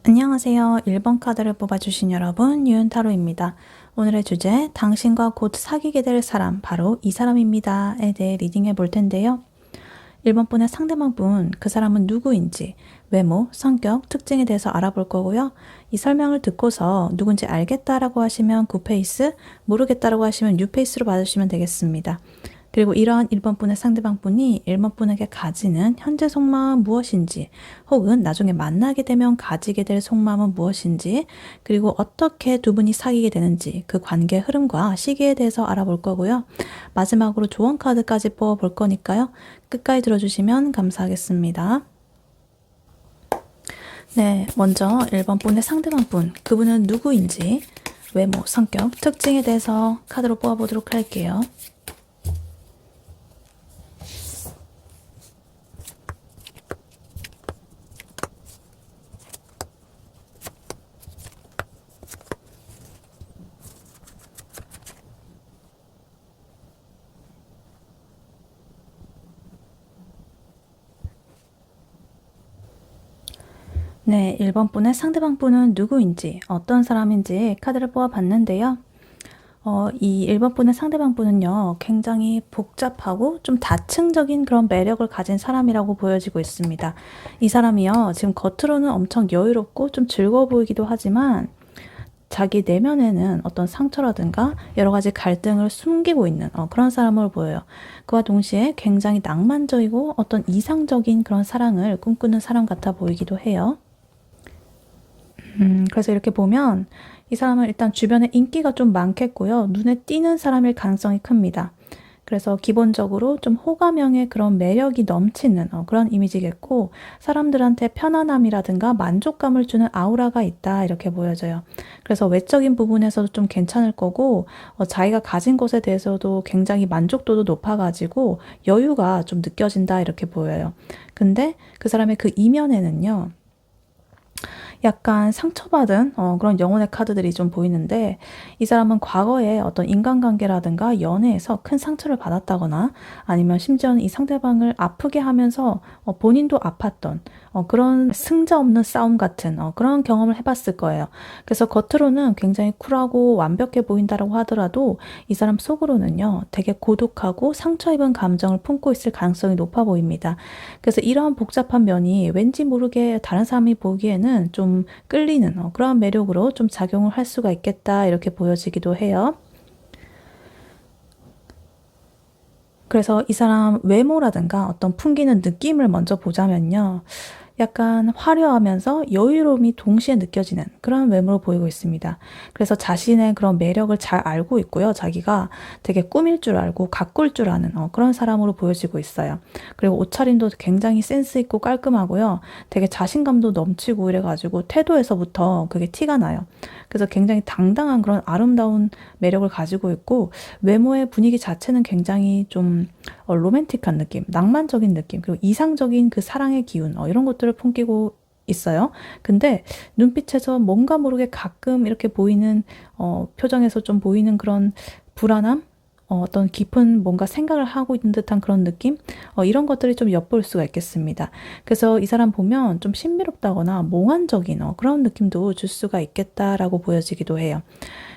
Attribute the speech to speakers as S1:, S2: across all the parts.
S1: 안녕하세요. 1번 카드를 뽑아주신 여러분, 유은타로입니다. 오늘의 주제, 당신과 곧 사귀게 될 사람, 바로 이 사람입니다에 대해 리딩해 볼 텐데요. 1번 분의 상대방 분, 그 사람은 누구인지, 외모, 성격, 특징에 대해서 알아볼 거고요. 이 설명을 듣고서 누군지 알겠다라고 하시면 9페이스, 모르겠다라고 하시면 6페이스로 받으시면 되겠습니다. 그리고 이러한 1번 분의 상대방 분이 1번 분에게 가지는 현재 속마음은 무엇인지, 혹은 나중에 만나게 되면 가지게 될 속마음은 무엇인지, 그리고 어떻게 두 분이 사귀게 되는지, 그 관계의 흐름과 시기에 대해서 알아볼 거고요. 마지막으로 조언 카드까지 뽑아볼 거니까요. 끝까지 들어주시면 감사하겠습니다. 네, 먼저 1번 분의 상대방 분, 그분은 누구인지, 외모, 성격, 특징에 대해서 카드로 뽑아보도록 할게요. 네, 1번 분의 상대방 분은 누구인지, 어떤 사람인지 카드를 뽑아봤는데요. 이 1번 분의 상대방 분은요, 굉장히 복잡하고 좀 다층적인 그런 매력을 가진 사람이라고 보여지고 있습니다. 이 사람이요, 지금 겉으로는 엄청 여유롭고 좀 즐거워 보이기도 하지만, 자기 내면에는 어떤 상처라든가 여러 가지 갈등을 숨기고 있는 그런 사람으로 보여요. 그와 동시에 굉장히 낭만적이고 어떤 이상적인 그런 사랑을 꿈꾸는 사람 같아 보이기도 해요. 그래서 이렇게 보면 이 사람은 일단 주변에 인기가 좀 많겠고요. 눈에 띄는 사람일 가능성이 큽니다. 그래서 기본적으로 좀 호감형의 그런 매력이 넘치는 그런 이미지겠고, 사람들한테 편안함이라든가 만족감을 주는 아우라가 있다, 이렇게 보여져요. 그래서 외적인 부분에서도 좀 괜찮을 거고, 자기가 가진 것에 대해서도 굉장히 만족도도 높아가지고 여유가 좀 느껴진다, 이렇게 보여요. 근데 그 사람의 그 이면에는요, 약간 상처받은 그런 영혼의 카드들이 좀 보이는데, 이 사람은 과거에 어떤 인간관계라든가 연애에서 큰 상처를 받았다거나, 아니면 심지어는 이 상대방을 아프게 하면서 본인도 아팠던 그런 승자 없는 싸움 같은 그런 경험을 해봤을 거예요. 그래서 겉으로는 굉장히 쿨하고 완벽해 보인다라고 하더라도 이 사람 속으로는요, 되게 고독하고 상처 입은 감정을 품고 있을 가능성이 높아 보입니다. 그래서 이러한 복잡한 면이 왠지 모르게 다른 사람이 보기에는 좀 끌리는 그러한 매력으로 좀 작용을 할 수가 있겠다, 이렇게 보여지기도 해요. 그래서 이 사람 외모라든가 어떤 풍기는 느낌을 먼저 보자면요, 약간 화려하면서 여유로움이 동시에 느껴지는 그런 외모로 보이고 있습니다. 그래서 자신의 그런 매력을 잘 알고 있고요. 자기가 되게 꾸밀 줄 알고 가꿀 줄 아는 그런 사람으로 보여지고 있어요. 그리고 옷차림도 굉장히 센스 있고 깔끔하고요. 되게 자신감도 넘치고 이래가지고 태도에서부터 그게 티가 나요. 그래서 굉장히 당당한 그런 아름다운 매력을 가지고 있고, 외모의 분위기 자체는 굉장히 좀 로맨틱한 느낌, 낭만적인 느낌, 그리고 이상적인 그 사랑의 기운, 이런 것들을 풍기고 있어요. 근데 눈빛에서 뭔가 모르게 가끔 이렇게 보이는 표정에서 좀 보이는 그런 불안함, 어떤 깊은 뭔가 생각을 하고 있는 듯한 그런 느낌, 이런 것들이 좀 엿볼 수가 있겠습니다. 그래서 이 사람 보면 좀 신비롭다거나 몽환적인 그런 느낌도 줄 수가 있겠다라고 보여지기도 해요.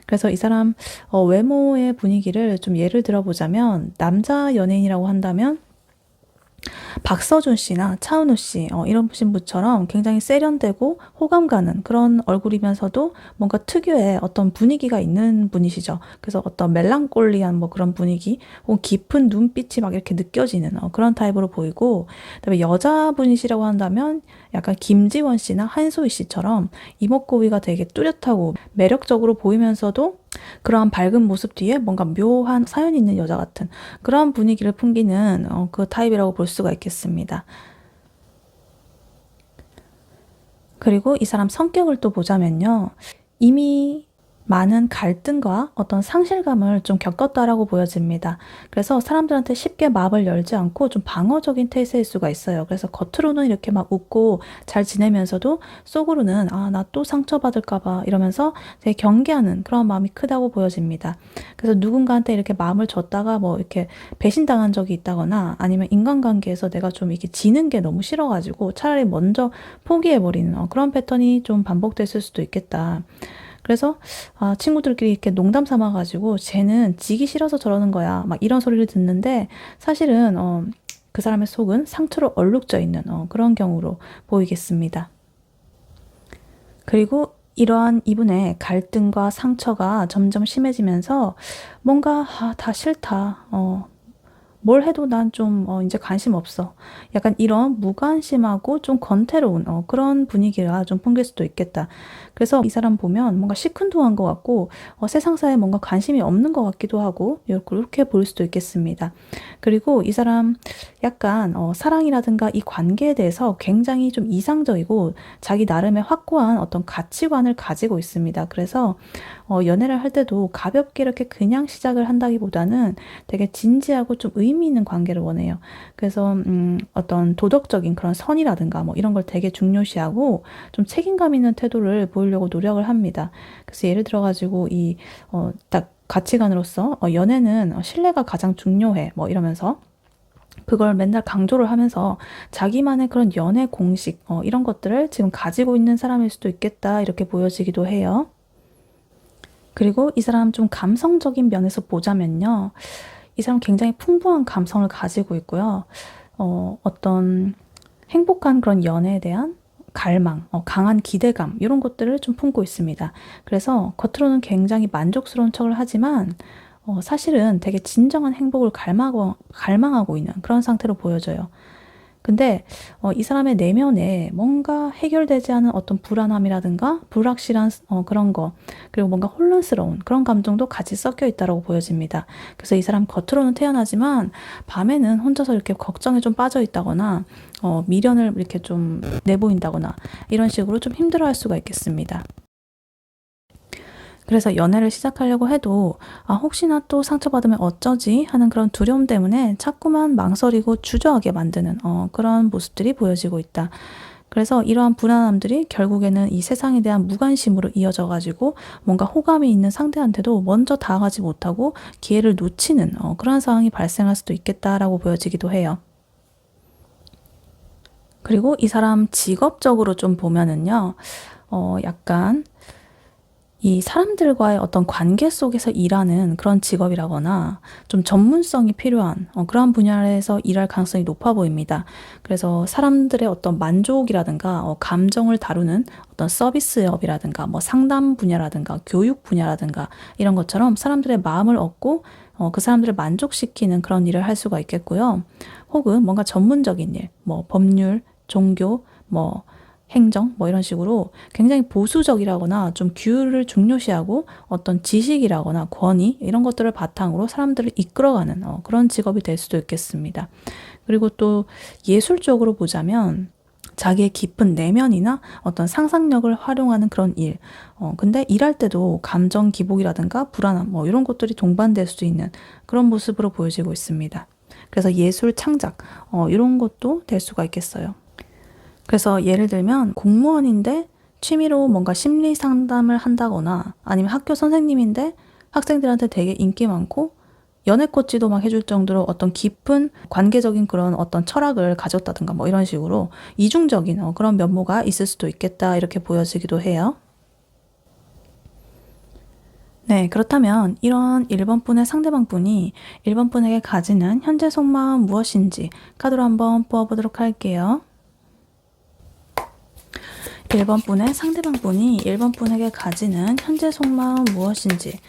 S1: 그래서 이 사람 외모의 분위기를 좀 예를 들어보자면, 남자 연예인이라고 한다면 박서준 씨나 차은우 씨 이런 신부처럼 굉장히 세련되고 호감 가는 그런 얼굴이면서도 뭔가 특유의 어떤 분위기가 있는 분이시죠. 그래서 어떤 멜랑콜리한 뭐 그런 분위기, 혹은 깊은 눈빛이 막 이렇게 느껴지는 그런 타입으로 보이고, 그다음에 여자분이시라고 한다면 약간 김지원 씨나 한소희 씨처럼 이목구비가 되게 뚜렷하고 매력적으로 보이면서도 그러한 밝은 모습 뒤에 뭔가 묘한 사연이 있는 여자 같은 그런 분위기를 풍기는 그 타입이라고 볼 수가 있겠습니다. 그리고 이 사람 성격을 또 보자면요, 이미 많은 갈등과 어떤 상실감을 좀 겪었다라고 보여집니다. 그래서 사람들한테 쉽게 마음을 열지 않고 좀 방어적인 태세일 수가 있어요. 그래서 겉으로는 이렇게 막 웃고 잘 지내면서도 속으로는 아, 나 또 상처받을까 봐 이러면서 되게 경계하는 그런 마음이 크다고 보여집니다. 그래서 누군가한테 이렇게 마음을 줬다가 뭐 이렇게 배신당한 적이 있다거나 아니면 인간관계에서 내가 좀 이렇게 지는 게 너무 싫어가지고 차라리 먼저 포기해버리는 그런 패턴이 좀 반복됐을 수도 있겠다. 그래서 아, 친구들끼리 이렇게 농담 삼아가지고 쟤는 지기 싫어서 저러는 거야. 막 이런 소리를 듣는데 사실은 그 사람의 속은 상처로 얼룩져 있는 그런 경우로 보이겠습니다. 그리고 이러한 이분의 갈등과 상처가 점점 심해지면서 뭔가 아, 다 싫다. 뭘 해도 난 좀, 이제 관심 없어. 약간 이런 무관심하고 좀 권태로운, 그런 분위기가 좀 풍길 수도 있겠다. 그래서 이 사람 보면 뭔가 시큰둥한 것 같고, 세상사에 뭔가 관심이 없는 것 같기도 하고, 이렇게 보일 수도 있겠습니다. 그리고 이 사람 약간, 사랑이라든가 이 관계에 대해서 굉장히 좀 이상적이고, 자기 나름의 확고한 어떤 가치관을 가지고 있습니다. 그래서, 연애를 할 때도 가볍게 이렇게 그냥 시작을 한다기보다는 되게 진지하고 좀 의미 있는 관계를 원해요. 그래서 어떤 도덕적인 그런 선이라든가 뭐 이런 걸 되게 중요시하고 좀 책임감 있는 태도를 보이려고 노력을 합니다. 그래서 예를 들어가지고 딱 가치관으로서 연애는 신뢰가 가장 중요해. 뭐 이러면서 그걸 맨날 강조를 하면서 자기만의 그런 연애 공식 이런 것들을 지금 가지고 있는 사람일 수도 있겠다 이렇게 보여지기도 해요. 그리고 이 사람 좀 감성적인 면에서 보자면요. 이 사람 굉장히 풍부한 감성을 가지고 있고요. 어떤 행복한 그런 연애에 대한 갈망, 강한 기대감, 이런 것들을 좀 품고 있습니다. 그래서 겉으로는 굉장히 만족스러운 척을 하지만, 사실은 되게 진정한 행복을 갈망하고 있는 그런 상태로 보여져요. 근데 이 사람의 내면에 뭔가 해결되지 않은 어떤 불안함이라든가 불확실한 그런 거 그리고 뭔가 혼란스러운 그런 감정도 같이 섞여 있다고 보여집니다. 그래서 이 사람 겉으로는 태연하지만 밤에는 혼자서 이렇게 걱정에 좀 빠져 있다거나 미련을 이렇게 좀 내보인다거나 이런 식으로 좀 힘들어할 수가 있겠습니다. 그래서 연애를 시작하려고 해도 아, 혹시나 또 상처받으면 어쩌지 하는 그런 두려움 때문에 자꾸만 망설이고 주저하게 만드는 그런 모습들이 보여지고 있다. 그래서 이러한 불안함들이 결국에는 이 세상에 대한 무관심으로 이어져 가지고 뭔가 호감이 있는 상대한테도 먼저 다가가지 못하고 기회를 놓치는 그런 상황이 발생할 수도 있겠다라고 보여지기도 해요. 그리고 이 사람 직업적으로 좀 보면은요, 약간 이 사람들과의 어떤 관계 속에서 일하는 그런 직업이라거나 좀 전문성이 필요한 그러한 분야에서 일할 가능성이 높아 보입니다. 그래서 사람들의 어떤 만족이라든가 감정을 다루는 어떤 서비스업이라든가 뭐 상담 분야라든가 교육 분야라든가 이런 것처럼 사람들의 마음을 얻고 그 사람들을 만족시키는 그런 일을 할 수가 있겠고요. 혹은 뭔가 전문적인 일, 뭐 법률, 종교, 뭐 행정 뭐 이런 식으로 굉장히 보수적이라거나 좀 규율을 중요시하고 어떤 지식이라거나 권위 이런 것들을 바탕으로 사람들을 이끌어가는 그런 직업이 될 수도 있겠습니다. 그리고 또 예술적으로 보자면 자기의 깊은 내면이나 어떤 상상력을 활용하는 그런 일. 근데 일할 때도 감정 기복이라든가 불안함 뭐 이런 것들이 동반될 수도 있는 그런 모습으로 보여지고 있습니다. 그래서 예술 창작 이런 것도 될 수가 있겠어요. 그래서 예를 들면 공무원인데 취미로 뭔가 심리 상담을 한다거나 아니면 학교 선생님인데 학생들한테 되게 인기 많고 연애 코치도 막 해줄 정도로 어떤 깊은 관계적인 그런 어떤 철학을 가졌다든가 뭐 이런 식으로 이중적인 그런 면모가 있을 수도 있겠다 이렇게 보여지기도 해요. 네, 그렇다면 이런 1번 분의 상대방 분이 1번 분에게 가지는 현재 속마음 무엇인지 카드로 한번 뽑아보도록 할게요. 1번 분의 상대방 분이 1번 분에게 가지는 현재 속마음 무엇인지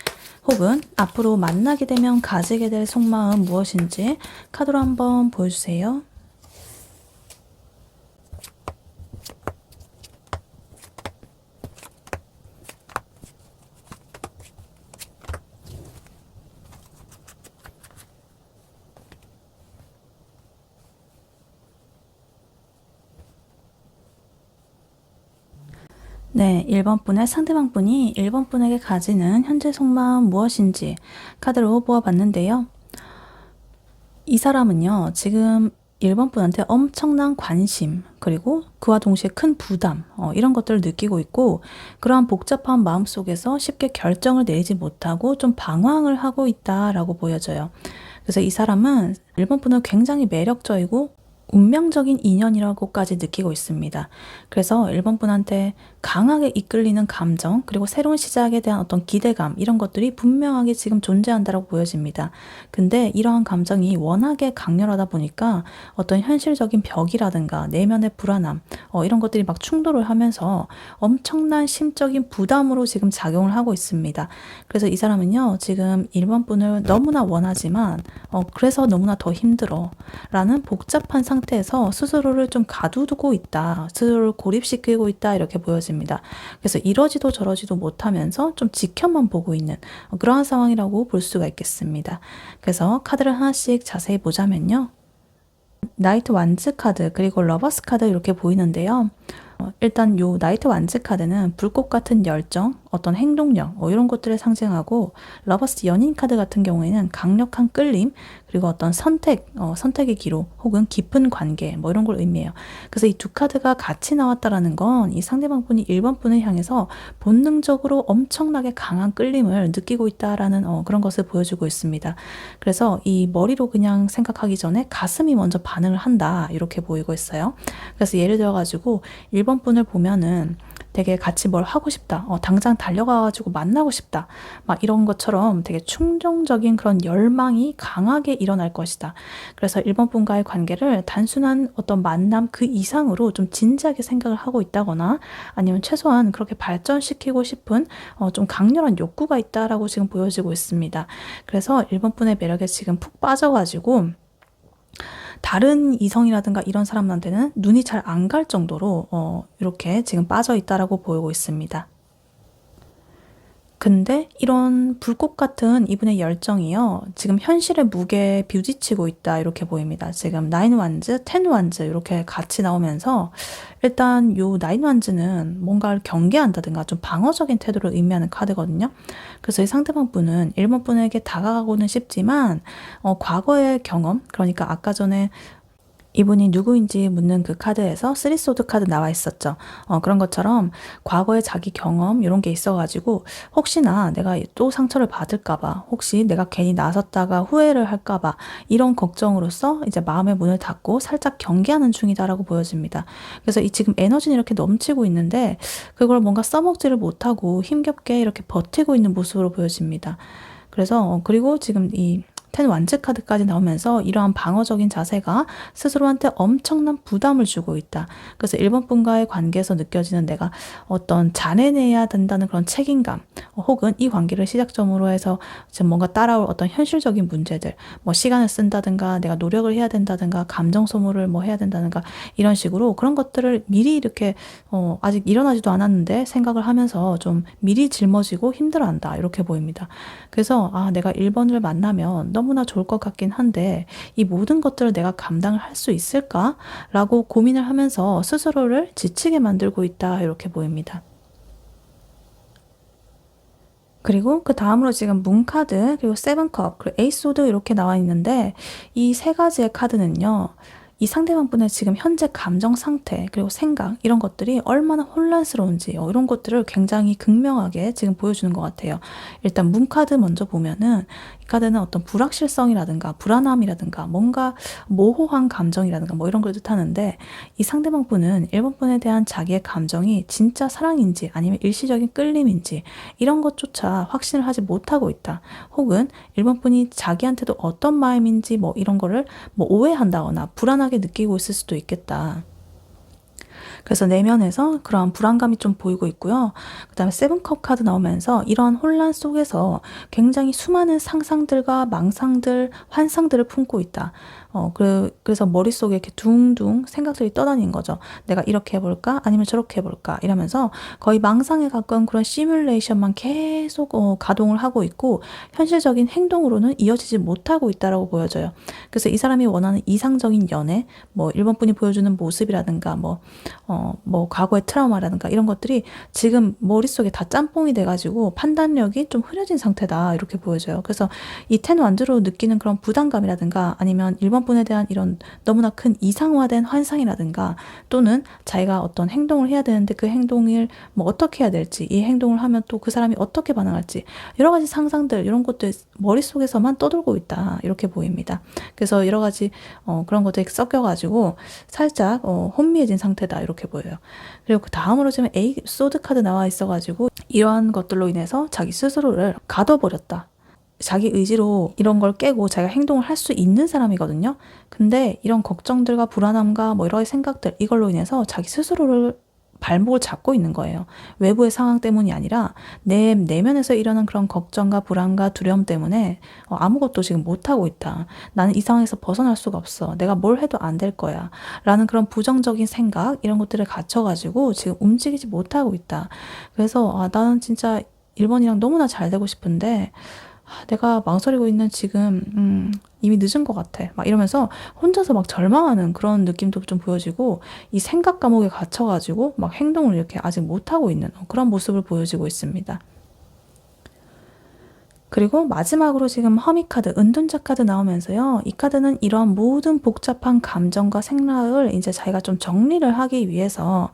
S1: 혹은 앞으로 만나게 되면 가지게 될 속마음 무엇인지 카드로 한번 보여주세요. 네, 1번 분의 상대방 분이 1번 분에게 가지는 현재 속마음 무엇인지 카드로 보아봤는데요. 이 사람은요, 지금 1번 분한테 엄청난 관심, 그리고 그와 동시에 큰 부담, 이런 것들을 느끼고 있고, 그러한 복잡한 마음 속에서 쉽게 결정을 내리지 못하고 좀 방황을 하고 있다라고 보여져요. 그래서 이 사람은 1번 분은 굉장히 매력적이고 운명적인 인연이라고까지 느끼고 있습니다. 그래서 1번 분한테 강하게 이끌리는 감정, 그리고 새로운 시작에 대한 어떤 기대감, 이런 것들이 분명하게 지금 존재한다고 보여집니다. 근데 이러한 감정이 워낙에 강렬하다 보니까 어떤 현실적인 벽이라든가 내면의 불안함, 이런 것들이 막 충돌을 하면서 엄청난 심적인 부담으로 지금 작용을 하고 있습니다. 그래서 이 사람은요, 지금 1번 분을 너무나 원하지만, 그래서 너무나 더 힘들어. 라는 복잡한 상태에서 스스로를 좀 가두고 있다. 스스로를 고립시키고 있다. 이렇게 보여집니다. 그래서 이러지도 저러지도 못하면서 좀 지켜만 보고 있는 그러한 상황이라고 볼 수가 있겠습니다. 그래서 카드를 하나씩 자세히 보자면요. 나이트 완즈 카드, 그리고 러버스 카드 이렇게 보이는데요. 일단 요 나이트 완즈 카드는 불꽃 같은 열정, 어떤 행동력, 이런 것들을 상징하고, 러버스 연인 카드 같은 경우에는 강력한 끌림, 그리고 어떤 선택의 기로, 혹은 깊은 관계, 이런 걸 의미해요. 그래서 이 두 카드가 같이 나왔다라는 건 이 상대방 분이 1번 분을 향해서 본능적으로 엄청나게 강한 끌림을 느끼고 있다라는 그런 것을 보여주고 있습니다. 그래서 이 머리로 그냥 생각하기 전에 가슴이 먼저 반응을 한다, 이렇게 보이고 있어요. 그래서 예를 들어가지고 1번 분을 보면은 되게 같이 뭘 하고 싶다. 당장 달려가가지고 만나고 싶다. 막 이런 것처럼 되게 충동적인 그런 열망이 강하게 일어날 것이다. 그래서 1번 분과의 관계를 단순한 어떤 만남 그 이상으로 좀 진지하게 생각을 하고 있다거나, 아니면 최소한 그렇게 발전시키고 싶은 좀 강렬한 욕구가 있다라고 지금 보여지고 있습니다. 그래서 1번 분의 매력에 지금 푹 빠져가지고 다른 이성이라든가 이런 사람한테는 눈이 잘 안 갈 정도로 이렇게 지금 빠져 있다라고 보이고 있습니다. 근데 이런 불꽃 같은 이분의 열정이요, 지금 현실의 무게에 부딪히고 있다, 이렇게 보입니다. 지금 나인 완즈, 텐 완즈 이렇게 같이 나오면서, 일단 요 나인 완즈는 뭔가를 경계한다든가 좀 방어적인 태도를 의미하는 카드거든요. 그래서 이 상대방 분은 1번 분에게 다가가고는 싶지만, 과거의 경험, 그러니까 아까 전에 이분이 누구인지 묻는 그 카드에서 쓰리소드 카드 나와 있었죠. 그런 것처럼 과거의 자기 경험 이런 게 있어가지고, 혹시나 내가 또 상처를 받을까봐, 혹시 내가 괜히 나섰다가 후회를 할까봐, 이런 걱정으로서 이제 마음의 문을 닫고 살짝 경계하는 중이다라고 보여집니다. 그래서 이 지금 에너지는 이렇게 넘치고 있는데, 그걸 뭔가 써먹지를 못하고 힘겹게 이렇게 버티고 있는 모습으로 보여집니다. 그래서 그리고 지금 이 텐 완즈 카드까지 나오면서 이러한 방어적인 자세가 스스로한테 엄청난 부담을 주고 있다. 그래서 1번 분과의 관계에서 느껴지는 내가 어떤 자해내야 된다는 그런 책임감, 혹은 이 관계를 시작점으로 해서 지금 뭔가 따라올 어떤 현실적인 문제들, 시간을 쓴다든가 내가 노력을 해야 된다든가 감정 소모를 해야 된다든가, 이런 식으로 그런 것들을 미리 이렇게 아직 일어나지도 않았는데 생각을 하면서 좀 미리 짊어지고 힘들어한다, 이렇게 보입니다. 그래서 내가 1번을 만나면 너무나 좋을 것 같긴 한데, 이 모든 것들을 내가 감당을 할 수 있을까? 라고 고민을 하면서 스스로를 지치게 만들고 있다, 이렇게 보입니다. 그리고 그 다음으로 지금 문 카드, 그리고 세븐컵, 그리고 에이스 소드 이렇게 나와 있는데, 이 세 가지의 카드는요, 이 상대방 분의 지금 현재 감정 상태, 그리고 생각, 이런 것들이 얼마나 혼란스러운지, 이런 것들을 굉장히 극명하게 지금 보여주는 것 같아요. 일단 문카드 먼저 보면은, 이 카드는 어떤 불확실성이라든가 불안함이라든가 뭔가 모호한 감정이라든가 이런 걸 뜻하는데, 이 상대방 분은 1번 분에 대한 자기의 감정이 진짜 사랑인지 아니면 일시적인 끌림인지, 이런 것조차 확신을 하지 못하고 있다. 혹은 1번 분이 자기한테도 어떤 마음인지 이런 거를 오해한다거나 불안하게 느끼고 있을 수도 있겠다. 그래서 내면에서 그러한 불안감이 좀 보이고 있고요. 그 다음에 세븐컵 카드 나오면서 이러한 혼란 속에서 굉장히 수많은 상상들과 망상들, 환상들을 품고 있다. 그래서 머릿속에 이렇게 둥둥 생각들이 떠다니는 거죠. 내가 이렇게 해볼까? 아니면 저렇게 해볼까? 이러면서 거의 망상에 가까운 그런 시뮬레이션만 계속 가동을 하고 있고 현실적인 행동으로는 이어지지 못하고 있다라고 보여져요. 그래서 이 사람이 원하는 이상적인 연애, 뭐 일본 분이 보여주는 모습이라든가 뭐 과거의 트라우마라든가 이런 것들이 지금 머릿속에 다 짬뽕이 돼가지고 판단력이 좀 흐려진 상태다 이렇게 보여져요. 그래서 이 텐 완주로 느끼는 그런 부담감이라든가 아니면 일본 분에 대한 이런 너무나 큰 이상화된 환상이라든가 또는 자기가 어떤 행동을 해야 되는데 그 행동을 뭐 어떻게 해야 될지 이 행동을 하면 또 그 사람이 어떻게 반응할지 여러 가지 상상들 이런 것들 머릿속에서만 떠돌고 있다 이렇게 보입니다. 그래서 여러 가지 그런 것들이 섞여가지고 살짝 혼미해진 상태다 이렇게 보여요. 그리고 그 다음으로 지금 에이 소드 카드 나와 있어가지고 이러한 것들로 인해서 자기 스스로를 가둬버렸다. 자기 의지로 이런 걸 깨고 자기가 행동을 할 수 있는 사람이거든요. 근데 이런 걱정들과 불안함과 뭐 여러 가지 생각들 이걸로 인해서 자기 스스로를 발목을 잡고 있는 거예요. 외부의 상황 때문이 아니라 내 내면에서 일어난 그런 걱정과 불안과 두려움 때문에 아무것도 지금 못하고 있다. 나는 이 상황에서 벗어날 수가 없어. 내가 뭘 해도 안 될 거야. 라는 그런 부정적인 생각 이런 것들을 갖춰가지고 지금 움직이지 못하고 있다. 그래서 나는 진짜 일본이랑 너무나 잘 되고 싶은데 내가 망설이고 있는 지금 이미 늦은 것 같아. 막 이러면서 혼자서 막 절망하는 그런 느낌도 좀 보여지고 이 생각 감옥에 갇혀가지고 막 행동을 이렇게 아직 못하고 있는 그런 모습을 보여지고 있습니다. 그리고 마지막으로 지금 허미 카드, 은둔자 카드 나오면서요. 이 카드는 이러한 모든 복잡한 감정과 생각을 이제 자기가 좀 정리를 하기 위해서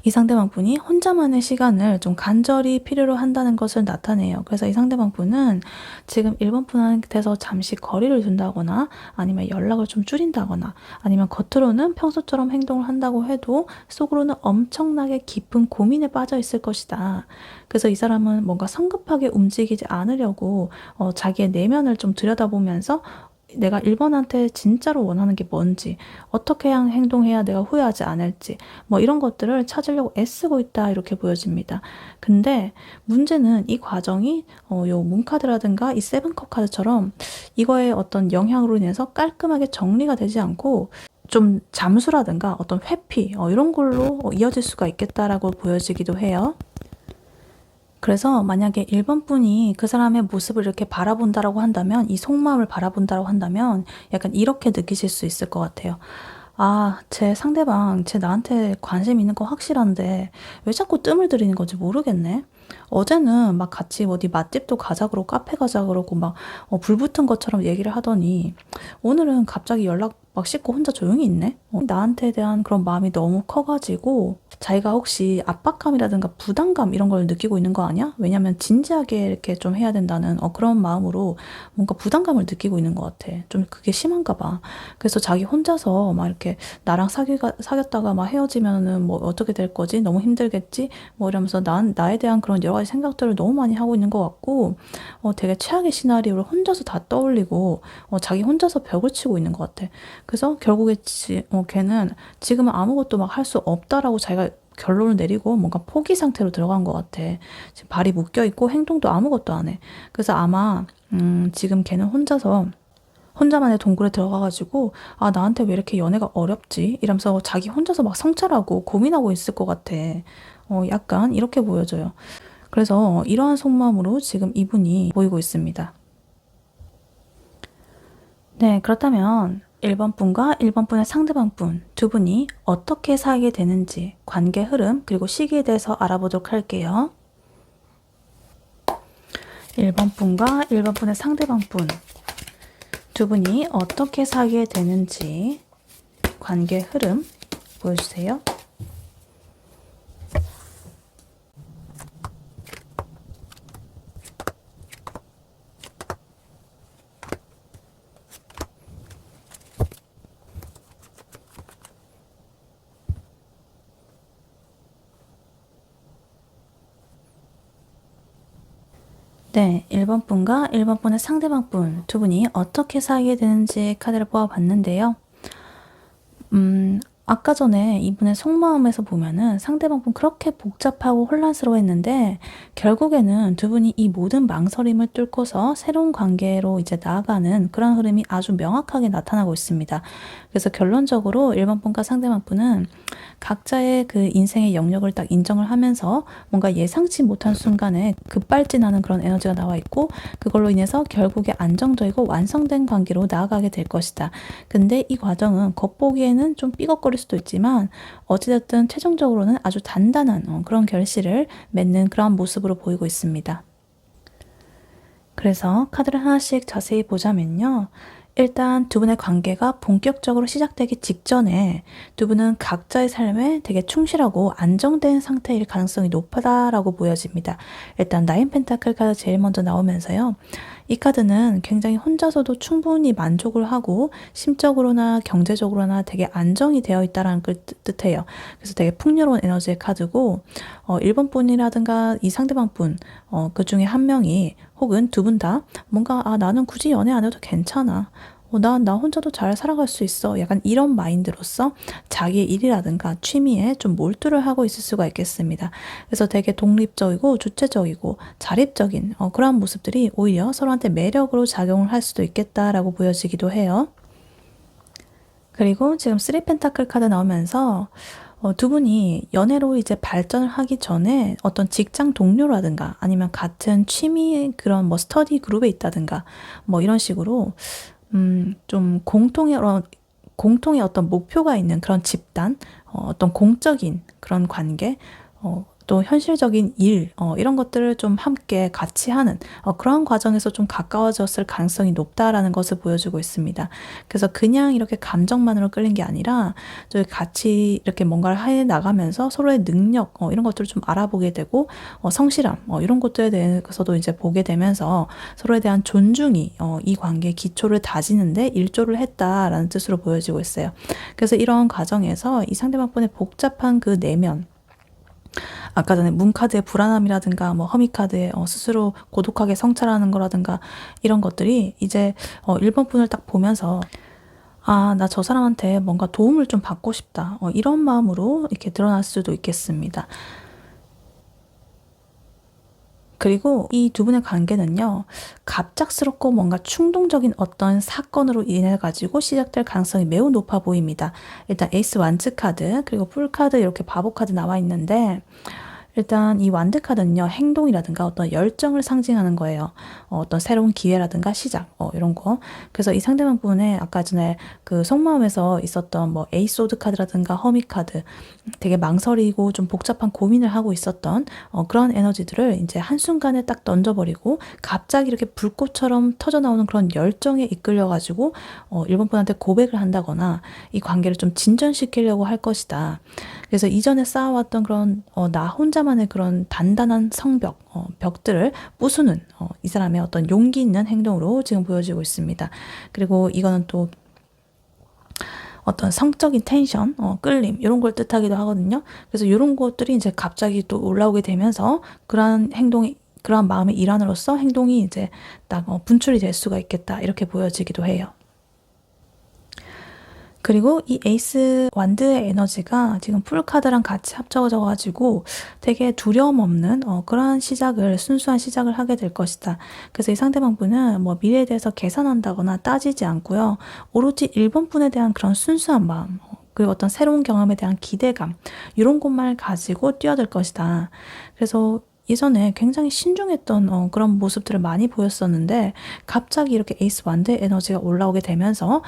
S1: 이 상대방 분이 혼자만의 시간을 좀 간절히 필요로 한다는 것을 나타내요. 그래서 이 상대방 분은 지금 일본 분한테서 잠시 거리를 둔다거나 아니면 연락을 좀 줄인다거나 아니면 겉으로는 평소처럼 행동을 한다고 해도 속으로는 엄청나게 깊은 고민에 빠져 있을 것이다. 그래서 이 사람은 뭔가 성급하게 움직이지 않으려고 자기의 내면을 좀 들여다보면서 내가 1번한테 진짜로 원하는 게 뭔지, 어떻게 행동해야 내가 후회하지 않을지, 뭐 이런 것들을 찾으려고 애쓰고 있다, 이렇게 보여집니다. 근데 문제는 이 과정이, 요 문카드라든가 이 세븐컵 카드처럼 이거의 어떤 영향으로 인해서 깔끔하게 정리가 되지 않고 좀 잠수라든가 어떤 회피, 이런 걸로 이어질 수가 있겠다라고 보여지기도 해요. 그래서 만약에 1번 분이 그 사람의 모습을 이렇게 바라본다라고 한다면, 이 속마음을 바라본다라고 한다면 약간 이렇게 느끼실 수 있을 것 같아요. 제 상대방, 쟤 나한테 관심 있는 거 확실한데 왜 자꾸 뜸을 들이는 건지 모르겠네. 어제는 막 같이 어디 맛집도 가자 그러고 카페 가자 그러고 막 불 붙은 것처럼 얘기를 하더니 오늘은 갑자기 연락 막 씻고 혼자 조용히 있네. 나한테 대한 그런 마음이 너무 커가지고 자기가 혹시 압박감이라든가 부담감 이런 걸 느끼고 있는 거 아니야? 왜냐면 진지하게 이렇게 좀 해야 된다는 그런 마음으로 뭔가 부담감을 느끼고 있는 것 같아. 좀 그게 심한가 봐. 그래서 자기 혼자서 막 이렇게 나랑 사귀었다가 막 헤어지면은 뭐 어떻게 될 거지? 너무 힘들겠지? 뭐 이러면서 나에 대한 그런 여러 가지 생각들을 너무 많이 하고 있는 것 같고 되게 최악의 시나리오를 혼자서 다 떠올리고 자기 혼자서 벽을 치고 있는 것 같아. 그래서 결국에 걔는 지금은 아무것도 막 할 수 없다라고 자기가 결론을 내리고 뭔가 포기 상태로 들어간 것 같아. 지금 발이 묶여 있고 행동도 아무것도 안 해. 그래서 아마 지금 걔는 혼자만의 동굴에 들어가가지고 나한테 왜 이렇게 연애가 어렵지? 이러면서 자기 혼자서 막 성찰하고 고민하고 있을 것 같아. 약간 이렇게 보여져요. 그래서 이러한 속마음으로 지금 이분이 보이고 있습니다. 네, 그렇다면 1번 분과 1번 분의 상대방 분 두 분이 어떻게 사귀게 되는지 관계 흐름 그리고 시기에 대해서 알아보도록 할게요. 1번 분과 1번 분의 상대방 분 두 분이 어떻게 사귀게 되는지 관계 흐름 보여주세요. 네, 1번 분과 1번 분의 상대방 분 두 분이 어떻게 사귀게 되는지 카드를 뽑아봤는데요. 아까 전에 이분의 속마음에서 보면은 상대방분 그렇게 복잡하고 혼란스러워했는데 결국에는 두 분이 이 모든 망설임을 뚫고서 새로운 관계로 이제 나아가는 그런 흐름이 아주 명확하게 나타나고 있습니다. 그래서 결론적으로 1번 분과 상대방 분은 각자의 그 인생의 영역을 딱 인정을 하면서 뭔가 예상치 못한 순간에 급발진하는 그런 에너지가 나와 있고 그걸로 인해서 결국에 안정적이고 완성된 관계로 나아가게 될 것이다. 근데 이 과정은 겉보기에는 좀 삐걱거릴 수도 있지만 어찌됐든 최종적으로는 아주 단단한 그런 결실을 맺는 그런 모습으로 보이고 있습니다. 그래서 카드를 하나씩 자세히 보자면요. 일단 두 분의 관계가 본격적으로 시작되기 직전에 두 분은 각자의 삶에 되게 충실하고 안정된 상태일 가능성이 높다라고 보여집니다. 일단 나인 펜타클 카드 제일 먼저 나오면서요. 이 카드는 굉장히 혼자서도 충분히 만족을 하고 심적으로나 경제적으로나 되게 안정이 되어 있다는 걸 뜻해요. 그래서 되게 풍요로운 에너지의 카드고 1번 분이라든가 이 상대방 분 그 중에 한 명이 혹은 두 분 다 뭔가 나는 굳이 연애 안 해도 괜찮아. 나 혼자도 잘 살아갈 수 있어. 약간 이런 마인드로서 자기의 일이라든가 취미에 좀 몰두를 하고 있을 수가 있겠습니다. 그래서 되게 독립적이고 주체적이고 자립적인 그러한 모습들이 오히려 서로한테 매력으로 작용을 할 수도 있겠다라고 보여지기도 해요. 그리고 지금 3 펜타클 카드 나오면서 두 분이 연애로 이제 발전을 하기 전에 어떤 직장 동료라든가 아니면 같은 취미 그런 뭐 스터디 그룹에 있다든가 뭐 이런 식으로 좀 공통의 어떤 목표가 있는 그런 집단, 어떤 공적인 그런 관계, 또 현실적인 일, 이런 것들을 좀 함께 같이 하는 그런 과정에서 좀 가까워졌을 가능성이 높다라는 것을 보여주고 있습니다. 그래서 그냥 이렇게 감정만으로 끌린 게 아니라 저희 같이 이렇게 뭔가를 해 나가면서 서로의 능력, 이런 것들을 좀 알아보게 되고 성실함, 이런 것들에 대해서도 이제 보게 되면서 서로에 대한 존중이 이 관계의 기초를 다지는데 일조를 했다라는 뜻으로 보여지고 있어요. 그래서 이런 과정에서 이 상대방분의 복잡한 그 내면, 아까 전에 문카드의 불안함이라든가 뭐 허미카드의 스스로 고독하게 성찰하는 거라든가 이런 것들이 이제 1번 분을 딱 보면서 나 저 사람한테 뭔가 도움을 좀 받고 싶다. 이런 마음으로 이렇게 드러날 수도 있겠습니다. 그리고 이 두 분의 관계는요, 갑작스럽고 뭔가 충동적인 어떤 사건으로 인해 가지고 시작될 가능성이 매우 높아 보입니다. 일단 에이스 완즈 카드, 그리고 풀 카드 이렇게 바보 카드 나와 있는데, 일단 이 완드 카드는요, 행동이라든가 어떤 열정을 상징하는 거예요. 어떤 새로운 기회라든가 시작, 이런 거. 그래서 이 상대방 부분에 아까 전에 그 속마음에서 있었던 뭐 에이소드 카드라든가 허미 카드, 되게 망설이고 좀 복잡한 고민을 하고 있었던 그런 에너지들을 이제 한순간에 딱 던져버리고 갑자기 이렇게 불꽃처럼 터져나오는 그런 열정에 이끌려가지고 일본 분한테 고백을 한다거나 이 관계를 좀 진전시키려고 할 것이다. 그래서 이전에 쌓아왔던 그런 나 혼자만의 그런 단단한 성벽, 벽들을 부수는 이 사람의 어떤 용기 있는 행동으로 지금 보여지고 있습니다. 그리고 이거는 또 어떤 성적인 텐션, 끌림 이런 걸 뜻하기도 하거든요. 그래서 이런 것들이 이제 갑자기 또 올라오게 되면서 그러한 행동이 그러한 마음의 일환으로서 행동이 이제 딱 분출이 될 수가 있겠다 이렇게 보여지기도 해요. 그리고 이 에이스 완드의 에너지가 지금 풀카드랑 같이 합쳐져 가지고 되게 두려움 없는 그러한 시작을 순수한 시작을 하게 될 것이다. 그래서 이 상대방 분은 뭐 미래에 대해서 계산한다거나 따지지 않고요. 오로지 1번 분에 대한 그런 순수한 마음 그리고 어떤 새로운 경험에 대한 기대감 이런 것만 가지고 뛰어들 것이다. 그래서 예전에 굉장히 신중했던 그런 모습들을 많이 보였었는데 갑자기 이렇게 에이스 완드의 에너지가 올라오게 되면서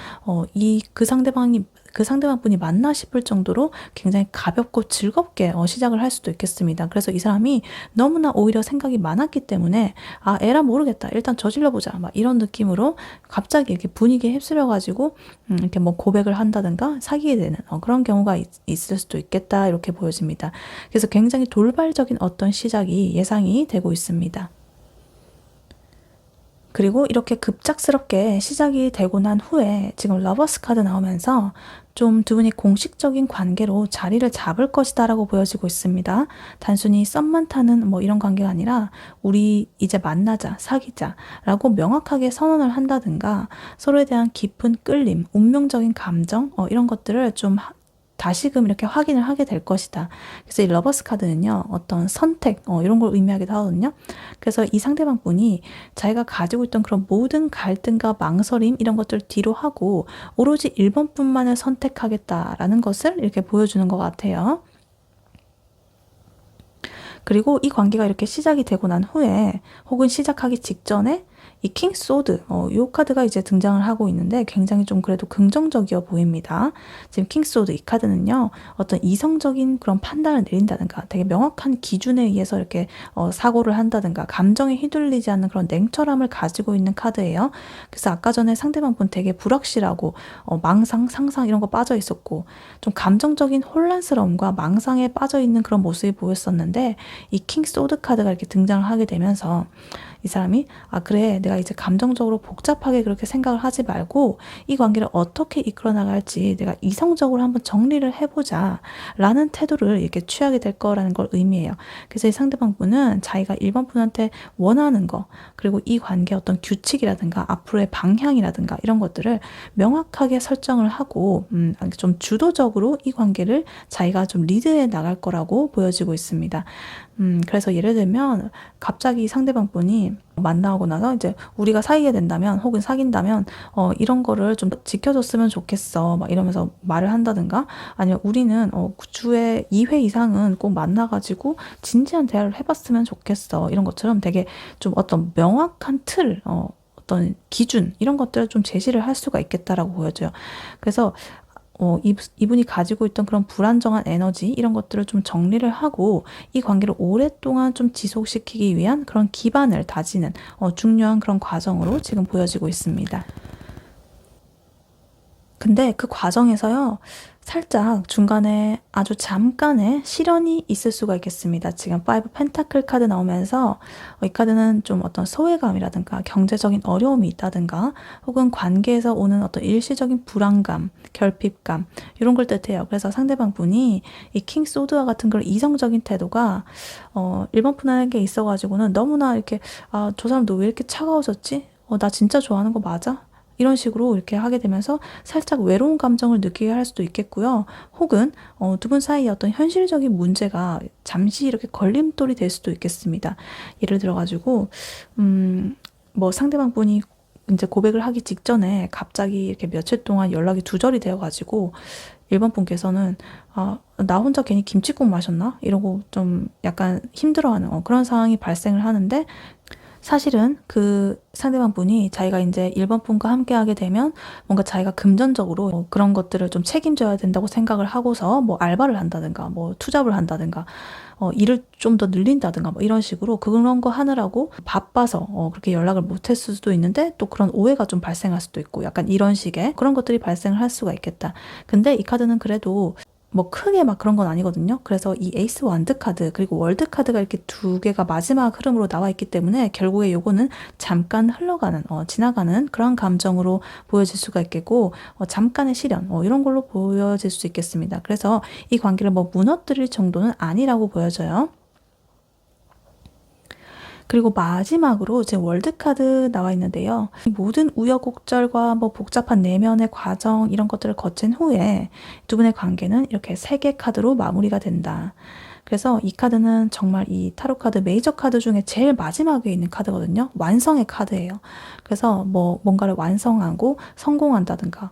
S1: 그 상대방분이 맞나 싶을 정도로 굉장히 가볍고 즐겁게 시작을 할 수도 있겠습니다. 그래서 이 사람이 너무나 오히려 생각이 많았기 때문에 에라 모르겠다. 일단 저질러보자. 막 이런 느낌으로 갑자기 이렇게 분위기에 휩쓸려가지고 이렇게 뭐 고백을 한다든가 사귀게 되는 그런 경우가 있을 수도 있겠다. 이렇게 보여집니다. 그래서 굉장히 돌발적인 어떤 시작이 예상이 되고 있습니다. 그리고 이렇게 급작스럽게 시작이 되고 난 후에 지금 러버스 카드 나오면서 좀 두 분이 공식적인 관계로 자리를 잡을 것이다 라고 보여지고 있습니다. 단순히 썸만 타는 뭐 이런 관계가 아니라 우리 이제 만나자, 사귀자 라고 명확하게 선언을 한다든가 서로에 대한 깊은 끌림, 운명적인 감정 이런 것들을 좀 다시금 이렇게 확인을 하게 될 것이다. 그래서 이 러버스 카드는요, 어떤 선택, 이런 걸 의미하기도 하거든요. 그래서 이 상대방 분이 자기가 가지고 있던 그런 모든 갈등과 망설임 이런 것들을 뒤로 하고 오로지 1번 분만을 선택하겠다라는 것을 이렇게 보여주는 것 같아요. 그리고 이 관계가 이렇게 시작이 되고 난 후에 혹은 시작하기 직전에 이 킹 소드, 이 카드가 이제 등장을 하고 있는데 굉장히 좀 그래도 긍정적이어 보입니다. 지금 킹 소드 이 카드는요, 어떤 이성적인 그런 판단을 내린다든가 되게 명확한 기준에 의해서 이렇게 사고를 한다든가 감정에 휘둘리지 않는 그런 냉철함을 가지고 있는 카드예요. 그래서 아까 전에 상대방 분 되게 불확실하고 망상, 상상 이런 거 빠져 있었고 좀 감정적인 혼란스러움과 망상에 빠져 있는 그런 모습이 보였었는데 이 킹 소드 카드가 이렇게 등장을 하게 되면서 이 사람이 그래 내가 이제 감정적으로 복잡하게 그렇게 생각을 하지 말고 이 관계를 어떻게 이끌어 나갈지 내가 이성적으로 한번 정리를 해보자 라는 태도를 이렇게 취하게 될 거라는 걸 의미해요. 그래서 이 상대방 분은 자기가 1번 분한테 원하는 거 그리고 이 관계의 어떤 규칙이라든가 앞으로의 방향이라든가 이런 것들을 명확하게 설정을 하고 좀 주도적으로 이 관계를 자기가 좀 리드해 나갈 거라고 보여지고 있습니다. 그래서 예를 들면 갑자기 상대방 분이 만나고 나서 이제 우리가 사귀게 된다면 혹은 사귄다면 이런 거를 좀 지켜줬으면 좋겠어 막 이러면서 말을 한다든가 아니면 우리는 주에 2회 이상은 꼭 만나가지고 진지한 대화를 해봤으면 좋겠어 이런 것처럼 되게 좀 어떤 명확한 틀 어떤 기준 이런 것들을 좀 제시를 할 수가 있겠다라고 보여져요. 그래서 이분이 가지고 있던 그런 불안정한 에너지 이런 것들을 좀 정리를 하고 이 관계를 오랫동안 좀 지속시키기 위한 그런 기반을 다지는 중요한 그런 과정으로 지금 보여지고 있습니다. 근데 그 과정에서요, 살짝 중간에 아주 잠깐의 시련이 있을 수가 있겠습니다. 지금 5 펜타클 카드 나오면서 이 카드는 좀 어떤 소외감이라든가 경제적인 어려움이 있다든가 혹은 관계에서 오는 어떤 일시적인 불안감, 결핍감 이런 걸 뜻해요. 그래서 상대방 분이 이 킹 소드와 같은 그런 이성적인 태도가 1번 분에게 있어가지고는 너무나 이렇게 저 사람 너 왜 이렇게 차가워졌지? 나 진짜 좋아하는 거 맞아? 이런 식으로 이렇게 하게 되면서 살짝 외로운 감정을 느끼게 할 수도 있겠고요. 혹은 두 분 사이에 어떤 현실적인 문제가 잠시 이렇게 걸림돌이 될 수도 있겠습니다. 예를 들어가지고 뭐 상대방 분이 이제 고백을 하기 직전에 갑자기 이렇게 며칠 동안 연락이 두절이 되어가지고 1번 분께서는 나 혼자 괜히 김치국 마셨나? 이러고 좀 약간 힘들어하는 그런 상황이 발생을 하는데 사실은 그 상대방 분이 자기가 이제 1번 분과 함께 하게 되면 뭔가 자기가 금전적으로 그런 것들을 좀 책임져야 된다고 생각을 하고서 뭐 알바를 한다든가 뭐 투잡을 한다든가 일을 좀 더 늘린다든가 뭐 이런 식으로 그런 거 하느라고 바빠서 그렇게 연락을 못 했을 수도 있는데 또 그런 오해가 좀 발생할 수도 있고 약간 이런 식의 그런 것들이 발생을 할 수가 있겠다. 근데 이 카드는 그래도 뭐 크게 막 그런 건 아니거든요. 그래서 이 에이스 완드 카드 그리고 월드 카드가 이렇게 두 개가 마지막 흐름으로 나와 있기 때문에 결국에 요거는 잠깐 흘러가는 지나가는 그런 감정으로 보여질 수가 있겠고 잠깐의 시련 이런 걸로 보여질 수 있겠습니다. 그래서 이 관계를 뭐 무너뜨릴 정도는 아니라고 보여져요. 그리고 마지막으로 제 월드카드 나와 있는데요. 모든 우여곡절과 뭐 복잡한 내면의 과정 이런 것들을 거친 후에 두 분의 관계는 이렇게 3개 카드로 마무리가 된다. 그래서 이 카드는 정말 이 타로 카드 메이저 카드 중에 제일 마지막에 있는 카드거든요. 완성의 카드예요. 그래서 뭐 뭔가를 완성하고 성공한다든가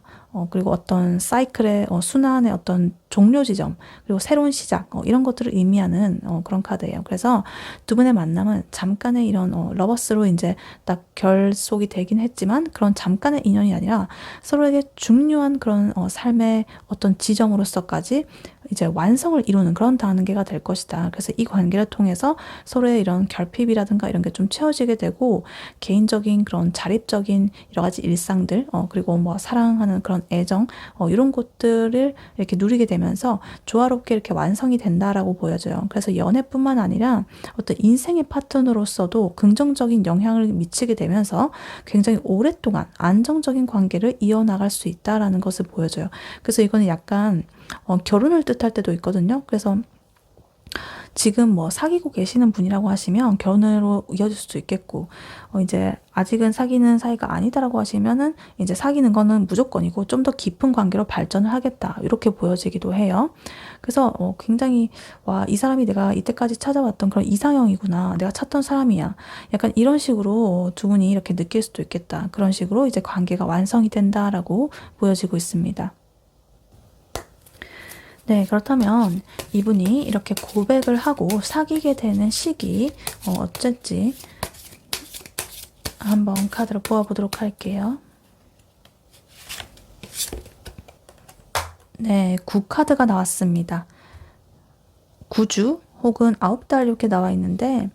S1: 그리고 어떤 사이클의 순환의 어떤 종료 지점 그리고 새로운 시작 이런 것들을 의미하는 그런 카드예요. 그래서 두 분의 만남은 잠깐의 이런 러버스로 이제 딱 결속이 되긴 했지만 그런 잠깐의 인연이 아니라 서로에게 중요한 그런 삶의 어떤 지점으로서까지 이제 완성을 이루는 그런 단계가 될 것이다. 그래서 이 관계를 통해서 서로의 이런 결핍이라든가 이런 게 좀 채워지게 되고 개인적인 그런 자립적인 여러 가지 일상들 그리고 뭐 사랑하는 그런 애정 이런 것들을 이렇게 누리게 되면서 조화롭게 이렇게 완성이 된다라고 보여져요. 그래서 연애뿐만 아니라 어떤 인생의 파트너로서도 긍정적인 영향을 미치게 되면서 굉장히 오랫동안 안정적인 관계를 이어나갈 수 있다라는 것을 보여줘요. 그래서 이거는 약간 결혼을 뜻할 때도 있거든요. 그래서 지금 뭐 사귀고 계시는 분이라고 하시면 결혼으로 이어질 수도 있겠고, 이제 아직은 사귀는 사이가 아니다라고 하시면은 이제 사귀는 거는 무조건이고 좀 더 깊은 관계로 발전을 하겠다, 이렇게 보여지기도 해요. 그래서 굉장히 와, 이 사람이 내가 이때까지 찾아왔던 그런 이상형이구나, 내가 찾던 사람이야, 약간 이런 식으로 두 분이 이렇게 느낄 수도 있겠다. 그런 식으로 이제 관계가 완성이 된다라고 보여지고 있습니다. 네, 그렇다면 이분이 이렇게 고백을 하고 사귀게 되는 시기 어쩔지 한번 카드를 뽑아보도록 할게요. 네, 9카드가 나왔습니다. 9주 혹은 9달 이렇게 나와 있는데,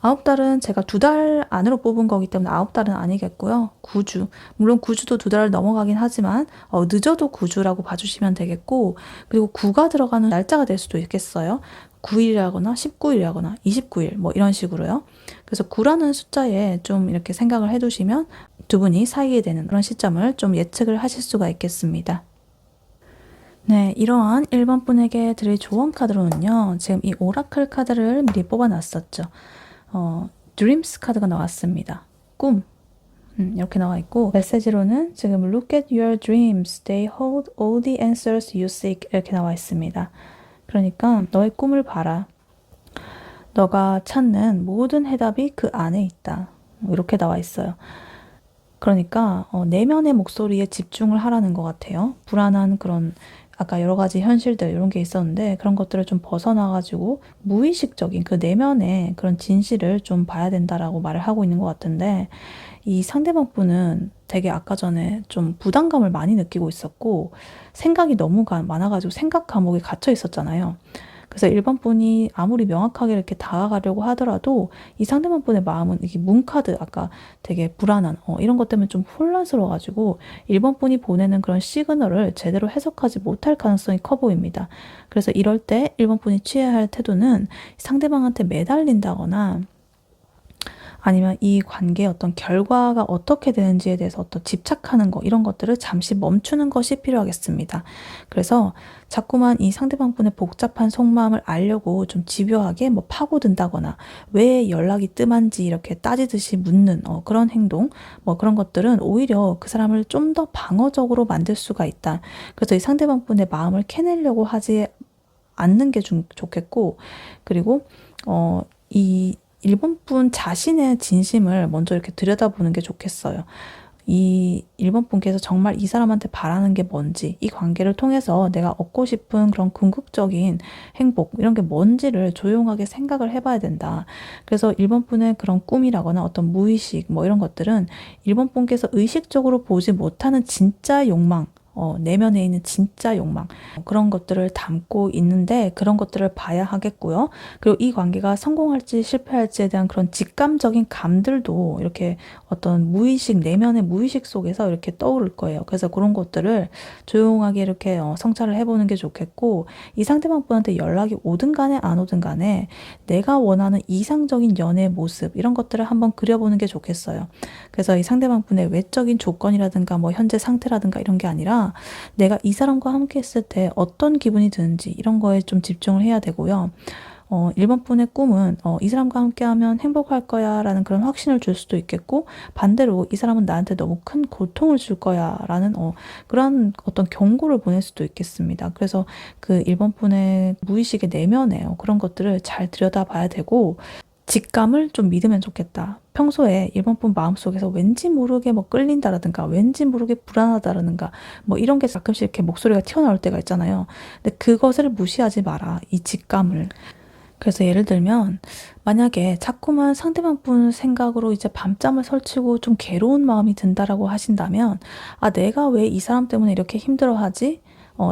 S1: 9달은 제가 2달 안으로 뽑은 거기 때문에 9달은 아니겠고요. 9주. 물론 9주도 2달을 넘어가긴 하지만 늦어도 9주라고 봐주시면 되겠고, 그리고 9가 들어가는 날짜가 될 수도 있겠어요. 9일이라거나 19일이라거나 29일 뭐 이런 식으로요. 그래서 9라는 숫자에 좀 이렇게 생각을 해두시면 두 분이 사귀게 되는 그런 시점을 좀 예측을 하실 수가 있겠습니다. 네, 이러한 1번 분에게 드릴 조언 카드로는요, 지금 이 오라클 카드를 미리 뽑아놨었죠. Dreams 카드가 나왔습니다. 꿈. 이렇게 나와 있고, 메시지로는 지금 Look at your dreams. They hold all the answers you seek. 이렇게 나와 있습니다. 그러니까 너의 꿈을 봐라. 너가 찾는 모든 해답이 그 안에 있다. 이렇게 나와 있어요. 그러니까 내면의 목소리에 집중을 하라는 것 같아요. 불안한 그런 아까 여러 가지 현실들 이런 게 있었는데 그런 것들을 좀 벗어나가지고 무의식적인 그 내면의 그런 진실을 좀 봐야 된다라고 말을 하고 있는 것 같은데, 이 상대방 분은 되게 아까 전에 좀 부담감을 많이 느끼고 있었고 생각이 너무 많아가지고 생각 감옥에 갇혀 있었잖아요. 그래서 1번 분이 아무리 명확하게 이렇게 다가가려고 하더라도 이 상대방 분의 마음은 이게 문카드 아까 되게 불안한 이런 것 때문에 좀 혼란스러워가지고 1번 분이 보내는 그런 시그널을 제대로 해석하지 못할 가능성이 커 보입니다. 그래서 이럴 때 1번 분이 취해야 할 태도는 상대방한테 매달린다거나 아니면 이 관계의 어떤 결과가 어떻게 되는지에 대해서 어떤 집착하는 거, 이런 것들을 잠시 멈추는 것이 필요하겠습니다. 그래서 자꾸만 이 상대방 분의 복잡한 속마음을 알려고 좀 집요하게 뭐 파고든다거나 왜 연락이 뜸한지 이렇게 따지듯이 묻는 그런 행동, 뭐 그런 것들은 오히려 그 사람을 좀 더 방어적으로 만들 수가 있다. 그래서 이 상대방 분의 마음을 캐내려고 하지 않는 게 좋겠고, 그리고 이 1번 분 자신의 진심을 먼저 이렇게 들여다보는 게 좋겠어요. 이 1번 분께서 정말 이 사람한테 바라는 게 뭔지, 이 관계를 통해서 내가 얻고 싶은 그런 궁극적인 행복, 이런 게 뭔지를 조용하게 생각을 해봐야 된다. 그래서 1번 분의 그런 꿈이라거나 어떤 무의식, 뭐 이런 것들은 1번 분께서 의식적으로 보지 못하는 진짜 욕망, 내면에 있는 진짜 욕망, 그런 것들을 담고 있는데 그런 것들을 봐야 하겠고요. 그리고 이 관계가 성공할지 실패할지에 대한 그런 직감적인 감들도 이렇게 어떤 무의식, 내면의 무의식 속에서 이렇게 떠오를 거예요. 그래서 그런 것들을 조용하게 이렇게 성찰을 해보는 게 좋겠고, 이 상대방 분한테 연락이 오든 간에 안 오든 간에 내가 원하는 이상적인 연애의 모습, 이런 것들을 한번 그려보는 게 좋겠어요. 그래서 이 상대방 분의 외적인 조건이라든가 뭐 현재 상태라든가 이런 게 아니라 내가 이 사람과 함께 했을 때 어떤 기분이 드는지 이런 거에 좀 집중을 해야 되고요. 1번 분의 꿈은 이 사람과 함께 하면 행복할 거야 라는 그런 확신을 줄 수도 있겠고, 반대로 이 사람은 나한테 너무 큰 고통을 줄 거야 라는 그런 어떤 경고를 보낼 수도 있겠습니다. 그래서 그 1번 분의 무의식의 내면에 그런 것들을 잘 들여다봐야 되고, 직감을 좀 믿으면 좋겠다. 평소에 1번 분 마음속에서 왠지 모르게 뭐 끌린다라든가 왠지 모르게 불안하다라든가 뭐 이런 게 가끔씩 이렇게 목소리가 튀어나올 때가 있잖아요. 근데 그것을 무시하지 마라. 이 직감을. 그래서 예를 들면 만약에 자꾸만 상대방 분 생각으로 이제 밤잠을 설치고 좀 괴로운 마음이 든다라고 하신다면, 아, 내가 왜 이 사람 때문에 이렇게 힘들어하지?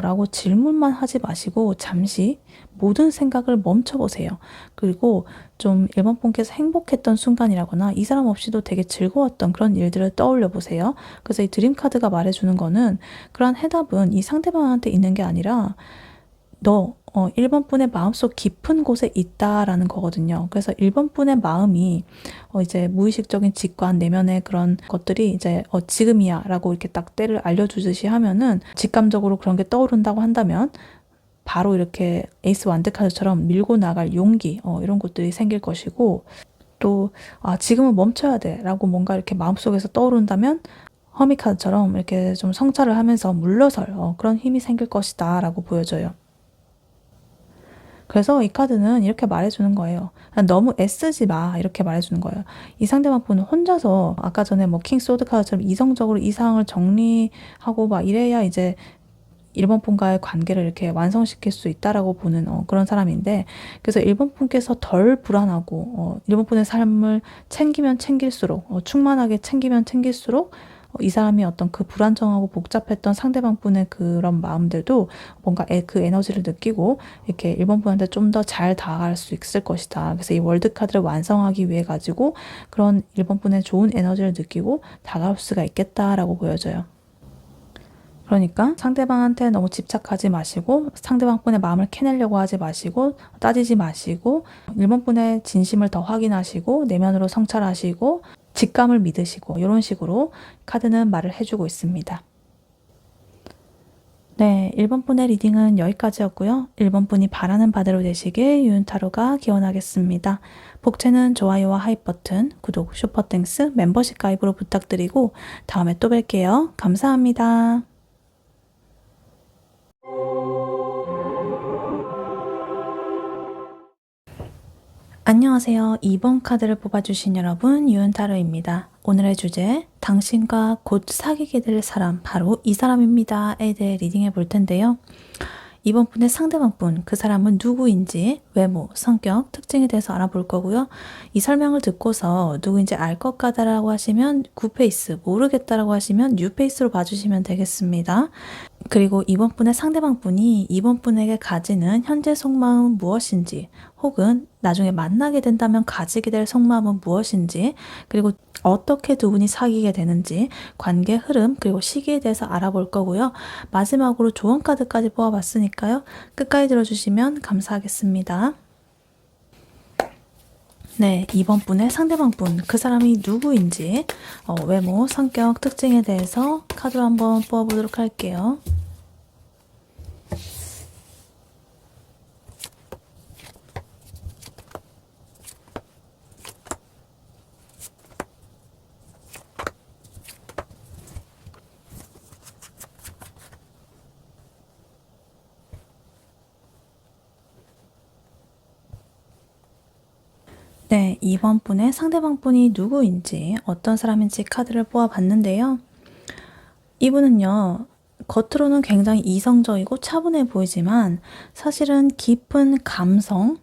S1: 라고 질문만 하지 마시고 잠시 모든 생각을 멈춰보세요. 그리고 좀 1번 분께서 행복했던 순간이라거나 이 사람 없이도 되게 즐거웠던 그런 일들을 떠올려 보세요. 그래서 이 드림 카드가 말해주는 거는 그런 해답은 이 상대방한테 있는 게 아니라 너 1번 분의 마음속 깊은 곳에 있다라는 거거든요. 그래서 1번 분의 마음이 이제 무의식적인 직관, 내면의 그런 것들이 이제 지금이야 라고 이렇게 딱 때를 알려주듯이 하면은 직감적으로 그런 게 떠오른다고 한다면 바로 이렇게 에이스 완드 카드처럼 밀고 나갈 용기, 이런 것들이 생길 것이고, 또 지금은 멈춰야 돼 라고 뭔가 이렇게 마음속에서 떠오른다면 허미 카드처럼 이렇게 좀 성찰을 하면서 물러설 그런 힘이 생길 것이다 라고 보여져요. 그래서 이 카드는 이렇게 말해주는 거예요. 너무 애쓰지 마 이렇게 말해주는 거예요. 이 상대방 분은 혼자서 아까 전에 뭐 킹 소드 카드처럼 이성적으로 이 상황을 정리하고 막 이래야 이제 일본 분과의 관계를 이렇게 완성시킬 수 있다라고 보는 그런 사람인데, 그래서 일본 분께서 덜 불안하고 일본 분의 삶을 챙기면 챙길수록 충만하게 챙기면 챙길수록 이 사람이 어떤 그 불안정하고 복잡했던 상대방 분의 그런 마음들도 뭔가 그 에너지를 느끼고 이렇게 일본 분한테 좀 더 잘 다가갈 수 있을 것이다. 그래서 이 월드 카드를 완성하기 위해 가지고 그런 일본 분의 좋은 에너지를 느끼고 다가올 수가 있겠다라고 보여져요. 그러니까 상대방한테 너무 집착하지 마시고 상대방 분의 마음을 캐내려고 하지 마시고 따지지 마시고 일본 분의 진심을 더 확인하시고 내면으로 성찰하시고 직감을 믿으시고 이런 식으로 카드는 말을 해주고 있습니다. 네, 1번 분의 리딩은 여기까지였고요. 1번 분이 바라는 바대로 되시길 유은타로가 기원하겠습니다. 복채는 좋아요와 하이 버튼, 구독, 슈퍼땡스, 멤버십 가입으로 부탁드리고 다음에 또 뵐게요. 감사합니다. 안녕하세요. 2번 카드를 뽑아주신 여러분, 유은타로입니다. 오늘의 주제, 당신과 곧 사귀게 될 사람, 바로 이 사람입니다에 대해 리딩해 볼 텐데요. 이번 분의 상대방 분, 그 사람은 누구인지, 외모, 성격, 특징에 대해서 알아볼 거고요. 이 설명을 듣고서 누구인지 알 것 같다라고 하시면 9페이스, 모르겠다라고 하시면 뉴페이스로 봐주시면 되겠습니다. 그리고 이번 분의 상대방 분이 이번 분에게 가지는 현재 속마음은 무엇인지, 혹은 나중에 만나게 된다면 가지게 될 속마음은 무엇인지, 그리고 어떻게 두 분이 사귀게 되는지, 관계 흐름, 그리고 시기에 대해서 알아볼 거고요. 마지막으로 조언 카드까지 뽑아봤으니까요. 끝까지 들어주시면 감사하겠습니다. 네, 이번 분의 상대방 분, 그 사람이 누구인지, 외모, 성격, 특징에 대해서 카드로 한번 뽑아보도록 할게요. 네, 이번 분의 상대방 분이 누구인지, 어떤 사람인지 카드를 뽑아봤는데요. 이분은요, 겉으로는 굉장히 이성적이고 차분해 보이지만 사실은 깊은 감성,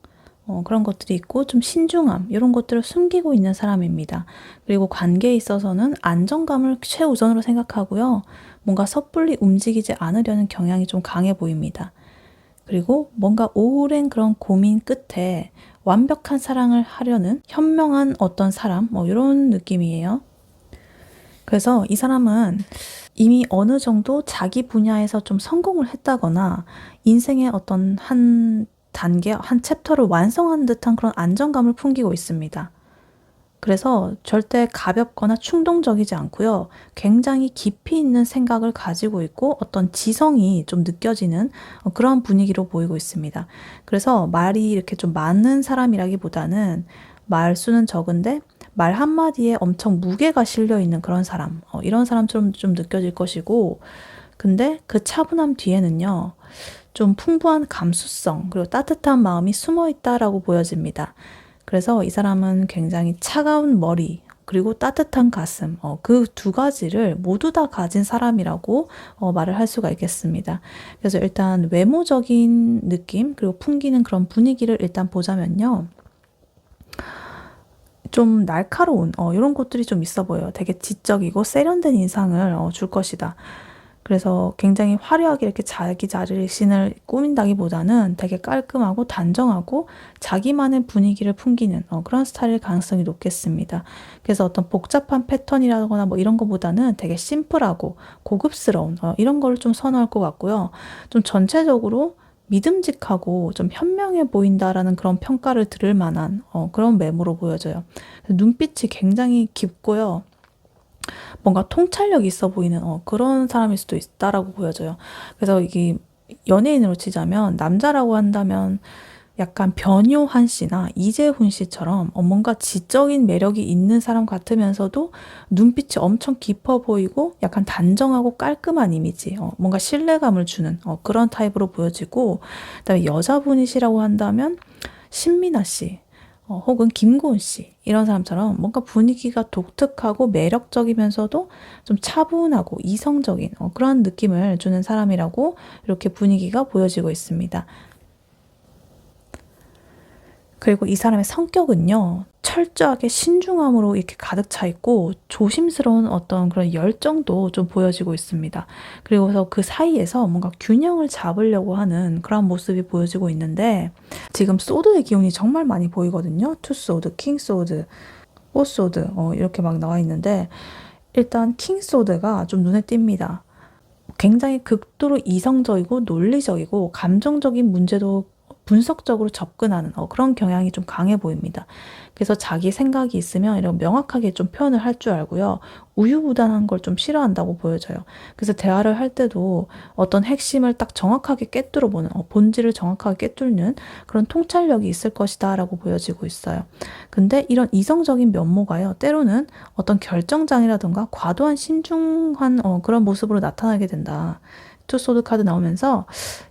S1: 그런 것들이 있고 좀 신중함, 이런 것들을 숨기고 있는 사람입니다. 그리고 관계에 있어서는 안정감을 최우선으로 생각하고요. 뭔가 섣불리 움직이지 않으려는 경향이 좀 강해 보입니다. 그리고 뭔가 오랜 그런 고민 끝에 완벽한 사랑을 하려는 현명한 어떤 사람, 이런 느낌이에요. 그래서 이 사람은 이미 어느 정도 자기 분야에서 좀 성공을 했다거나 인생의 어떤 한 단계, 한 챕터를 완성한 듯한 그런 안정감을 풍기고 있습니다. 그래서 절대 가볍거나 충동적이지 않고요. 굉장히 깊이 있는 생각을 가지고 있고 어떤 지성이 좀 느껴지는 그런 분위기로 보이고 있습니다. 그래서 말이 이렇게 좀 많은 사람이라기보다는 말수는 적은데 말 한마디에 엄청 무게가 실려 있는 그런 사람, 이런 사람처럼 좀 느껴질 것이고, 근데 그 차분함 뒤에는요, 좀 풍부한 감수성, 그리고 따뜻한 마음이 숨어 있다라고 보여집니다. 그래서 이 사람은 굉장히 차가운 머리, 그리고 따뜻한 가슴, 그 두 가지를 모두 다 가진 사람이라고 말을 할 수가 있겠습니다. 그래서 일단 외모적인 느낌, 그리고 풍기는 그런 분위기를 일단 보자면요. 좀 날카로운 이런 것들이 좀 있어 보여요. 되게 지적이고 세련된 인상을 줄 것이다. 그래서 굉장히 화려하게 이렇게 자기 자신을 꾸민다기보다는 되게 깔끔하고 단정하고 자기만의 분위기를 풍기는 그런 스타일일 가능성이 높겠습니다. 그래서 어떤 복잡한 패턴이라거나 뭐 이런 것보다는 되게 심플하고 고급스러운 이런 걸 좀 선호할 것 같고요. 좀 전체적으로 믿음직하고 좀 현명해 보인다라는 그런 평가를 들을 만한 그런 외모로 보여져요. 눈빛이 굉장히 깊고요. 뭔가 통찰력이 있어 보이는 그런 사람일 수도 있다라고 보여져요. 그래서 이게 연예인으로 치자면 남자라고 한다면 약간 변요한 씨나 이재훈 씨처럼 뭔가 지적인 매력이 있는 사람 같으면서도 눈빛이 엄청 깊어 보이고 약간 단정하고 깔끔한 이미지, 뭔가 신뢰감을 주는 그런 타입으로 보여지고, 그다음에 여자분이시라고 한다면 신민아 씨, 혹은 김고은 씨 이런 사람처럼 뭔가 분위기가 독특하고 매력적이면서도 좀 차분하고 이성적인 그런 느낌을 주는 사람이라고 이렇게 분위기가 보여지고 있습니다. 그리고 이 사람의 성격은요, 철저하게 신중함으로 이렇게 가득 차 있고 조심스러운 어떤 그런 열정도 좀 보여지고 있습니다. 그리고서 그 사이에서 뭔가 균형을 잡으려고 하는 그런 모습이 보여지고 있는데, 지금 소드의 기운이 정말 많이 보이거든요. 투소드, 킹소드, 포소드 이렇게 막 나와 있는데, 일단 킹소드가 좀 눈에 띕니다. 굉장히 극도로 이성적이고 논리적이고 감정적인 문제도 분석적으로 접근하는 그런 경향이 좀 강해 보입니다. 그래서 자기 생각이 있으면 이런 명확하게 좀 표현을 할 줄 알고요. 우유부단한 걸 좀 싫어한다고 보여져요. 그래서 대화를 할 때도 어떤 핵심을 딱 정확하게 꿰뚫어 보는, 본질을 정확하게 꿰뚫는 그런 통찰력이 있을 것이다 라고 보여지고 있어요. 근데 이런 이성적인 면모가요, 때로는 어떤 결정장애라든가 과도한 신중한 그런 모습으로 나타나게 된다. 투소드 카드 나오면서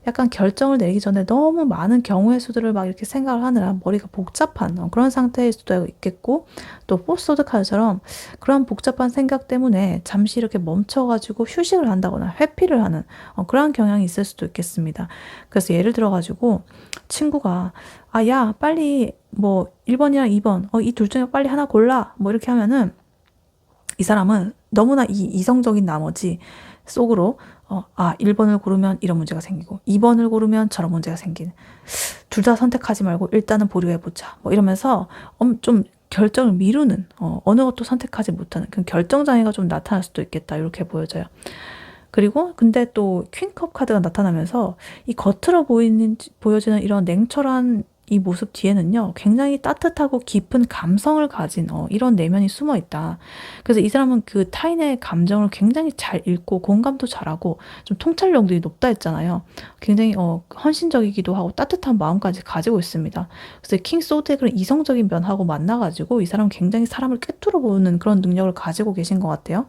S1: 약간 결정을 내리기 전에 너무 많은 경우의 수들을 막 이렇게 생각을 하느라 머리가 복잡한 그런 상태일 수도 있겠고, 또 포소드 카드처럼 그런 복잡한 생각 때문에 잠시 이렇게 멈춰가지고 휴식을 한다거나 회피를 하는 그런 경향이 있을 수도 있겠습니다. 그래서 예를 들어가지고 친구가 야 빨리 뭐 1번이랑 2번 이 둘 중에 빨리 하나 골라 뭐 이렇게 하면은, 이 사람은 너무나 이 이성적인 나머지 속으로 1번을 고르면 이런 문제가 생기고 2번을 고르면 저런 문제가 생기는, 둘 다 선택하지 말고 일단은 보류해보자 뭐 이러면서 좀 결정을 미루는, 어느 것도 선택하지 못하는 그런 결정장애가 좀 나타날 수도 있겠다 이렇게 보여져요. 그리고 근데 또 퀸컵 카드가 나타나면서 이 겉으로 보여지는 이런 냉철한 이 모습 뒤에는요, 굉장히 따뜻하고 깊은 감성을 가진 이런 내면이 숨어 있다. 그래서 이 사람은 그 타인의 감정을 굉장히 잘 읽고 공감도 잘하고 좀 통찰력도 높다 했잖아요. 굉장히 헌신적이기도 하고 따뜻한 마음까지 가지고 있습니다. 그래서 킹 소드의 그런 이성적인 면하고 만나가지고 이 사람은 굉장히 사람을 꿰뚫어 보는 그런 능력을 가지고 계신 것 같아요.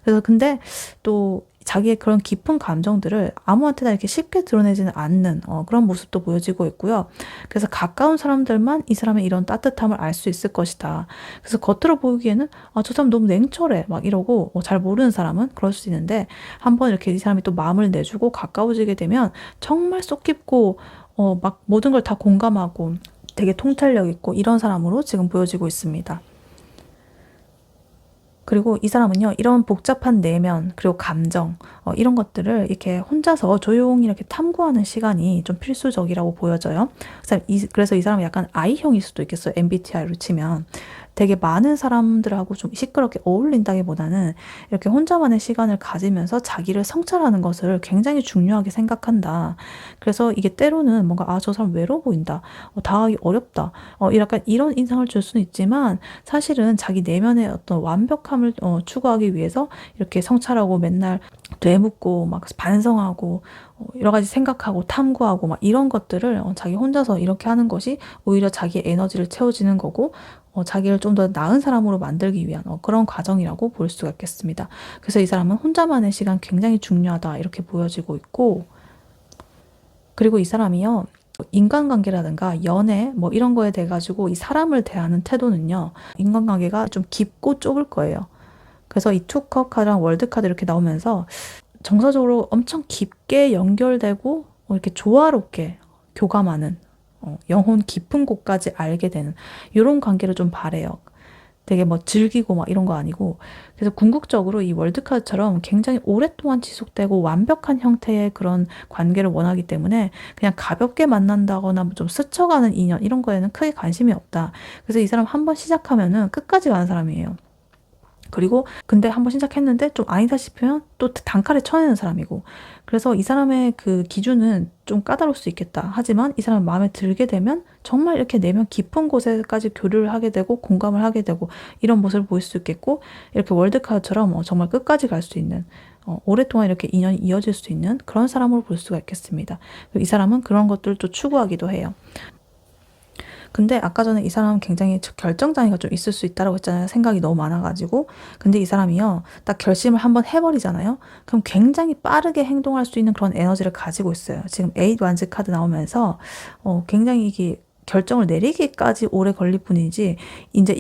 S1: 그래서 근데 또 자기의 그런 깊은 감정들을 아무한테나 이렇게 쉽게 드러내지는 않는 그런 모습도 보여지고 있고요. 그래서 가까운 사람들만 이 사람의 이런 따뜻함을 알 수 있을 것이다. 그래서 겉으로 보기에는 저 사람 너무 냉철해 막 이러고, 잘 모르는 사람은 그럴 수 있는데, 한번 이렇게 이 사람이 또 마음을 내주고 가까워지게 되면 정말 속 깊고 막 모든 걸 다 공감하고 되게 통찰력 있고 이런 사람으로 지금 보여지고 있습니다. 그리고 이 사람은요, 이런 복잡한 내면, 그리고 감정, 이런 것들을 이렇게 혼자서 조용히 이렇게 탐구하는 시간이 좀 필수적이라고 보여져요. 그래서 이 사람은 약간 I형일 수도 있겠어요. MBTI로 치면. 되게 많은 사람들하고 좀 시끄럽게 어울린다기보다는 이렇게 혼자만의 시간을 가지면서 자기를 성찰하는 것을 굉장히 중요하게 생각한다. 그래서 이게 때로는 뭔가 저 사람 외로워 보인다. 다가기 어렵다. 약간 이런 인상을 줄 수는 있지만, 사실은 자기 내면의 어떤 완벽함을 추구하기 위해서 이렇게 성찰하고 맨날 되묻고 막 반성하고 여러 가지 생각하고 탐구하고 막 이런 것들을 자기 혼자서 이렇게 하는 것이 오히려 자기의 에너지를 채워지는 거고, 자기를 좀 더 나은 사람으로 만들기 위한 그런 과정이라고 볼 수가 있겠습니다. 그래서 이 사람은 혼자만의 시간 굉장히 중요하다 이렇게 보여지고 있고, 그리고 이 사람이요, 인간관계라든가 연애 뭐 이런 거에 대해 가지고 이 사람을 대하는 태도는요, 인간관계가 좀 깊고 좁을 거예요. 그래서 이 투컵 카드랑 월드 카드 이렇게 나오면서 정서적으로 엄청 깊게 연결되고 이렇게 조화롭게 교감하는, 영혼 깊은 곳까지 알게 되는 이런 관계를 좀 바래요. 되게 뭐 즐기고 막 이런 거 아니고. 그래서 궁극적으로 이 월드카드처럼 굉장히 오랫동안 지속되고 완벽한 형태의 그런 관계를 원하기 때문에 그냥 가볍게 만난다거나 좀 스쳐가는 인연 이런 거에는 크게 관심이 없다. 그래서 이 사람 한번 시작하면은 끝까지 가는 사람이에요. 그리고 근데 한번 시작했는데 좀 아니다 싶으면 또 단칼에 쳐내는 사람이고, 그래서 이 사람의 그 기준은 좀 까다로울 수 있겠다. 하지만 이 사람 마음에 들게 되면 정말 이렇게 내면 깊은 곳에까지 교류를 하게 되고 공감을 하게 되고 이런 모습을 보일 수 있겠고, 이렇게 월드카드처럼 정말 끝까지 갈 수 있는 오랫동안 이렇게 인연이 이어질 수 있는 그런 사람으로 볼 수가 있겠습니다. 이 사람은 그런 것들도 추구하기도 해요. 근데 아까 전에 이 사람은 굉장히 결정장애가 좀 있을 수 있다고 했잖아요. 생각이 너무 많아가지고. 근데 이 사람이요, 딱 결심을 한번 해버리잖아요. 그럼 굉장히 빠르게 행동할 수 있는 그런 에너지를 가지고 있어요. 지금 8 완즈 카드 나오면서 굉장히 이게 결정을 내리기까지 오래 걸릴 뿐이지, 이제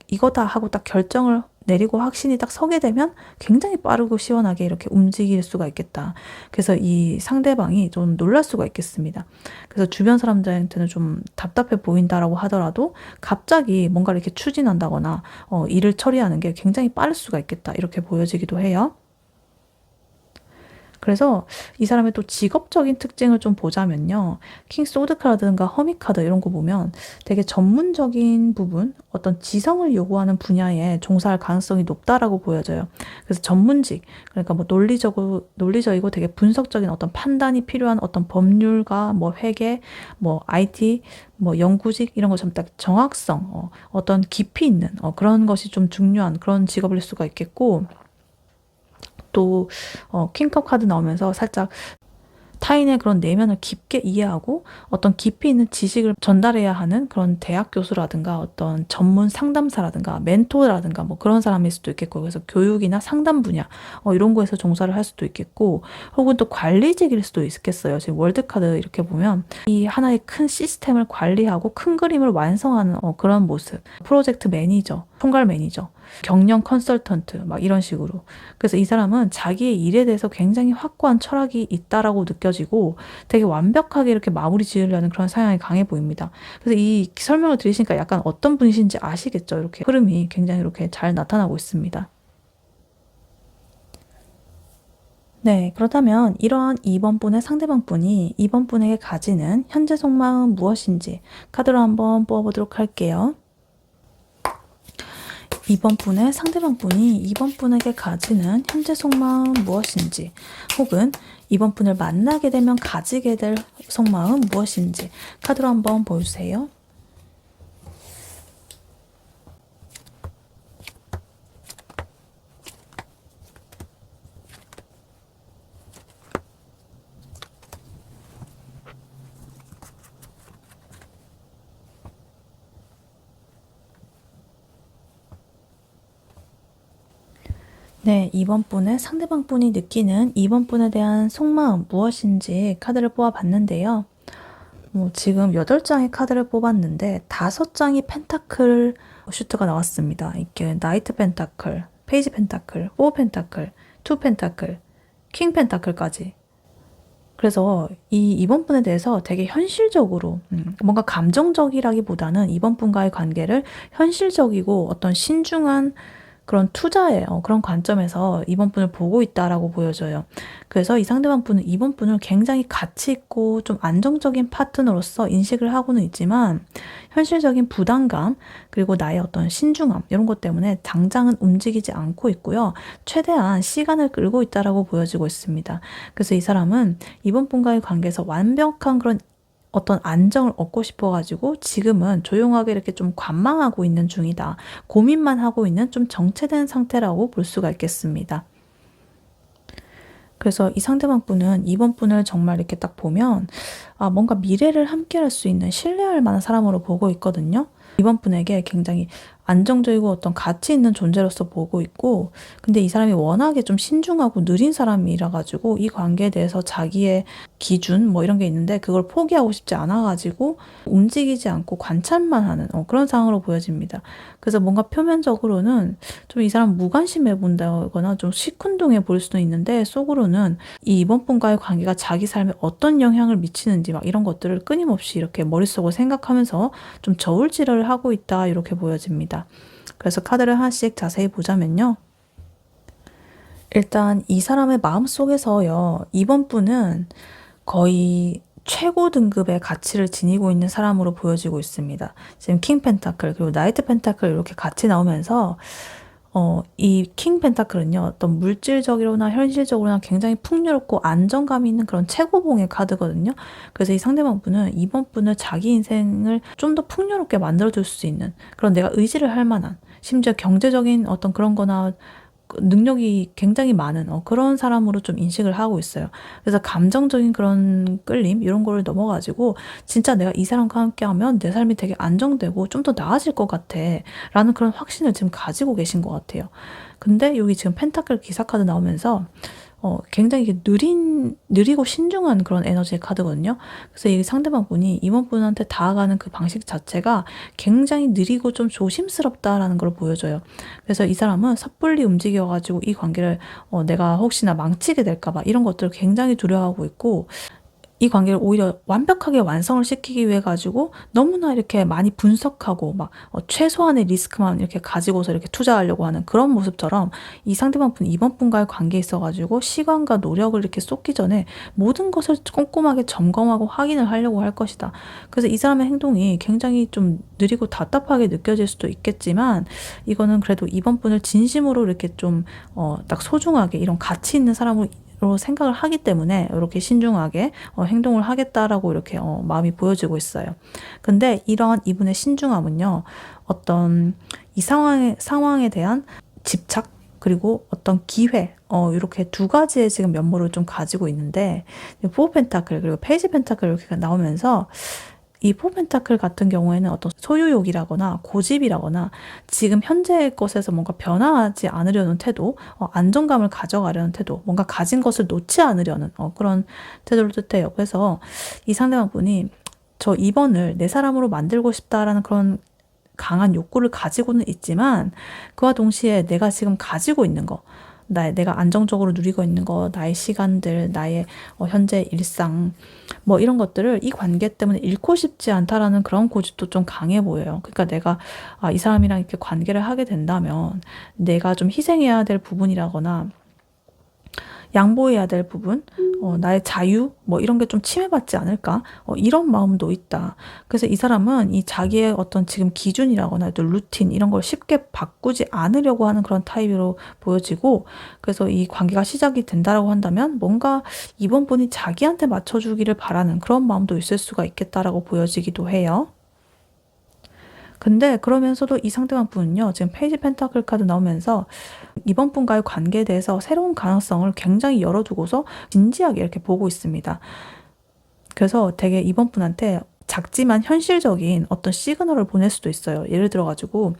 S1: 이거다 하고 딱 결정을 내리고 확신이 딱 서게 되면 굉장히 빠르고 시원하게 이렇게 움직일 수가 있겠다. 그래서 이 상대방이 좀 놀랄 수가 있겠습니다. 그래서 주변 사람들한테는 좀 답답해 보인다라고 하더라도 갑자기 뭔가 이렇게 추진한다거나 일을 처리하는 게 굉장히 빠를 수가 있겠다. 이렇게 보여지기도 해요. 그래서 이 사람의 또 직업적인 특징을 좀 보자면요. 킹 소드 카드든가 허미 카드 이런 거 보면 되게 전문적인 부분, 어떤 지성을 요구하는 분야에 종사할 가능성이 높다라고 보여져요. 그래서 전문직, 그러니까 뭐 논리적이고 되게 분석적인 어떤 판단이 필요한 어떤 법률가, 뭐 회계, 뭐 IT, 뭐 연구직 이런 것처럼 딱 정확성, 어떤 깊이 있는 그런 것이 좀 중요한 그런 직업일 수가 있겠고, 또 킹컵 카드 나오면서 살짝 타인의 그런 내면을 깊게 이해하고 어떤 깊이 있는 지식을 전달해야 하는 그런 대학 교수라든가 어떤 전문 상담사라든가 멘토라든가 뭐 그런 사람일 수도 있겠고, 그래서 교육이나 상담 분야 이런 거에서 종사를 할 수도 있겠고, 혹은 또 관리직일 수도 있겠어요. 지금 월드 카드 이렇게 보면 이 하나의 큰 시스템을 관리하고 큰 그림을 완성하는 그런 모습, 프로젝트 매니저, 총괄 매니저, 경영 컨설턴트 막 이런 식으로. 그래서 이 사람은 자기의 일에 대해서 굉장히 확고한 철학이 있다라고 느껴지고 되게 완벽하게 이렇게 마무리 지으려는 그런 성향이 강해 보입니다. 그래서 이 설명을 들으시니까 약간 어떤 분이신지 아시겠죠? 이렇게 흐름이 굉장히 이렇게 잘 나타나고 있습니다. 네, 그렇다면 이러한 2번 분의 상대방 분이 2번 분에게 가지는 현재 속마음 무엇인지 카드로 한번 뽑아보도록 할게요. 2번 분의 상대방 분이 2번 분에게 가지는 현재 속마음 무엇인지, 혹은 2번 분을 만나게 되면 가지게 될 속마음 무엇인지 카드로 한번 보여주세요. 네, 2번 분의 상대방 분이 느끼는 2번 분에 대한 속마음 무엇인지 카드를 뽑아봤는데요. 지금 8장의 카드를 뽑았는데 5장이 펜타클 슈트가 나왔습니다. 이게 나이트 펜타클, 페이지 펜타클, 4 펜타클, 2 펜타클, 킹 펜타클까지. 그래서 이 2번 분에 대해서 되게 현실적으로 뭔가 감정적이라기보다는 2번 분과의 관계를 현실적이고 어떤 신중한 그런 투자의 그런 관점에서 이번 분을 보고 있다라고 보여져요. 그래서 이 상대방 분은 이번 분을 굉장히 가치 있고 좀 안정적인 파트너로서 인식을 하고는 있지만, 현실적인 부담감 그리고 나의 어떤 신중함 이런 것 때문에 당장은 움직이지 않고 있고요. 최대한 시간을 끌고 있다라고 보여지고 있습니다. 그래서 이 사람은 이번 분과의 관계에서 완벽한 그런 어떤 안정을 얻고 싶어가지고 지금은 조용하게 이렇게 좀 관망하고 있는 중이다. 고민만 하고 있는 좀 정체된 상태라고 볼 수가 있겠습니다. 그래서 이 상대방 분은 이번 분을 정말 이렇게 딱 보면 뭔가 미래를 함께 할 수 있는 신뢰할 만한 사람으로 보고 있거든요. 이번 분에게 굉장히 안정적이고 어떤 가치 있는 존재로서 보고 있고, 근데 이 사람이 워낙에 좀 신중하고 느린 사람이라 가지고 이 관계에 대해서 자기의 기준 뭐 이런 게 있는데 그걸 포기하고 싶지 않아 가지고 움직이지 않고 관찰만 하는 그런 상황으로 보여집니다. 그래서 뭔가 표면적으로는 좀 이 사람 무관심해 본다거나 좀 시큰둥해 보일 수도 있는데, 속으로는 이 이번 분과의 관계가 자기 삶에 어떤 영향을 미치는지 막 이런 것들을 끊임없이 이렇게 머릿속으로 생각하면서 좀 저울질을 하고 있다, 이렇게 보여집니다. 그래서 카드를 하나씩 자세히 보자면요. 일단 이 사람의 마음속에서요, 이번 분은 거의 최고 등급의 가치를 지니고 있는 사람으로 보여지고 있습니다. 지금 킹 펜타클 그리고 나이트 펜타클 이렇게 같이 나오면서 이 킹 펜타클은요, 어떤 물질적이로나 현실적으로나 굉장히 풍요롭고 안정감이 있는 그런 최고봉의 카드거든요. 그래서 이 상대방 분은 이번 분을 자기 인생을 좀 더 풍요롭게 만들어줄 수 있는 그런 내가 의지를 할 만한, 심지어 경제적인 어떤 그런 거나 능력이 굉장히 많은 그런 사람으로 좀 인식을 하고 있어요. 그래서 감정적인 그런 끌림 이런 거를 넘어가지고 진짜 내가 이 사람과 함께하면 내 삶이 되게 안정되고 좀 더 나아질 것 같아 라는 그런 확신을 지금 가지고 계신 것 같아요. 근데 여기 지금 펜타클 기사 카드 나오면서 굉장히 이게 느리고 신중한 그런 에너지의 카드거든요. 그래서 이 상대방 분이 이번 분한테 다가가는 그 방식 자체가 굉장히 느리고 좀 조심스럽다라는 걸 보여줘요. 그래서 이 사람은 섣불리 움직여가지고 이 관계를 내가 혹시나 망치게 될까봐 이런 것들을 굉장히 두려워하고 있고, 이 관계를 오히려 완벽하게 완성을 시키기 위해 가지고 너무나 이렇게 많이 분석하고 막 최소한의 리스크만 이렇게 가지고서 이렇게 투자하려고 하는 그런 모습처럼 이 상대방 분 이번 분과의 관계에 있어 가지고 시간과 노력을 이렇게 쏟기 전에 모든 것을 꼼꼼하게 점검하고 확인을 하려고 할 것이다. 그래서 이 사람의 행동이 굉장히 좀 느리고 답답하게 느껴질 수도 있겠지만, 이거는 그래도 이번 분을 진심으로 이렇게 좀 딱 소중하게 이런 가치 있는 사람으로 생각을 하기 때문에 이렇게 신중하게 행동을 하겠다라고 이렇게 마음이 보여지고 있어요. 근데 이런 이분의 신중함은요, 어떤 이 상황에 대한 집착, 그리고 어떤 기회, 이렇게 두 가지의 지금 면모를 좀 가지고 있는데, 포 펜타클 그리고 페이지 펜타클 이렇게 나오면서 이 포펜타클 같은 경우에는 어떤 소유욕이라거나 고집이라거나 지금 현재의 것에서 뭔가 변화하지 않으려는 태도, 안정감을 가져가려는 태도, 뭔가 가진 것을 놓지 않으려는 그런 태도를 뜻해요. 그래서 이 상대방 분이 저 2번을 내 사람으로 만들고 싶다라는 그런 강한 욕구를 가지고는 있지만, 그와 동시에 내가 지금 가지고 있는 거, 내가 안정적으로 누리고 있는 거, 나의 시간들, 나의 현재 일상, 뭐 이런 것들을 이 관계 때문에 잃고 싶지 않다라는 그런 고집도 좀 강해 보여요. 그러니까 내가 이 사람이랑 이렇게 관계를 하게 된다면 내가 좀 희생해야 될 부분이라거나 양보해야 될 부분, 나의 자유, 뭐 이런 게 좀 침해받지 않을까? 이런 마음도 있다. 그래서 이 사람은 이 자기의 어떤 지금 기준이라거나 또 루틴 이런 걸 쉽게 바꾸지 않으려고 하는 그런 타입으로 보여지고, 그래서 이 관계가 시작이 된다라고 한다면 뭔가 이번 분이 자기한테 맞춰주기를 바라는 그런 마음도 있을 수가 있겠다라고 보여지기도 해요. 근데 그러면서도 이 상대방 분은요, 지금 페이지 펜타클 카드 나오면서 이번 분과의 관계에 대해서 새로운 가능성을 굉장히 열어두고서 진지하게 이렇게 보고 있습니다. 그래서 되게 이번 분한테 작지만 현실적인 어떤 시그널을 보낼 수도 있어요. 예를 들어가지고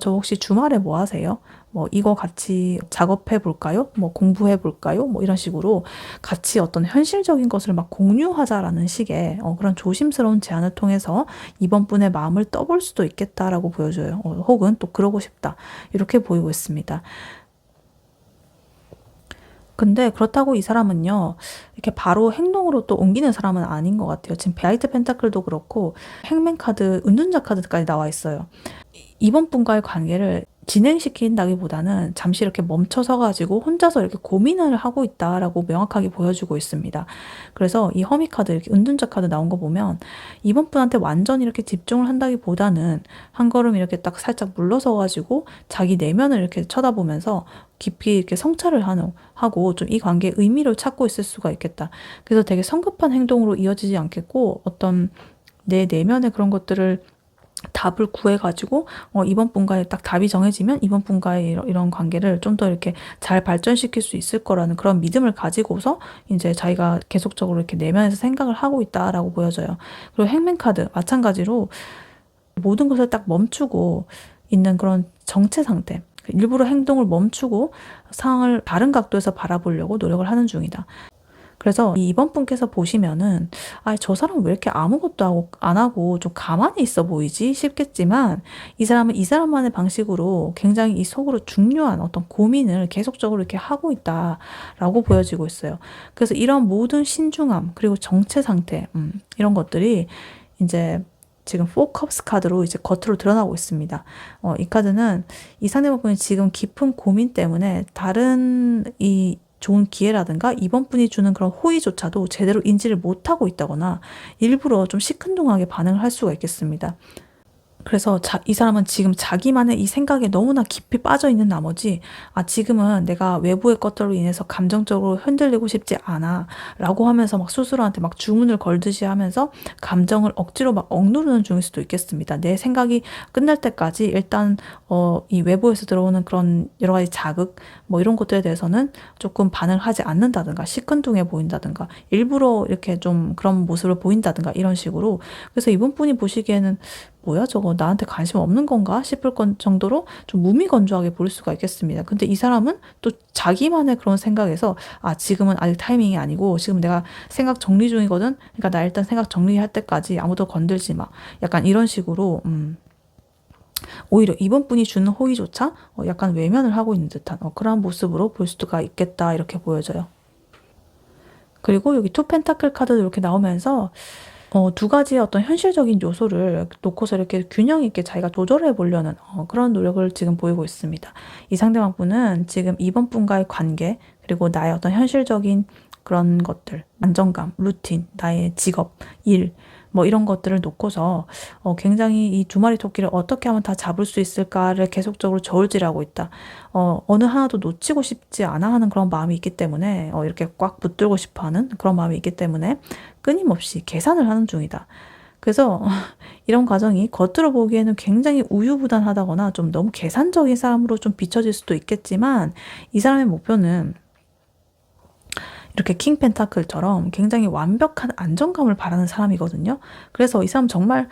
S1: 저 혹시 주말에 뭐 하세요? 뭐 이거 같이 작업해 볼까요? 뭐 공부해 볼까요? 뭐 이런 식으로 같이 어떤 현실적인 것을 막 공유하자라는 식의 그런 조심스러운 제안을 통해서 이번 분의 마음을 떠볼 수도 있겠다라고 보여줘요. 혹은 또 그러고 싶다, 이렇게 보이고 있습니다. 근데 그렇다고 이 사람은요, 이렇게 바로 행동으로 또 옮기는 사람은 아닌 것 같아요. 지금 베아이트 펜타클도 그렇고 행맨 카드, 은둔자 카드까지 나와 있어요. 이번 분과의 관계를 진행시킨다기보다는 잠시 이렇게 멈춰서 가지고 혼자서 이렇게 고민을 하고 있다라고 명확하게 보여주고 있습니다. 그래서 이 허미 카드, 이렇게 은둔자 카드 나온 거 보면 이번 분한테 완전히 이렇게 집중을 한다기보다는 한 걸음 이렇게 딱 살짝 물러서 가지고 자기 내면을 이렇게 쳐다보면서 깊이 이렇게 성찰을 하고 좀 이 관계의 의미를 찾고 있을 수가 있겠다. 그래서 되게 성급한 행동으로 이어지지 않겠고, 어떤 내 내면의 그런 것들을 답을 구해가지고 이번 분과의 딱 답이 정해지면 이번 분과의 이런 관계를 좀 더 이렇게 잘 발전시킬 수 있을 거라는 그런 믿음을 가지고서 이제 자기가 계속적으로 이렇게 내면에서 생각을 하고 있다라고 보여져요. 그리고 행맨 카드 마찬가지로 모든 것을 딱 멈추고 있는 그런 정체 상태, 일부러 행동을 멈추고 상황을 다른 각도에서 바라보려고 노력을 하는 중이다. 그래서 이번 분께서 보시면은 저 사람 왜 이렇게 아무것도 안 하고 좀 가만히 있어 보이지 싶겠지만, 이 사람은 이 사람만의 방식으로 굉장히 이 속으로 중요한 어떤 고민을 계속적으로 이렇게 하고 있다라고 보여지고 있어요. 그래서 이런 모든 신중함 그리고 정체 상태, 이런 것들이 이제 지금 4컵스 카드로 이제 겉으로 드러나고 있습니다. 이 카드는 이 상대방분이 지금 깊은 고민 때문에 다른 이 좋은 기회라든가 이번 분이 주는 그런 호의조차도 제대로 인지를 못하고 있다거나 일부러 좀 시큰둥하게 반응을 할 수가 있겠습니다. 그래서 이 사람은 지금 자기만의 이 생각에 너무나 깊이 빠져 있는 나머지, 지금은 내가 외부의 것들로 인해서 감정적으로 흔들리고 싶지 않아. 라고 하면서 막 스스로한테 막 주문을 걸듯이 하면서 감정을 억지로 막 억누르는 중일 수도 있겠습니다. 내 생각이 끝날 때까지 일단, 이 외부에서 들어오는 그런 여러 가지 자극, 뭐 이런 것들에 대해서는 조금 반응을 하지 않는다든가, 시큰둥해 보인다든가, 일부러 이렇게 좀 그런 모습을 보인다든가, 이런 식으로. 그래서 이번 분이 보시기에는 뭐야 저거 나한테 관심 없는 건가 싶을 정도로 좀 무미건조하게 보일 수가 있겠습니다. 근데 이 사람은 또 자기만의 그런 생각에서 지금은 아직 타이밍이 아니고 지금 내가 생각 정리 중이거든. 그러니까 나 일단 생각 정리할 때까지 아무도 건들지 마. 약간 이런 식으로 오히려 이번 분이 주는 호의조차 약간 외면을 하고 있는 듯한 그런 모습으로 볼 수가 있겠다 이렇게 보여져요. 그리고 여기 투 펜타클 카드도 이렇게 나오면서 두 가지의 어떤 현실적인 요소를 놓고서 이렇게 균형 있게 자기가 조절해 보려는 그런 노력을 지금 보이고 있습니다. 이 상대방 분은 지금 이번 분과의 관계, 그리고 나의 어떤 현실적인 그런 것들, 안정감, 루틴, 나의 직업, 일, 뭐 이런 것들을 놓고서 굉장히 이 두 마리 토끼를 어떻게 하면 다 잡을 수 있을까를 계속적으로 저울질하고 있다. 어느 하나도 놓치고 싶지 않아 하는 그런 마음이 있기 때문에 이렇게 꽉 붙들고 싶어 하는 그런 마음이 있기 때문에 끊임없이 계산을 하는 중이다. 그래서 이런 과정이 겉으로 보기에는 굉장히 우유부단하다거나 좀 너무 계산적인 사람으로 좀 비춰질 수도 있겠지만 이 사람의 목표는 이렇게 킹 펜타클처럼 굉장히 완벽한 안정감을 바라는 사람이거든요. 그래서 이 사람 정말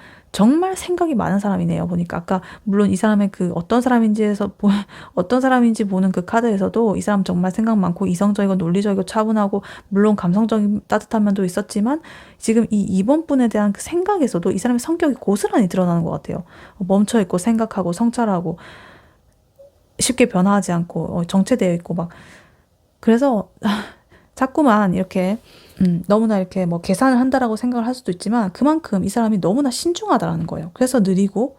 S1: 생각이 많은 사람이네요. 보니까 아까 물론 이 사람의 그 어떤 사람인지 보는 그 카드에서도 이 사람 정말 생각 많고 이성적이고 논리적이고 차분하고 물론 감성적인 따뜻한 면도 있었지만 지금 이 2번 분에 대한 그 생각에서도 이 사람의 성격이 고스란히 드러나는 것 같아요. 멈춰 있고 생각하고 성찰하고 쉽게 변화하지 않고 정체되어 있고 막 그래서 자꾸만 이렇게 너무나 이렇게 뭐 계산을 한다라고 생각을 할 수도 있지만 그만큼 이 사람이 너무나 신중하다라는 거예요. 그래서 느리고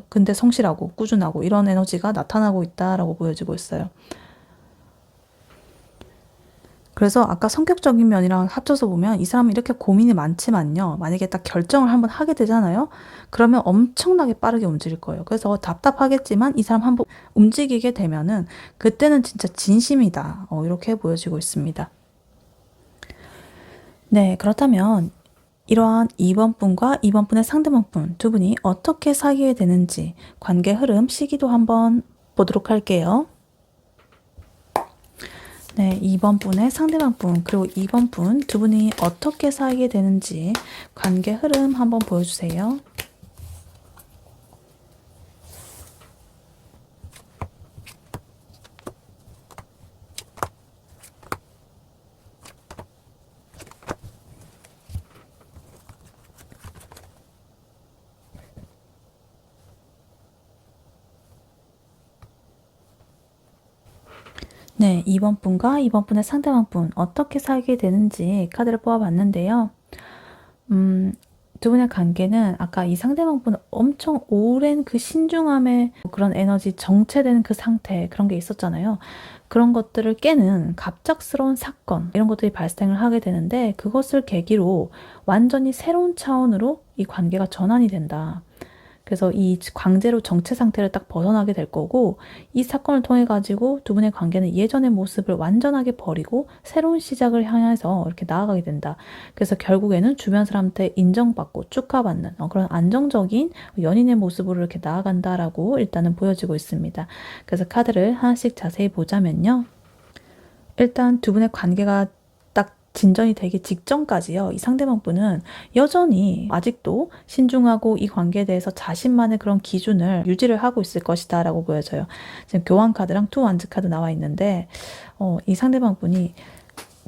S1: 근데 성실하고 꾸준하고 이런 에너지가 나타나고 있다라고 보여지고 있어요. 그래서 아까 성격적인 면이랑 합쳐서 보면 이 사람은 이렇게 고민이 많지만요. 만약에 딱 결정을 한번 하게 되잖아요. 그러면 엄청나게 빠르게 움직일 거예요. 그래서 답답하겠지만 이 사람 한번 움직이게 되면은 그때는 진짜 진심이다. 이렇게 보여지고 있습니다. 네, 그렇다면 이러한 2번 분과 2번 분의 상대방 분 두 분이 어떻게 사귀게 되는지 관계 흐름 시기도 한번 보도록 할게요. 네, 2번 분의 상대방 분 그리고 2번 분 두 분이 어떻게 사귀게 되는지 관계 흐름 한번 보여주세요. 네, 2번 분과 2번 분의 상대방 분 어떻게 사귀게 되는지 카드를 뽑아봤는데요. 두 분의 관계는 아까 이 상대방 분은 엄청 오랜 그 신중함의 그런 에너지 정체되는 그 상태 그런 게 있었잖아요. 그런 것들을 깨는 갑작스러운 사건 이런 것들이 발생을 하게 되는데 그것을 계기로 완전히 새로운 차원으로 이 관계가 전환이 된다. 그래서 이 강제로 정체 상태를 딱 벗어나게 될 거고 이 사건을 통해 가지고 두 분의 관계는 예전의 모습을 완전하게 버리고 새로운 시작을 향해서 이렇게 나아가게 된다. 그래서 결국에는 주변 사람한테 인정받고 축하받는 그런 안정적인 연인의 모습으로 이렇게 나아간다라고 일단은 보여지고 있습니다. 그래서 카드를 하나씩 자세히 보자면요. 일단 두 분의 관계가 진전이 되기 직전까지요. 이 상대방 분은 여전히 아직도 신중하고 이 관계에 대해서 자신만의 그런 기준을 유지를 하고 있을 것이다 라고 보여져요. 지금 교환 카드랑 투 완즈 카드 나와 있는데 이 상대방 분이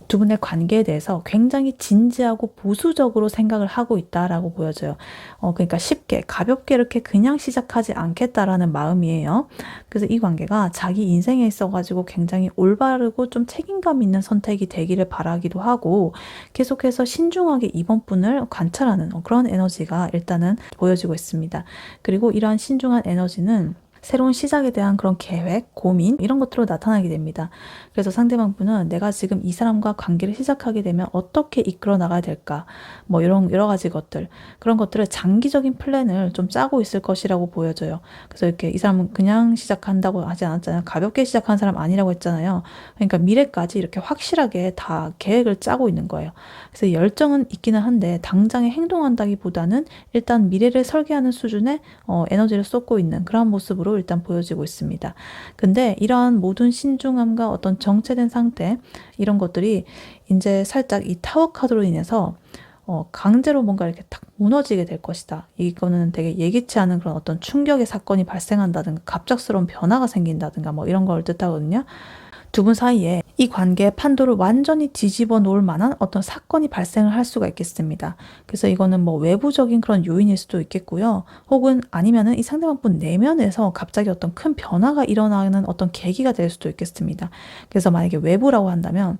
S1: 두 분의 관계에 대해서 굉장히 진지하고 보수적으로 생각을 하고 있다라고 보여져요. 그러니까 쉽게 가볍게 이렇게 그냥 시작하지 않겠다라는 마음이에요. 그래서 이 관계가 자기 인생에 있어가지고 굉장히 올바르고 좀 책임감 있는 선택이 되기를 바라기도 하고 계속해서 신중하게 이번 분을 관찰하는 그런 에너지가 일단은 보여지고 있습니다. 그리고 이러한 신중한 에너지는 새로운 시작에 대한 그런 계획, 고민 이런 것들로 나타나게 됩니다. 그래서 상대방 분은 내가 지금 이 사람과 관계를 시작하게 되면 어떻게 이끌어 나가야 될까? 뭐 이런 여러 가지 것들 그런 것들을 장기적인 플랜을 좀 짜고 있을 것이라고 보여져요. 그래서 이렇게 이 사람은 그냥 시작한다고 하지 않았잖아요. 가볍게 시작한 사람 아니라고 했잖아요. 그러니까 미래까지 이렇게 확실하게 다 계획을 짜고 있는 거예요. 그래서 열정은 있기는 한데 당장에 행동한다기보다는 일단 미래를 설계하는 수준의 에너지를 쏟고 있는 그런 모습으로 일단 보여지고 있습니다. 근데 이러한 모든 신중함과 어떤 정체된 상태 이런 것들이 이제 살짝 이 타워 카드로 인해서 강제로 뭔가 이렇게 탁 무너지게 될 것이다. 이거는 되게 예기치 않은 그런 어떤 충격의 사건이 발생한다든가 갑작스러운 변화가 생긴다든가 뭐 이런 걸 뜻하거든요. 두 분 사이에 이 관계의 판도를 완전히 뒤집어 놓을 만한 어떤 사건이 발생을 할 수가 있겠습니다. 그래서 이거는 뭐 외부적인 그런 요인일 수도 있겠고요. 혹은 아니면은 이 상대방 분 내면에서 갑자기 어떤 큰 변화가 일어나는 어떤 계기가 될 수도 있겠습니다. 그래서 만약에 외부라고 한다면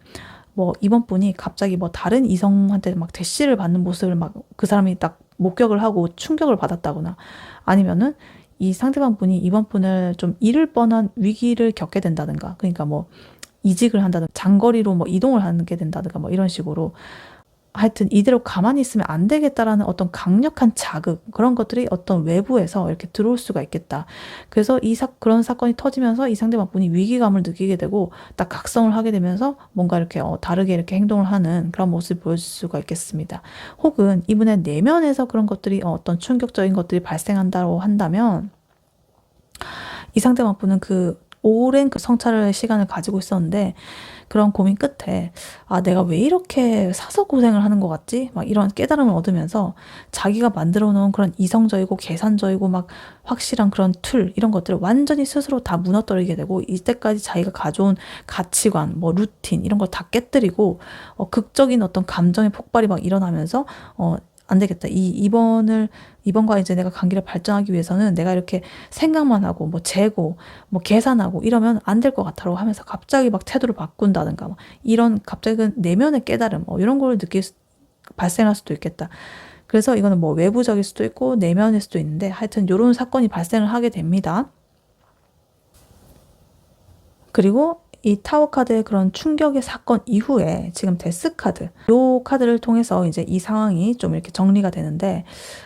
S1: 뭐 이번 분이 갑자기 뭐 다른 이성한테 막 대시를 받는 모습을 막 그 사람이 딱 목격을 하고 충격을 받았다거나 아니면은 이 상대방 분이 이번 분을 좀 잃을 뻔한 위기를 겪게 된다든가 그러니까 뭐 이직을 한다든가 장거리로 뭐 이동을 하게 된다든가 뭐 이런 식으로 하여튼 이대로 가만히 있으면 안 되겠다라는 어떤 강력한 자극 그런 것들이 어떤 외부에서 이렇게 들어올 수가 있겠다. 그래서 그런 사건이 터지면서 이 상대방 분이 위기감을 느끼게 되고 딱 각성을 하게 되면서 뭔가 이렇게 다르게 이렇게 행동을 하는 그런 모습을 보여줄 수가 있겠습니다. 혹은 이분의 내면에서 그런 것들이 어떤 충격적인 것들이 발생한다고 한다면 이 상대방 분은 그 오랜 그 성찰의 시간을 가지고 있었는데 그런 고민 끝에 아 내가 왜 이렇게 사서 고생을 하는 것 같지? 막 이런 깨달음을 얻으면서 자기가 만들어 놓은 그런 이성적이고 계산적이고 막 확실한 그런 틀 이런 것들을 완전히 스스로 다 무너뜨리게 되고 이때까지 자기가 가져온 가치관 뭐 루틴 이런 걸 다 깨뜨리고 극적인 어떤 감정의 폭발이 막 일어나면서 안 되겠다. 이번과 이제 내가 관계를 발전하기 위해서는 내가 이렇게 생각만 하고, 뭐, 재고, 뭐, 계산하고 이러면 안 될 것 같아라고 하면서 갑자기 막 태도를 바꾼다든가, 뭐 이런 갑자기 내면의 깨달음, 이런 걸 발생할 수도 있겠다. 그래서 이거는 뭐 외부적일 수도 있고, 내면일 수도 있는데, 하여튼 이런 사건이 발생을 하게 됩니다. 그리고 이 타워 카드의 그런 충격의 사건 이후에 지금 데스 카드, 이 카드를 통해서 이제 이 상황이 좀 이렇게 정리가 되는데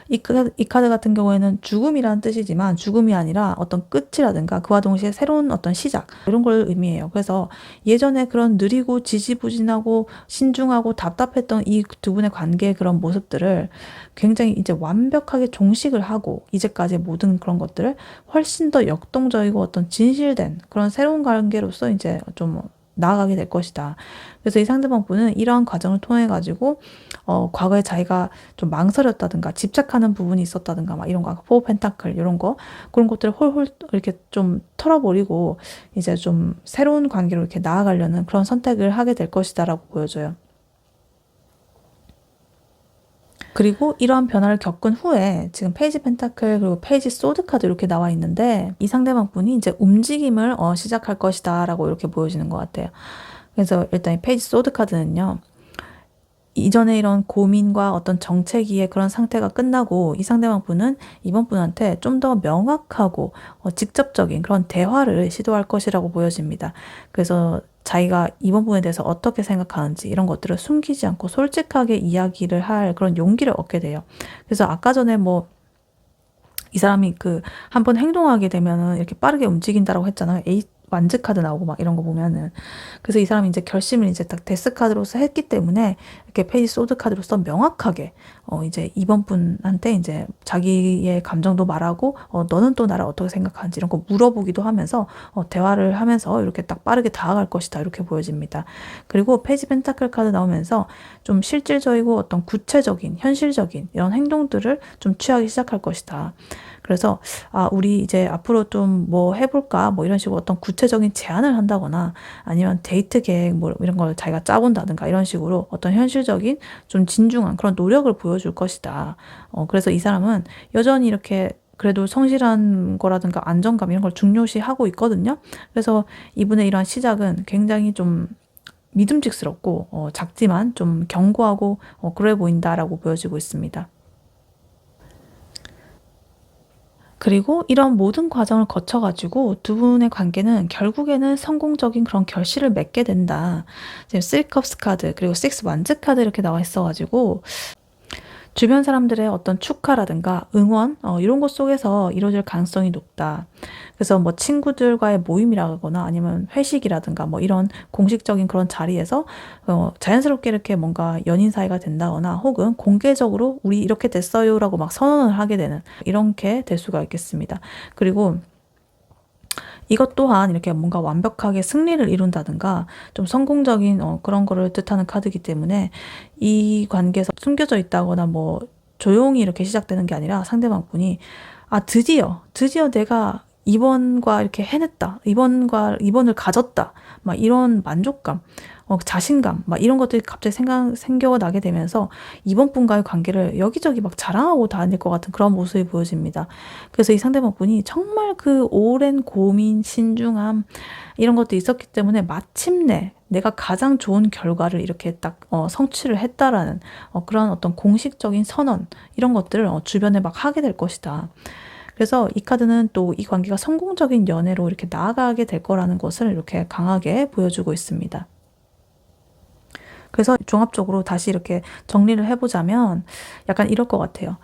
S1: 이 카드 같은 경우에는 죽음이라는 뜻이지만 죽음이 아니라 어떤 끝이라든가 그와 동시에 새로운 어떤 시작 이런 걸 의미해요. 그래서 예전에 그런 느리고 지지부진하고 신중하고 답답했던 이 두 분의 관계의 그런 모습들을 굉장히 이제 완벽하게 종식을 하고 이제까지 모든 그런 것들을 훨씬 더 역동적이고 어떤 진실된 그런 새로운 관계로서 이제 좀 나아가게 될 것이다. 그래서 이 상대방 분은 이러한 과정을 통해 가지고 과거에 자기가 좀 망설였다든가 집착하는 부분이 있었다든가 막 이런 거 포 펜타클 이런 거 그런 것들을 홀홀 이렇게 좀 털어버리고 이제 좀 새로운 관계로 이렇게 나아가려는 그런 선택을 하게 될 것이다라고 보여져요. 그리고 이러한 변화를 겪은 후에 지금 페이지 펜타클 그리고 페이지 소드 카드 이렇게 나와 있는데 이 상대방 분이 이제 움직임을 시작할 것이다 라고 이렇게 보여지는 것 같아요. 그래서 일단 이 페이지 소드 카드는요. 이전에 이런 고민과 어떤 정체기의 그런 상태가 끝나고 이 상대방 분은 이번 분한테 좀 더 명확하고 직접적인 그런 대화를 시도할 것이라고 보여집니다. 그래서 자기가 이번 분에 대해서 어떻게 생각하는지 이런 것들을 숨기지 않고 솔직하게 이야기를 할 그런 용기를 얻게 돼요. 그래서 아까 전에 뭐 이 사람이 한번 행동하게 되면은 이렇게 빠르게 움직인다라고 했잖아요. 완즈 카드 나오고 막 이런 거 보면은 그래서 이 사람이 이제 결심을 이제 딱 데스 카드로서 했기 때문에 이렇게 페이지 소드 카드로서 명확하게 이제 이번 분한테 이제 자기의 감정도 말하고 너는 또 나를 어떻게 생각하는지 이런 거 물어보기도 하면서 대화를 하면서 이렇게 딱 빠르게 다가갈 것이다 이렇게 보여집니다. 그리고 페이지 펜타클 카드 나오면서 좀 실질적이고 어떤 구체적인 현실적인 이런 행동들을 좀 취하기 시작할 것이다. 그래서 우리 이제 앞으로 좀 뭐 해볼까 뭐 이런 식으로 어떤 구체적인 제안을 한다거나 아니면 데이트 계획 뭐 이런 걸 자기가 짜본다든가 이런 식으로 어떤 현실적인 좀 진중한 그런 노력을 보여줄 것이다. 그래서 이 사람은 여전히 이렇게 그래도 성실한 거라든가 안정감 이런 걸 중요시하고 있거든요. 그래서 이분의 이러한 시작은 굉장히 좀 믿음직스럽고 작지만 좀 견고하고 그래 보인다라고 보여지고 있습니다. 그리고 이런 모든 과정을 거쳐가지고 두 분의 관계는 결국에는 성공적인 그런 결실을 맺게 된다. 지금 3컵스 카드 그리고 6 완즈 카드 이렇게 나와 있어가지고 주변 사람들의 어떤 축하라든가 응원 이런 것 속에서 이루어질 가능성이 높다. 그래서 뭐 친구들과의 모임이라거나 아니면 회식이라든가 뭐 이런 공식적인 그런 자리에서 자연스럽게 이렇게 뭔가 연인 사이가 된다거나 혹은 공개적으로 우리 이렇게 됐어요라고 막 선언을 하게 되는 이렇게 될 수가 있겠습니다. 그리고 이것 또한 이렇게 뭔가 완벽하게 승리를 이룬다든가 좀 성공적인 그런 거를 뜻하는 카드이기 때문에 이 관계에서 숨겨져 있다거나 뭐 조용히 이렇게 시작되는 게 아니라 상대방 분이 아 드디어 내가 이번과 이렇게 해냈다. 이번을 가졌다. 막 이런 만족감, 자신감, 막 이런 것들이 갑자기 생겨나게 되면서 이번 분과의 관계를 여기저기 막 자랑하고 다닐 것 같은 그런 모습이 보여집니다. 그래서 이 상대방 분이 정말 그 오랜 고민, 신중함, 이런 것도 있었기 때문에 마침내 내가 가장 좋은 결과를 이렇게 딱 성취를 했다라는 그런 어떤 공식적인 선언, 이런 것들을 주변에 막 하게 될 것이다. 그래서 이 카드는 또 이 관계가 성공적인 연애로 이렇게 나아가게 될 거라는 것을 이렇게 강하게 보여주고 있습니다. 그래서 종합적으로 다시 이렇게 정리를 해보자면 약간 이럴 것 같아요.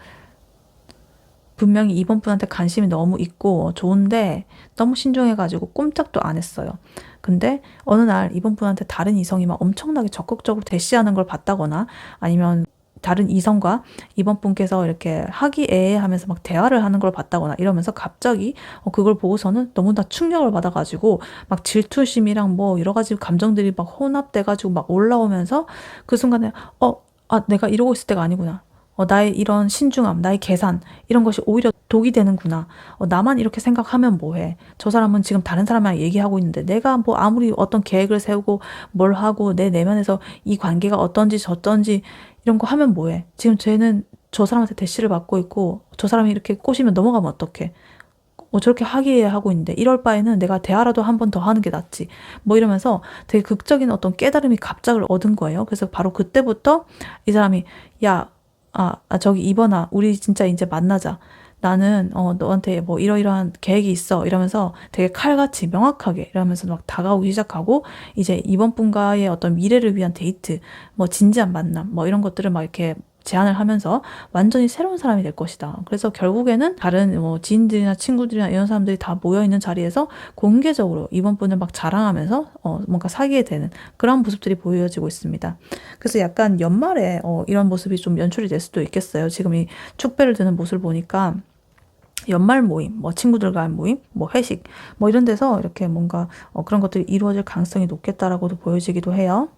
S1: 분명히 이번 분한테 관심이 너무 있고 좋은데 너무 신중해가지고 꼼짝도 안 했어요. 근데 어느 날 이번 분한테 다른 이성이 막 엄청나게 적극적으로 대시하는 걸 봤다거나 아니면 다른 이성과 이번 분께서 이렇게 화기애애하면서 막 대화를 하는 걸 봤다거나 이러면서 갑자기 그걸 보고서는 너무나 충격을 받아가지고 막 질투심이랑 뭐 여러 가지 감정들이 막 혼합돼가지고 막 올라오면서 그 순간에 내가 이러고 있을 때가 아니구나. 나의 이런 신중함, 나의 계산, 이런 것이 오히려 독이 되는구나. 나만 이렇게 생각하면 뭐해. 저 사람은 지금 다른 사람이랑 얘기하고 있는데 내가 뭐 아무리 어떤 계획을 세우고 뭘 하고 내 내면에서 이 관계가 어떤지 저떤지 이런 거 하면 뭐해. 지금 쟤는 저 사람한테 대시를 받고 있고 저 사람이 이렇게 꼬시면 넘어가면 어떡해. 저렇게 화기애애하고 있는데 이럴 바에는 내가 대화라도 한 번 더 하는 게 낫지. 뭐 이러면서 되게 극적인 어떤 깨달음이 갑자기 얻은 거예요. 그래서 바로 그때부터 이 사람이 야, 저기 이번아, 우리 진짜 이제 만나자. 나는 너한테 뭐 이러이러한 계획이 있어. 이러면서 되게 칼같이 명확하게 이러면서 막 다가오기 시작하고 이제 이번 분과의 어떤 미래를 위한 데이트, 뭐 진지한 만남, 뭐 이런 것들을 막 이렇게 제안을 하면서 완전히 새로운 사람이 될 것이다. 그래서 결국에는 다른 뭐 지인들이나 친구들이나 이런 사람들이 다 모여있는 자리에서 공개적으로 이번 분을 막 자랑하면서 뭔가 사귀게 되는 그런 모습들이 보여지고 있습니다. 그래서 약간 연말에 이런 모습이 좀 연출이 될 수도 있겠어요. 지금 이 축배를 드는 모습을 보니까 연말 모임, 뭐 친구들과의 모임, 뭐 회식, 뭐 이런 데서 이렇게 뭔가 그런 것들이 이루어질 가능성이 높겠다라고도 보여지기도 해요.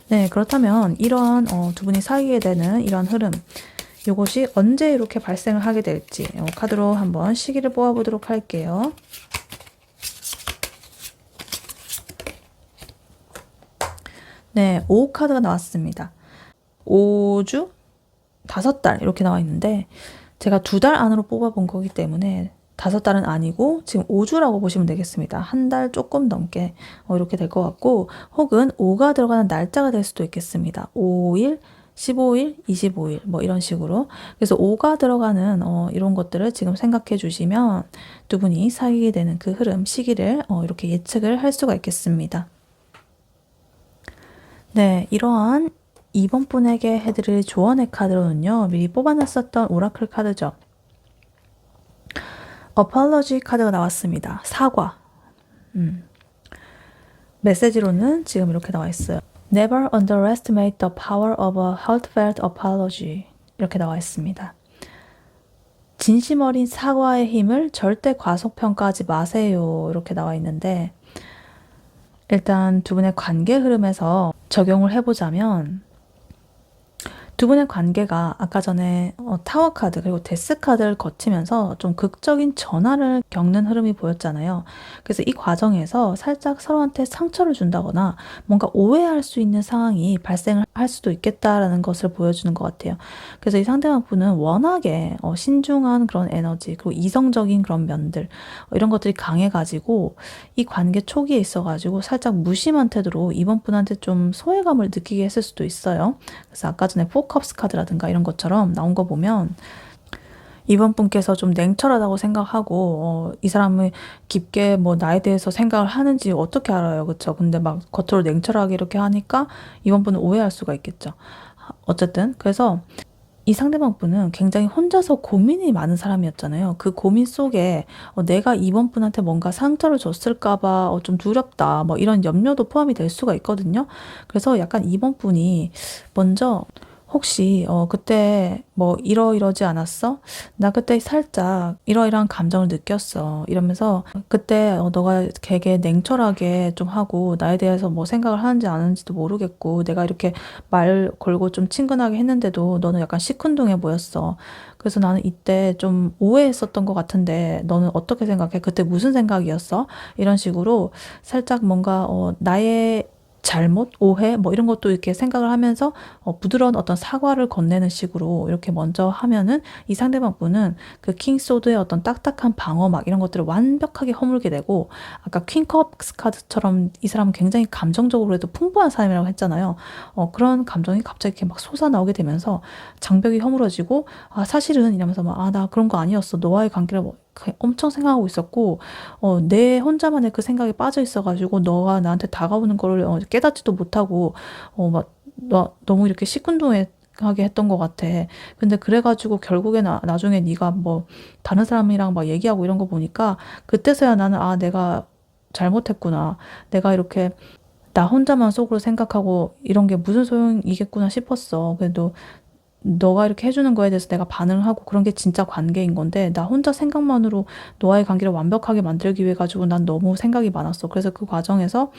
S1: 네, 그렇다면 이러한 두 분이 사귀게 되는 이런 흐름, 이것이 언제 이렇게 발생을 하게 될지 카드로 한번 시기를 뽑아보도록 할게요. 네, 5 카드가 나왔습니다. 5주, 5달 이렇게 나와 있는데 제가 2달 안으로 뽑아본 거기 때문에 5달은 아니고 지금 5주라고 보시면 되겠습니다. 한 달 조금 넘게 이렇게 될 것 같고 혹은 5가 들어가는 날짜가 될 수도 있겠습니다. 5일, 15일, 25일 뭐 이런 식으로. 그래서 5가 들어가는 이런 것들을 지금 생각해 주시면 두 분이 사귀게 되는 그 흐름, 시기를 이렇게 예측을 할 수가 있겠습니다. 네, 이러한 이번 분에게 해드릴 조언의 카드로는요. 미리 뽑아놨었던 오라클 카드죠. apology 카드가 나왔습니다. 사과. 메시지로는 지금 이렇게 나와 있어요. Never underestimate the power of a heartfelt apology. 이렇게 나와 있습니다. 진심 어린 사과의 힘을 절대 과소평가하지 마세요. 이렇게 나와 있는데 일단 두 분의 관계 흐름에서 적용을 해보자면 두 분의 관계가 아까 전에 타워 카드 그리고 데스 카드를 거치면서 좀 극적인 전환을 겪는 흐름이 보였잖아요. 그래서 이 과정에서 살짝 서로한테 상처를 준다거나 뭔가 오해할 수 있는 상황이 발생을 할 수도 있겠다라는 것을 보여주는 것 같아요. 그래서 이 상대방 분은 워낙에 신중한 그런 에너지 그리고 이성적인 그런 면들 이런 것들이 강해가지고 이 관계 초기에 있어가지고 살짝 무심한 태도로 이번 분한테 좀 소외감을 느끼게 했을 수도 있어요. 그래서 아까 전에 4 포컵스 카드라든가 이런 것처럼 나온 거 보면 이번 분께서 좀 냉철하다고 생각하고 이 사람이 깊게 뭐 나에 대해서 생각을 하는지 어떻게 알아요, 그쵸? 근데 막 겉으로 냉철하게 이렇게 하니까 이번 분은 오해할 수가 있겠죠. 어쨌든 그래서 이 상대방 분은 굉장히 혼자서 고민이 많은 사람이었잖아요. 그 고민 속에 내가 이번 분한테 뭔가 상처를 줬을까 봐 좀 두렵다, 뭐 이런 염려도 포함이 될 수가 있거든요. 그래서 약간 이번 분이 먼저 혹시 그때 뭐 이러이러지 않았어? 나 그때 살짝 이러이러한 감정을 느꼈어. 이러면서 그때 너가 되게 냉철하게 좀 하고 나에 대해서 뭐 생각을 하는지 안 하는지도 모르겠고 내가 이렇게 말 걸고 좀 친근하게 했는데도 너는 약간 시큰둥해 보였어. 그래서 나는 이때 좀 오해했었던 것 같은데 너는 어떻게 생각해? 그때 무슨 생각이었어? 이런 식으로 살짝 뭔가 나의 잘못, 오해, 뭐 이런 것도 이렇게 생각을 하면서 부드러운 어떤 사과를 건네는 식으로 이렇게 먼저 하면은 이 상대방 분은 그 킹소드의 어떤 딱딱한 방어막 이런 것들을 완벽하게 허물게 되고 아까 퀸컵스 카드처럼 이 사람은 굉장히 감정적으로 해도 풍부한 사람이라고 했잖아요. 그런 감정이 갑자기 이렇게 막 솟아나오게 되면서 장벽이 허물어지고 아, 사실은 이러면서 막 아, 나 그런 거 아니었어. 너와의 관계를 뭐 엄청 생각하고 있었고 내 혼자만의 그 생각에 빠져 있어가지고 너가 나한테 다가오는 거를 깨닫지도 못하고 막 너무 이렇게 시큰둥해 하게 했던 것 같아. 근데 그래가지고 결국에 나중에 네가 뭐 다른 사람이랑 막 얘기하고 이런 거 보니까 그때서야 나는 아 내가 잘못했구나. 내가 이렇게 나 혼자만 속으로 생각하고 이런 게 무슨 소용이겠구나 싶었어. 그래도 너가 이렇게 해주는 거에 대해서 내가 반응을 하고 그런 게 진짜 관계인 건데 나 혼자 생각만으로 너와의 관계를 완벽하게 만들기 위해 가지고 난 너무 생각이 많았어. 그래서 그 과정에서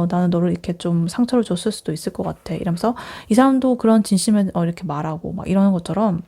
S1: 나는 너를 이렇게 좀 상처를 줬을 수도 있을 것 같아. 이러면서 이 사람도 그런 진심을 이렇게 말하고 막 이러는 것처럼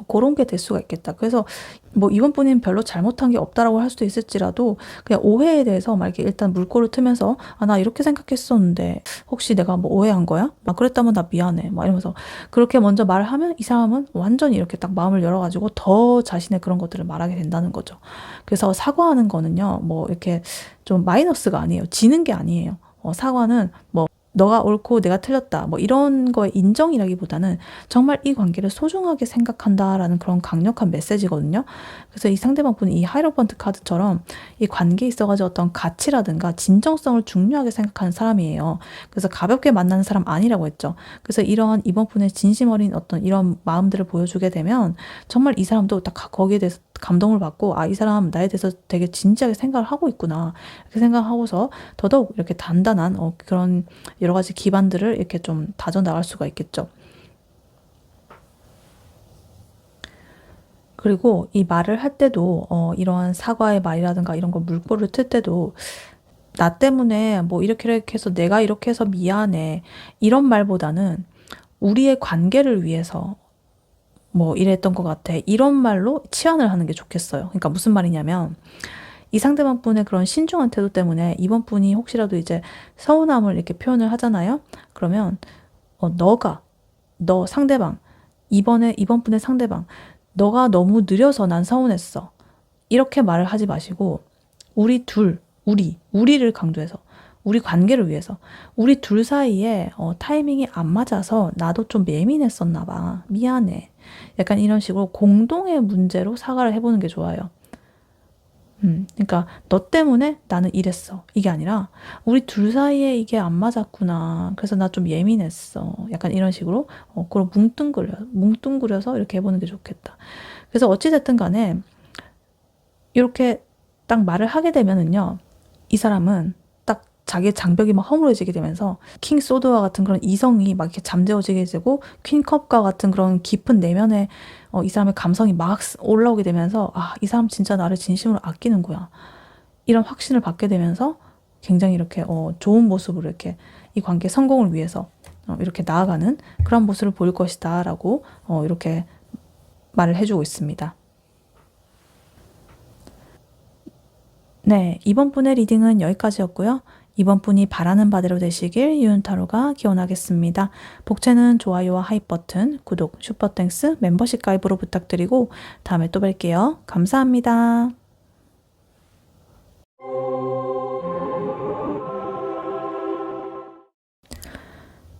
S1: 그런 게 될 수가 있겠다. 그래서 뭐 이번 분은 별로 잘못한 게 없다라고 할 수도 있을지라도 그냥 오해에 대해서 막 이렇게 일단 물꼬를 트면서 아, 나 이렇게 생각했었는데 혹시 내가 뭐 오해한 거야? 막 그랬다면 나 미안해. 막 이러면서 그렇게 먼저 말을 하면 이 사람은 완전히 이렇게 딱 마음을 열어가지고 더 자신의 그런 것들을 말하게 된다는 거죠. 그래서 사과하는 거는요, 뭐 이렇게 좀 마이너스가 아니에요. 지는 게 아니에요. 사과는 뭐 너가 옳고 내가 틀렸다. 뭐 이런 거에 인정이라기보다는 정말 이 관계를 소중하게 생각한다라는 그런 강력한 메시지거든요. 그래서 이 상대방 분이 이 하이로펀트 카드처럼 이 관계에 있어가지고 어떤 가치라든가 진정성을 중요하게 생각하는 사람이에요. 그래서 가볍게 만나는 사람 아니라고 했죠. 그래서 이러한 이번 분의 진심 어린 어떤 이런 마음들을 보여주게 되면 정말 이 사람도 딱 거기에 대해서 감동을 받고 아, 이 사람 나에 대해서 되게 진지하게 생각을 하고 있구나. 이렇게 생각하고서 더더욱 이렇게 단단한 그런 여러 가지 기반들을 이렇게 좀 다져 나갈 수가 있겠죠. 그리고 이 말을 할 때도 이러한 사과의 말이라든가 이런 거 물꼬를 틀 때도 나 때문에 뭐 이렇게 해서 내가 이렇게 해서 미안해 이런 말보다는 우리의 관계를 위해서 뭐 이랬던 것 같아 이런 말로 치환을 하는 게 좋겠어요. 그러니까 무슨 말이냐면 이 상대방 분의 그런 신중한 태도 때문에 이번 분이 혹시라도 이제 서운함을 이렇게 표현을 하잖아요. 그러면 너 상대방 이번 분의 상대방 너가 너무 느려서 난 서운했어. 이렇게 말을 하지 마시고 우리를 강조해서 우리 관계를 위해서 우리 둘 사이에 타이밍이 안 맞아서 나도 좀 예민했었나 봐. 미안해. 약간 이런 식으로 공동의 문제로 사과를 해보는 게 좋아요. 그러니까 너 때문에 나는 이랬어. 이게 아니라 우리 둘 사이에 이게 안 맞았구나. 그래서 나 좀 예민했어. 약간 이런 식으로 그걸 뭉뚱그려서 이렇게 해보는 게 좋겠다. 그래서 어찌됐든 간에 이렇게 딱 말을 하게 되면은요. 이 사람은 딱 자기의 장벽이 막 허물어지게 되면서 킹 소드와 같은 그런 이성이 막 이렇게 잠재워지게 되고 퀸컵과 같은 그런 깊은 내면에 이 사람의 감성이 막 올라오게 되면서 아, 이 사람 진짜 나를 진심으로 아끼는구나. 이런 확신을 받게 되면서 굉장히 이렇게 좋은 모습으로 이렇게 이 관계 성공을 위해서 이렇게 나아가는 그런 모습을 보일 것이다 라고 이렇게 말을 해주고 있습니다. 네, 이번 분의 리딩은 여기까지였고요. 이번 분이 바라는 바대로 되시길 유은타로가 기원하겠습니다. 복채는 좋아요와 하이 버튼, 구독, 슈퍼땡스, 멤버십 가입으로 부탁드리고 다음에 또 뵐게요. 감사합니다.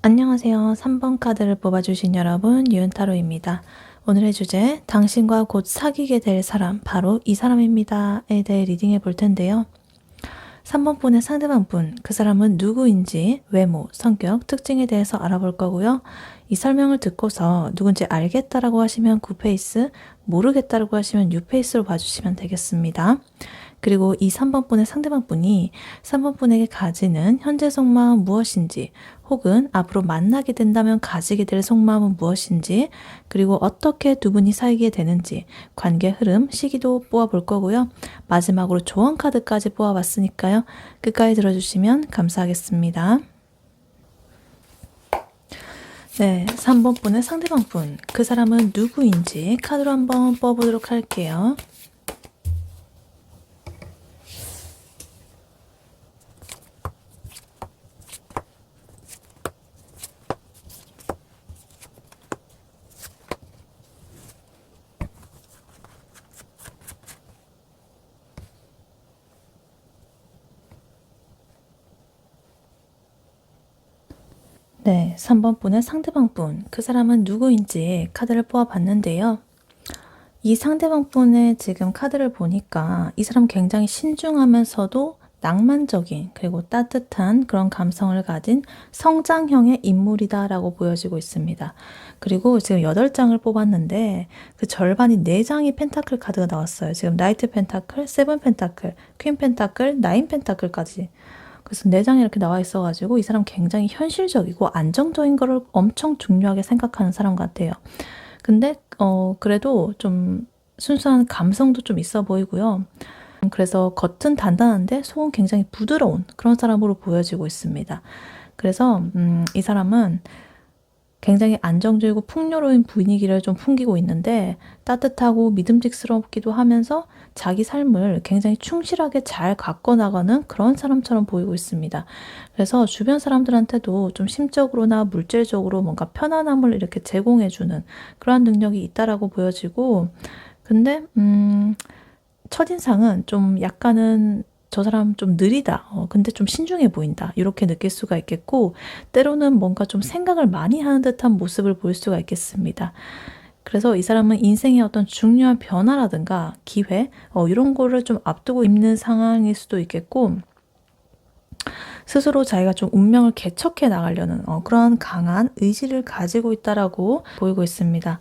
S1: 안녕하세요. 3번 카드를 뽑아주신 여러분, 유은타로입니다. 오늘의 주제, 당신과 곧 사귀게 될 사람, 바로 이 사람입니다에 대해 리딩해 볼 텐데요. 3번 분의 상대방 분, 그 사람은 누구인지, 외모, 성격, 특징에 대해서 알아볼 거고요. 이 설명을 듣고서 누군지 알겠다라고 하시면 9페이스, 모르겠다라고 하시면 6페이스로 봐주시면 되겠습니다. 그리고 이 3번 분의 상대방 분이 3번 분에게 가지는 현재 속마음 무엇인지, 혹은 앞으로 만나게 된다면 가지게 될 속마음은 무엇인지, 그리고 어떻게 두 분이 사귀게 되는지, 관계 흐름, 시기도 뽑아볼 거고요. 마지막으로 조언 카드까지 뽑아봤으니까요. 끝까지 들어주시면 감사하겠습니다. 네, 3번 분의 상대방 분, 그 사람은 누구인지 카드로 한번 뽑아보도록 할게요. 네, 3번 분의 상대방 분, 그 사람은 누구인지 카드를 뽑아봤는데요. 이 상대방 분의 지금 카드를 보니까 이 사람 굉장히 신중하면서도 낭만적인 그리고 따뜻한 그런 감성을 가진 성장형의 인물이다라고 보여지고 있습니다. 그리고 지금 8장을 뽑았는데 그 절반이 4장이 펜타클 카드가 나왔어요. 지금 나이트 펜타클, 세븐 펜타클, 퀸 펜타클, 나인 펜타클까지. 그래서 4장이 이렇게 나와 있어가지고 이 사람 굉장히 현실적이고 안정적인 거를 엄청 중요하게 생각하는 사람 같아요. 근데 그래도 좀 순수한 감성도 좀 있어 보이고요. 그래서 겉은 단단한데 속은 굉장히 부드러운 그런 사람으로 보여지고 있습니다. 그래서 이 사람은 굉장히 안정적이고 풍요로운 분위기를 좀 풍기고 있는데 따뜻하고 믿음직스럽기도 하면서 자기 삶을 굉장히 충실하게 잘 가꿔나가는 그런 사람처럼 보이고 있습니다. 그래서 주변 사람들한테도 좀 심적으로나 물질적으로 뭔가 편안함을 이렇게 제공해주는 그런 능력이 있다라고 보여지고, 근데 첫인상은 좀 약간은 저 사람 좀 느리다. 근데 좀 신중해 보인다. 이렇게 느낄 수가 있겠고, 때로는 뭔가 좀 생각을 많이 하는 듯한 모습을 볼 수가 있겠습니다. 그래서 이 사람은 인생의 어떤 중요한 변화라든가 기회, 이런 거를 좀 앞두고 있는 상황일 수도 있겠고, 스스로 자기가 좀 운명을 개척해 나가려는 그런 강한 의지를 가지고 있다라고 보이고 있습니다.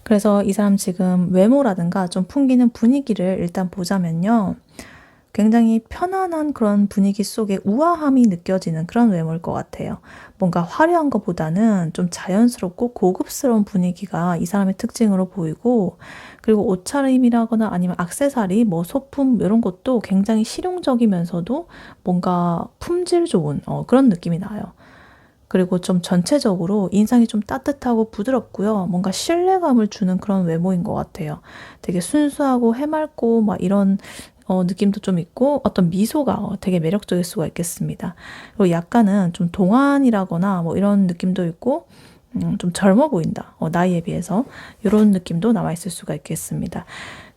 S1: 그래서 이 사람 지금 외모라든가 좀 풍기는 분위기를 일단 보자면요. 굉장히 편안한 그런 분위기 속에 우아함이 느껴지는 그런 외모일 것 같아요. 뭔가 화려한 것보다는 좀 자연스럽고 고급스러운 분위기가 이 사람의 특징으로 보이고, 그리고 옷차림이라거나 아니면 액세서리, 뭐 소품 이런 것도 굉장히 실용적이면서도 뭔가 품질 좋은 그런 느낌이 나요. 그리고 좀 전체적으로 인상이 좀 따뜻하고 부드럽고요. 뭔가 신뢰감을 주는 그런 외모인 것 같아요. 되게 순수하고 해맑고 막 이런 느낌도 좀 있고 어떤 미소가 되게 매력적일 수가 있겠습니다. 그리고 약간은 좀 동안이라거나 뭐 이런 느낌도 있고 좀 젊어 보인다. 나이에 비해서 이런 느낌도 남아있을 수가 있겠습니다.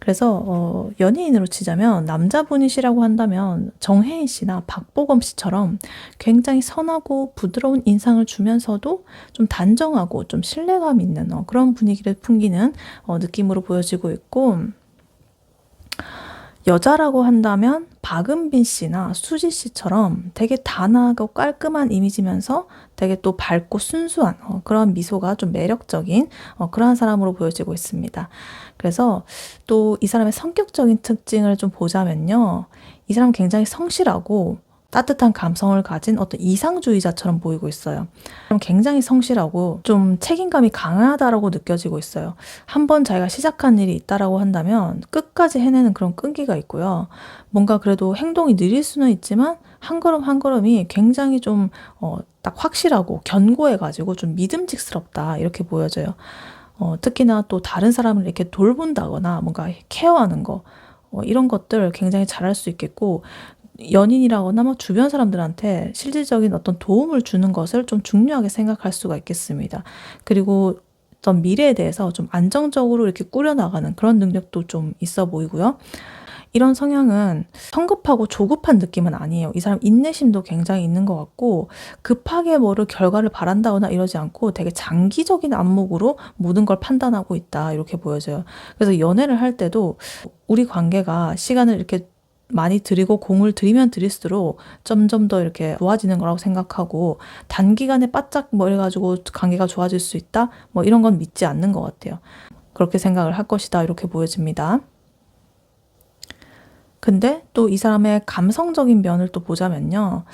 S1: 그래서 연예인으로 치자면 남자분이시라고 한다면 정혜인 씨나 박보검 씨처럼 굉장히 선하고 부드러운 인상을 주면서도 좀 단정하고 좀 신뢰감 있는 그런 분위기를 풍기는 느낌으로 보여지고 있고, 여자라고 한다면 박은빈 씨나 수지 씨처럼 되게 단아하고 깔끔한 이미지면서 되게 또 밝고 순수한 그런 미소가 좀 매력적인 그러한 사람으로 보여지고 있습니다. 그래서 또 이 사람의 성격적인 특징을 좀 보자면요. 이 사람 굉장히 성실하고 따뜻한 감성을 가진 어떤 이상주의자처럼 보이고 있어요. 굉장히 성실하고 좀 책임감이 강하다라고 느껴지고 있어요. 한번 자기가 시작한 일이 있다라고 한다면 끝까지 해내는 그런 끈기가 있고요. 뭔가 그래도 행동이 느릴 수는 있지만 한 걸음 한 걸음이 굉장히 좀 딱 확실하고 견고해가지고 좀 믿음직스럽다 이렇게 보여져요. 특히나 또 다른 사람을 이렇게 돌본다거나 뭔가 케어하는 거 이런 것들 굉장히 잘할 수 있겠고, 연인이라거나 뭐 주변 사람들한테 실질적인 어떤 도움을 주는 것을 좀 중요하게 생각할 수가 있겠습니다. 그리고 어떤 미래에 대해서 좀 안정적으로 이렇게 꾸려나가는 그런 능력도 좀 있어 보이고요. 이런 성향은 성급하고 조급한 느낌은 아니에요. 이 사람 인내심도 굉장히 있는 것 같고 급하게 뭐를 결과를 바란다거나 이러지 않고 되게 장기적인 안목으로 모든 걸 판단하고 있다 이렇게 보여져요. 그래서 연애를 할 때도 우리 관계가 시간을 이렇게 많이 들이고 공을 들이면 들일수록 점점 더 이렇게 좋아지는 거라고 생각하고 단기간에 바짝 뭐 이래가지고 관계가 좋아질 수 있다? 뭐 이런 건 믿지 않는 것 같아요. 그렇게 생각을 할 것이다 이렇게 보여집니다. 근데 또 이 사람의 감성적인 면을 또 보자면요.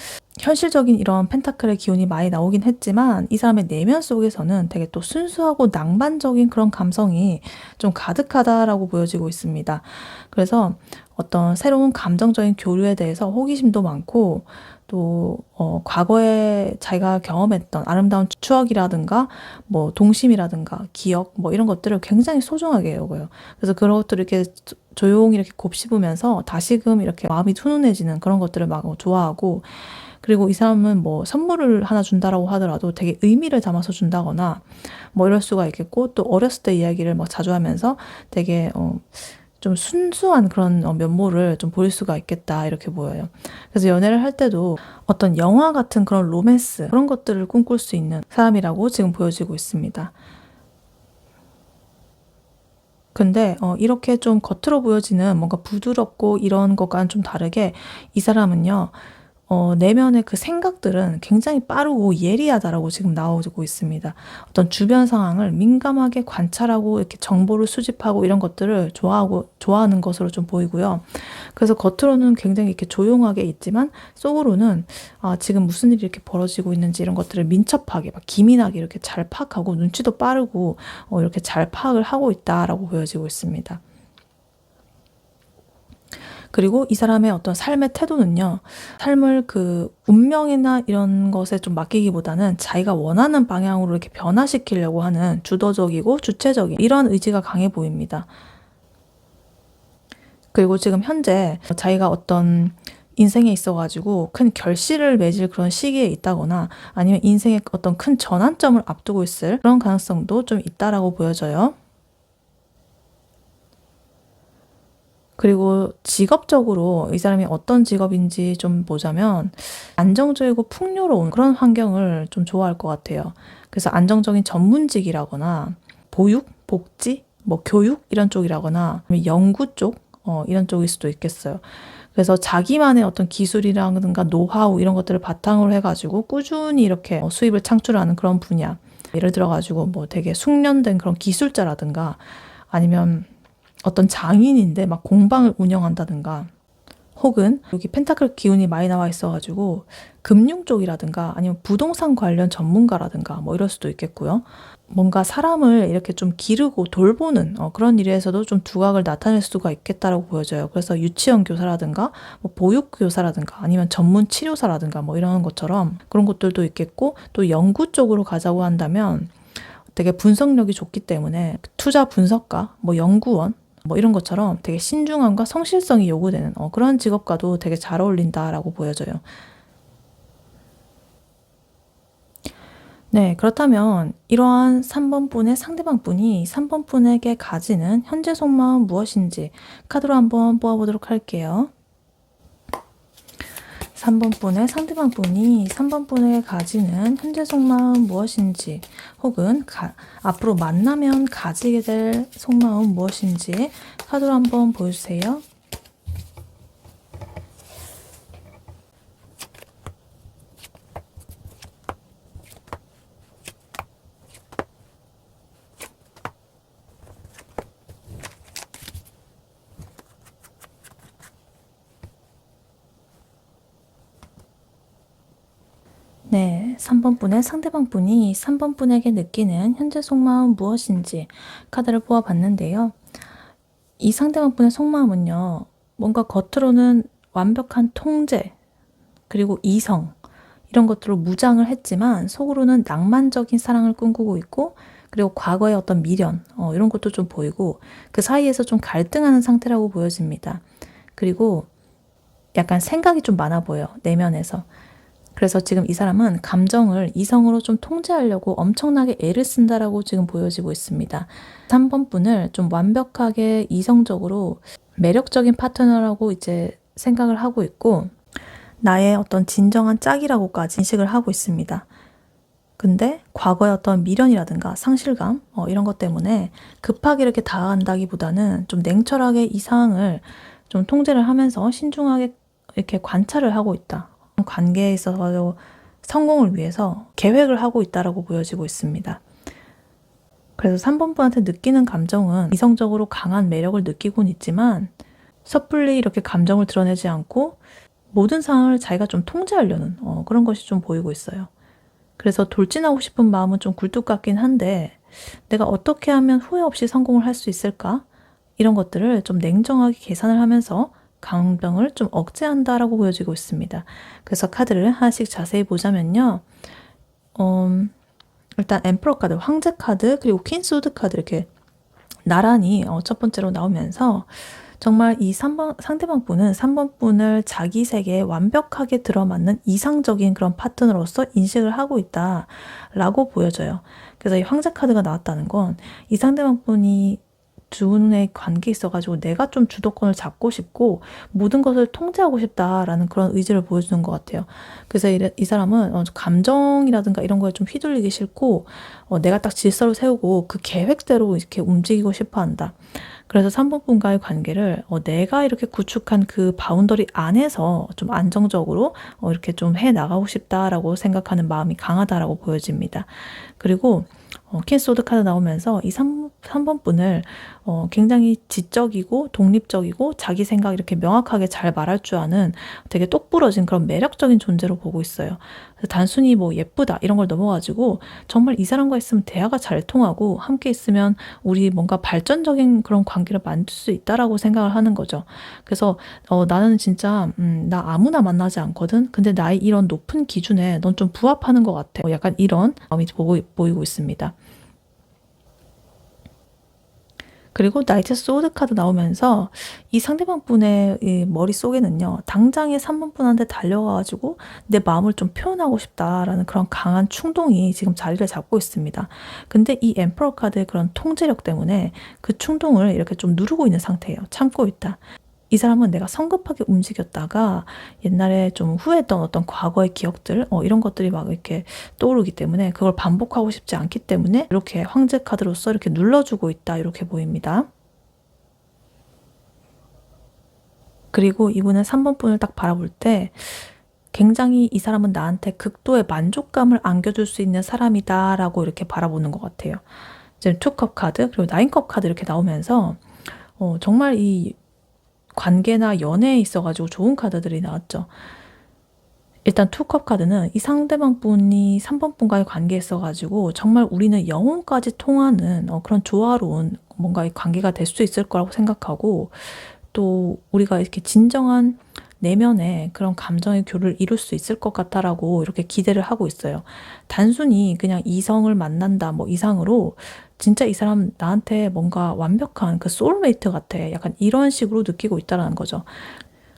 S1: 현실적인 이런 펜타클의 기운이 많이 나오긴 했지만 이 사람의 내면 속에서는 되게 또 순수하고 낭만적인 그런 감성이 좀 가득하다라고 보여지고 있습니다. 그래서 어떤 새로운 감정적인 교류에 대해서 호기심도 많고 또 과거에 자기가 경험했던 아름다운 추억이라든가 뭐 동심이라든가 기억 뭐 이런 것들을 굉장히 소중하게 여겨요. 그래서 그런 것들을 이렇게 조용히 이렇게 곱씹으면서 다시금 이렇게 마음이 훈훈해지는 그런 것들을 막 좋아하고 그리고 이 사람은 뭐 선물을 하나 준다라고 하더라도 되게 의미를 담아서 준다거나 뭐 이럴 수가 있겠고 또 어렸을 때 이야기를 막 자주 하면서 되게 좀 순수한 그런 면모를 좀 보일 수가 있겠다 이렇게 보여요. 그래서 연애를 할 때도 어떤 영화 같은 그런 로맨스 그런 것들을 꿈꿀 수 있는 사람이라고 지금 보여지고 있습니다. 근데 이렇게 좀 겉으로 보여지는 뭔가 부드럽고 이런 것과는 좀 다르게 이 사람은요. 내면의 그 생각들은 굉장히 빠르고 예리하다라고 지금 나오고 있습니다. 어떤 주변 상황을 민감하게 관찰하고 이렇게 정보를 수집하고 이런 것들을 좋아하는 것으로 좀 보이고요. 그래서 겉으로는 굉장히 이렇게 조용하게 있지만 속으로는 지금 무슨 일이 이렇게 벌어지고 있는지 이런 것들을 민첩하게 막 기민하게 이렇게 잘 파악하고 눈치도 빠르고 이렇게 잘 파악을 하고 있다라고 보여지고 있습니다. 그리고 이 사람의 어떤 삶의 태도는요, 삶을 그 운명이나 이런 것에 좀 맡기기보다는 자기가 원하는 방향으로 이렇게 변화시키려고 하는 주도적이고 주체적인 이런 의지가 강해 보입니다. 그리고 지금 현재 자기가 어떤 인생에 있어가지고 큰 결실을 맺을 그런 시기에 있다거나 아니면 인생의 어떤 큰 전환점을 앞두고 있을 그런 가능성도 좀 있다라고 보여져요. 그리고 직업적으로 이 사람이 어떤 직업인지 좀 보자면 안정적이고 풍요로운 그런 환경을 좀 좋아할 것 같아요. 그래서 안정적인 전문직이라거나 보육, 복지, 뭐 교육 이런 쪽이라거나 연구 쪽 이런 쪽일 수도 있겠어요. 그래서 자기만의 어떤 기술이라든가 노하우 이런 것들을 바탕으로 해가지고 꾸준히 이렇게 수입을 창출하는 그런 분야. 예를 들어가지고 뭐 되게 숙련된 그런 기술자라든가 아니면 어떤 장인인데 막 공방을 운영한다든가 혹은 여기 펜타클 기운이 많이 나와 있어가지고 금융 쪽이라든가 아니면 부동산 관련 전문가라든가 뭐 이럴 수도 있겠고요. 뭔가 사람을 이렇게 좀 기르고 돌보는 그런 일에서도 좀 두각을 나타낼 수가 있겠다라고 보여져요. 그래서 유치원 교사라든가 뭐 보육 교사라든가 아니면 전문 치료사라든가 뭐 이런 것처럼 그런 것들도 있겠고 또 연구 쪽으로 가자고 한다면 되게 분석력이 좋기 때문에 투자 분석가, 뭐 연구원 뭐 이런 것처럼 되게 신중함과 성실성이 요구되는 그런 직업과도 되게 잘 어울린다라고 보여져요. 네, 그렇다면 이러한 3번 분의 상대방 분이 3번 분에게 가지는 현재 속마음 무엇인지 카드로 한번 뽑아보도록 할게요. 3번 분의 상대방 분이 3번 분에게 가지는 현재 속마음 무엇인지 혹은 앞으로 만나면 가지게 될 속마음 무엇인지 카드로 한번 보여주세요. 네, 3번 분의 상대방 분이 3번 분에게 느끼는 현재 속마음 무엇인지 카드를 뽑아봤는데요. 이 상대방 분의 속마음은요, 뭔가 겉으로는 완벽한 통제, 그리고 이성, 이런 것들로 무장을 했지만 속으로는 낭만적인 사랑을 꿈꾸고 있고 그리고 과거의 어떤 미련, 이런 것도 좀 보이고 그 사이에서 좀 갈등하는 상태라고 보여집니다. 그리고 약간 생각이 좀 많아 보여요, 내면에서. 그래서 지금 이 사람은 감정을 이성으로 좀 통제하려고 엄청나게 애를 쓴다라고 지금 보여지고 있습니다. 3번 분을 좀 완벽하게 이성적으로 매력적인 파트너라고 이제 생각을 하고 있고, 나의 어떤 진정한 짝이라고까지 인식을 하고 있습니다. 근데 과거의 어떤 미련이라든가 상실감 이런 것 때문에 급하게 이렇게 다가간다기보다는 좀 냉철하게 이 상황을 좀 통제를 하면서 신중하게 이렇게 관찰을 하고 있다. 관계에 있어서 성공을 위해서 계획을 하고 있다라고 보여지고 있습니다. 그래서 3번 분한테 느끼는 감정은 이성적으로 강한 매력을 느끼곤 있지만 섣불리 이렇게 감정을 드러내지 않고 모든 상황을 자기가 좀 통제하려는 그런 것이 좀 보이고 있어요. 그래서 돌진하고 싶은 마음은 좀 굴뚝 같긴 한데 내가 어떻게 하면 후회 없이 성공을 할 수 있을까? 이런 것들을 좀 냉정하게 계산을 하면서 감정을 좀 억제한다라고 보여지고 있습니다. 그래서 카드를 하나씩 자세히 보자면요. 일단 엠퍼러 카드, 황제 카드, 그리고 퀸 소드 카드 이렇게 나란히 첫 번째로 나오면서 정말 이 상대방 분은 3번 분을 자기 세계에 완벽하게 들어맞는 이상적인 그런 파트너로서 인식을 하고 있다라고 보여져요. 그래서 이 황제 카드가 나왔다는 건 이 상대방 분이 두 분의 관계에 있어가지고 내가 좀 주도권을 잡고 싶고 모든 것을 통제하고 싶다라는 그런 의지를 보여주는 것 같아요. 그래서 이 사람은 감정이라든가 이런 거에 좀 휘둘리기 싫고 내가 딱 질서를 세우고 그 계획대로 이렇게 움직이고 싶어 한다. 그래서 3번 분과의 관계를 내가 이렇게 구축한 그 바운더리 안에서 좀 안정적으로 이렇게 좀 해 나가고 싶다라고 생각하는 마음이 강하다라고 보여집니다. 그리고 퀸 소드 카드 나오면서 이 3번 분을 굉장히 지적이고 독립적이고 자기 생각 이렇게 명확하게 잘 말할 줄 아는 되게 똑부러진 그런 매력적인 존재로 보고 있어요. 단순히 뭐 예쁘다 이런 걸 넘어가지고 정말 이 사람과 있으면 대화가 잘 통하고 함께 있으면 우리 뭔가 발전적인 그런 관계를 만들 수 있다라고 생각을 하는 거죠. 그래서 나는 진짜 나 아무나 만나지 않거든. 근데 나의 이런 높은 기준에 넌 좀 부합하는 것 같아. 약간 이런 마음이 보이고 있습니다. 그리고 나이트 소드 카드 나오면서 이 상대방 분의 이 머릿속에는요, 당장에 3번 분한테 달려가가지고 내 마음을 좀 표현하고 싶다라는 그런 강한 충동이 지금 자리를 잡고 있습니다. 근데 이 엠퍼러 카드의 그런 통제력 때문에 그 충동을 이렇게 좀 누르고 있는 상태예요. 참고 있다. 이 사람은 내가 성급하게 움직였다가 옛날에 좀 후회했던 어떤 과거의 기억들 이런 것들이 막 이렇게 떠오르기 때문에 그걸 반복하고 싶지 않기 때문에 이렇게 황제 카드로서 이렇게 눌러주고 있다 이렇게 보입니다. 그리고 이분은 3번 분을 딱 바라볼 때 굉장히 이 사람은 나한테 극도의 만족감을 안겨줄 수 있는 사람이다 라고 이렇게 바라보는 것 같아요. 지금 투컵 카드 그리고 나인컵 카드 이렇게 나오면서 정말 이 관계나 연애에 있어가지고 좋은 카드들이 나왔죠. 일단 투컵 카드는 이 상대방 분이 3번 분과의 관계에 있어가지고 정말 우리는 영혼까지 통하는 그런 조화로운 뭔가 관계가 될 수 있을 거라고 생각하고 또 우리가 이렇게 진정한 내면의 그런 감정의 교류를 이룰 수 있을 것 같다라고 이렇게 기대를 하고 있어요. 단순히 그냥 이성을 만난다 뭐 이상으로 진짜 이 사람 나한테 뭔가 완벽한 그 소울메이트 같아. 약간 이런 식으로 느끼고 있다라는 거죠.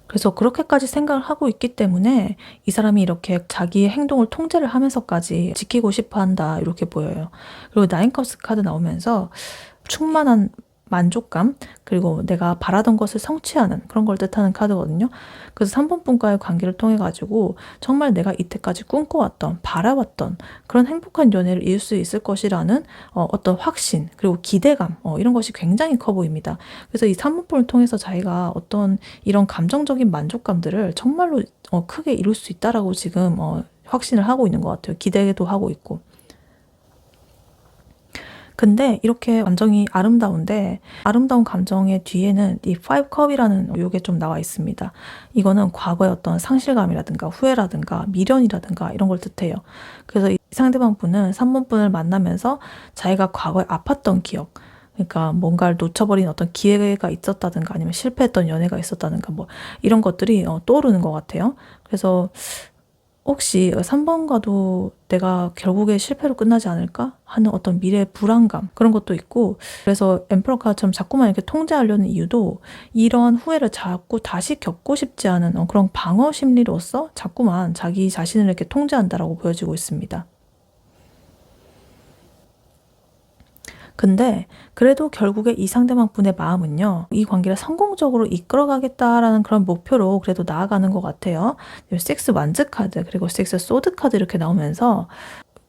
S1: 그래서 그렇게까지 생각을 하고 있기 때문에 이 사람이 이렇게 자기의 행동을 통제를 하면서까지 지키고 싶어 한다 이렇게 보여요. 그리고 나인컵스 카드 나오면서 충만한 만족감 그리고 내가 바라던 것을 성취하는 그런 걸 뜻하는 카드거든요. 그래서 3번 분과의 관계를 통해 가지고 정말 내가 이때까지 꿈꿔왔던 바라봤던 그런 행복한 연애를 이룰 수 있을 것이라는 어떤 확신 그리고 기대감 이런 것이 굉장히 커 보입니다. 그래서 이 3번 분을 통해서 자기가 어떤 이런 감정적인 만족감들을 정말로 크게 이룰 수 있다라고 지금 확신을 하고 있는 것 같아요. 기대도 하고 있고. 근데 이렇게 감정이 아름다운데 아름다운 감정의 뒤에는 이 5컵이라는 요게 좀 나와 있습니다. 이거는 과거의 어떤 상실감이라든가 후회라든가 미련이라든가 이런 걸 뜻해요. 그래서 이 상대방 분은 3번 분을 만나면서 자기가 과거에 아팠던 기억 그러니까 뭔가를 놓쳐버린 어떤 기회가 있었다든가 아니면 실패했던 연애가 있었다든가 뭐 이런 것들이 떠오르는 것 같아요. 그래서 혹시 3번과도 내가 결국에 실패로 끝나지 않을까 하는 어떤 미래의 불안감, 그런 것도 있고, 그래서 엠퍼러 카드처럼 자꾸만 이렇게 통제하려는 이유도 이런 후회를 자꾸 다시 겪고 싶지 않은 그런 방어 심리로서 자꾸만 자기 자신을 이렇게 통제한다라고 보여지고 있습니다. 근데 그래도 결국에 이 상대방 분의 마음은요, 이 관계를 성공적으로 이끌어가겠다라는 그런 목표로 그래도 나아가는 것 같아요. 식스 완즈 카드, 그리고 식스 소드 카드 이렇게 나오면서